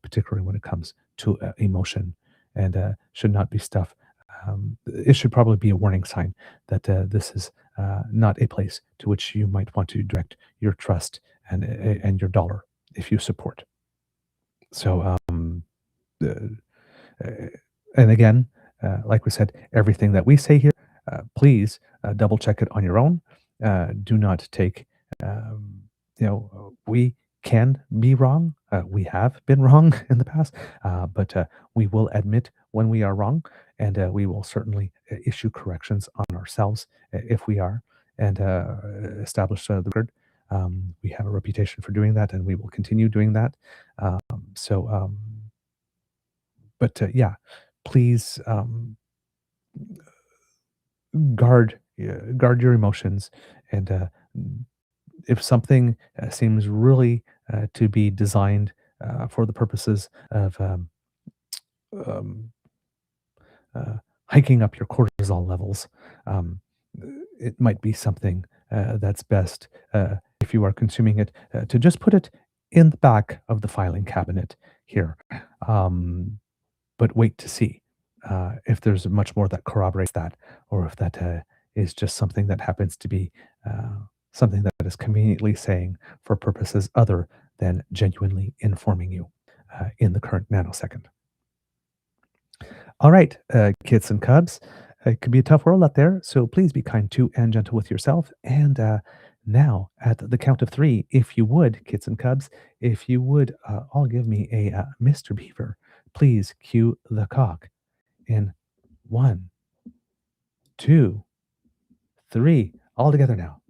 particularly when it comes to emotion, and should not be stuff. It should probably be a warning sign that this is not a place to which you might want to direct your trust and your dollar if you support. So, uh, uh, and again, like we said, everything that we say here, please double check it on your own. Do not take, we can be wrong. We have been wrong in the past, but we will admit when we are wrong, and we will certainly issue corrections on ourselves if we are, and establish the record. We have a reputation for doing that, and we will continue doing that. Um, so, but yeah, please guard your emotions, and if something seems really to be designed for the purposes of um, hiking up your cortisol levels, um, it might be something that's best, if you are consuming it, to just put it in the back of the filing cabinet here. Um, but wait to see if there's much more that corroborates that, or if that is just something that happens to be something that is conveniently saying for purposes other than genuinely informing you in the current nanosecond. All right, kids and cubs, it could be a tough world out there, so please be kind to and gentle with yourself. And now, at the count of three, if you would, kids and cubs, if you would all give me a Mr. Beaver, please cue the cock in 1, 2, 3, all together now.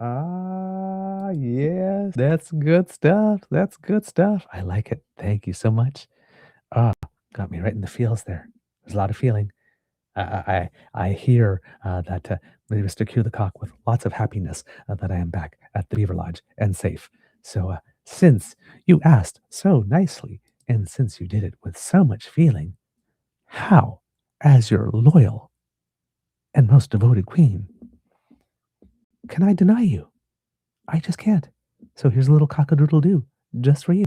Ah, yes, that's good stuff. That's good stuff. I like it. Thank you so much. Ah, got me right in the feels there. There's a lot of feeling. I hear that Mr. Cue the Cock with lots of happiness that I am back at the Beaver Lodge and safe. So, since you asked so nicely, and since you did it with so much feeling, how, as your loyal and most devoted queen, can I deny you? I just can't. So here's a little cock-a-doodle-doo just for you.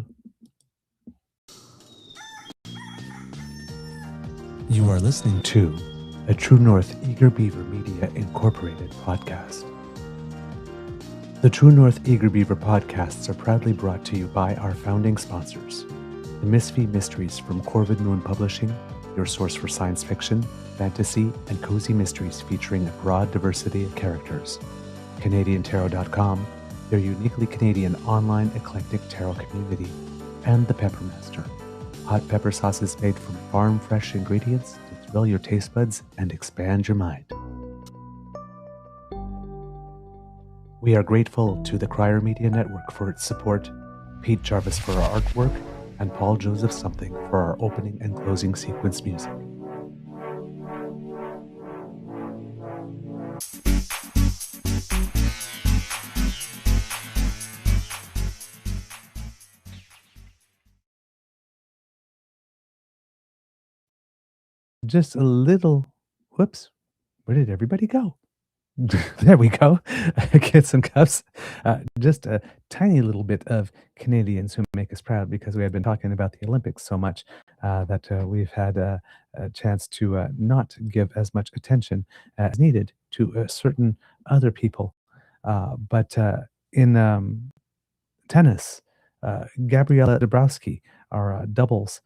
You are listening to a True North Eager Beaver Media Incorporated podcast. The True North Eager Beaver podcasts are proudly brought to you by our founding sponsors, The Misfit Mysteries from Corvid Moon Publishing, your source for science fiction, fantasy, and cozy mysteries featuring a broad diversity of characters. CanadianTarot.com, their uniquely Canadian online eclectic tarot community. And The Peppermaster, hot pepper sauces made from farm-fresh ingredients to thrill your taste buds and expand your mind. We are grateful to the Crier Media Network for its support, Pete Jarvis for our artwork, and Paul Joseph Something for our opening and closing sequence music. Just a little, whoops, where did everybody go? There we go. Kids and cups. Just a tiny little bit of Canadians who make us proud because we have been talking about the Olympics so much that we've had a chance to not give as much attention as needed to certain other people. But in tennis, Gabriela Dabrowski, our doubles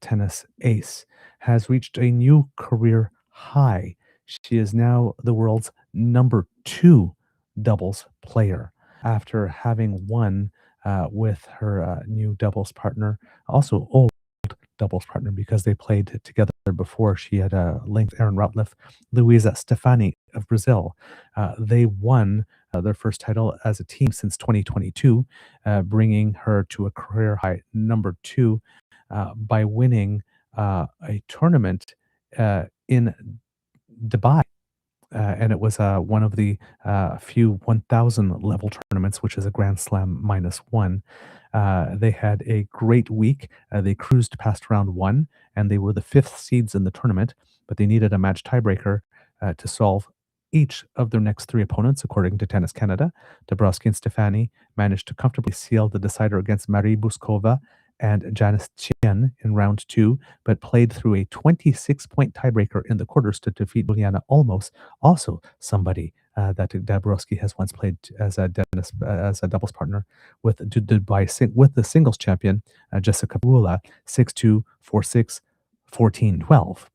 tennis ace, has reached a new career high. She is now the world's number 2 doubles player after having won with her new doubles partner, also old doubles partner because they played together before. She had linked Aaron Routliffe, Luisa Stefani of Brazil. They won their first title as a team since 2022, bringing her to a career high number 2 by winning a tournament in Dubai. And it was one of the few 1,000 level tournaments, which is a Grand Slam -1. They had a great week. They cruised past round 1, and they were the 5th seeds in the tournament, but they needed a match tiebreaker to solve each of their next 3 opponents, according to Tennis Canada. Dabrowski and Stefani managed to comfortably seal the decider against Marie Buskova and Janice Chien in round 2, but played through a 26-point tiebreaker in the quarters to defeat Juliana Olmos, also somebody that Dabrowski has once played as a doubles partner with with the singles champion Jessica Pegula, 6-2, 4-6, 14-12.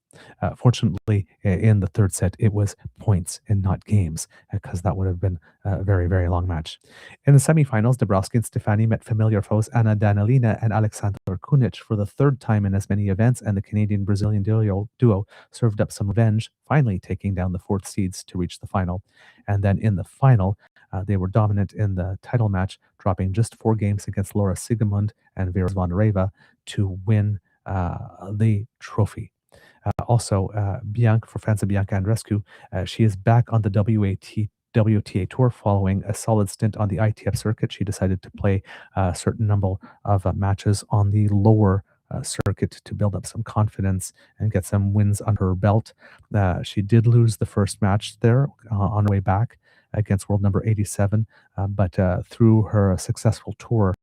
Fortunately, in the third set, it was points and not games, because that would have been a very, very long match. In the semifinals, Dabrowski and Stefani met familiar foes Anna Danilina and Alexander Kunic for the 3rd time in as many events, and the Canadian-Brazilian duo served up some revenge, finally taking down the 4th seeds to reach the final. And then in the final, they were dominant in the title match, dropping just 4 games against Laura Sigemund and Vera Zvonareva to win the trophy. Also, Bianca, for fans of Bianca Andreescu, she is back on the WTA Tour following a solid stint on the ITF circuit. She decided to play a certain number of matches on the lower circuit to build up some confidence and get some wins under her belt. She did lose the first match there on her way back against world number 87, but through her successful tour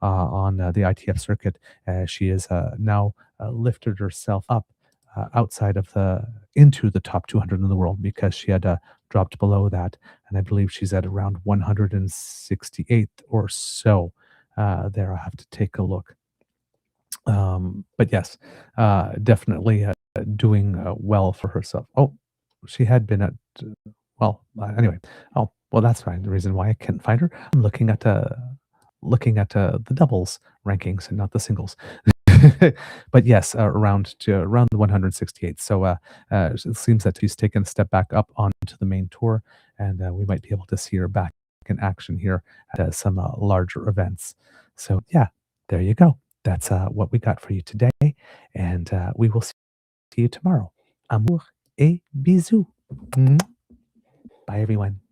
on the ITF circuit, she is now lifted herself up outside of into the top 200 in the world, because she had dropped below that, and I believe she's at around 168th or so. There, I have to take a look. But yes, definitely doing well for herself. Oh, she had been at anyway. Oh, well, that's fine. The reason why I can't find her, I'm looking at the doubles rankings and not the singles. But yes, around 168. So it seems that she's taken a step back up onto the main tour, and we might be able to see her back in action here at some larger events. So yeah, there you go. That's what we got for you today, and we will see you tomorrow. Amour et bisous. Bye, everyone.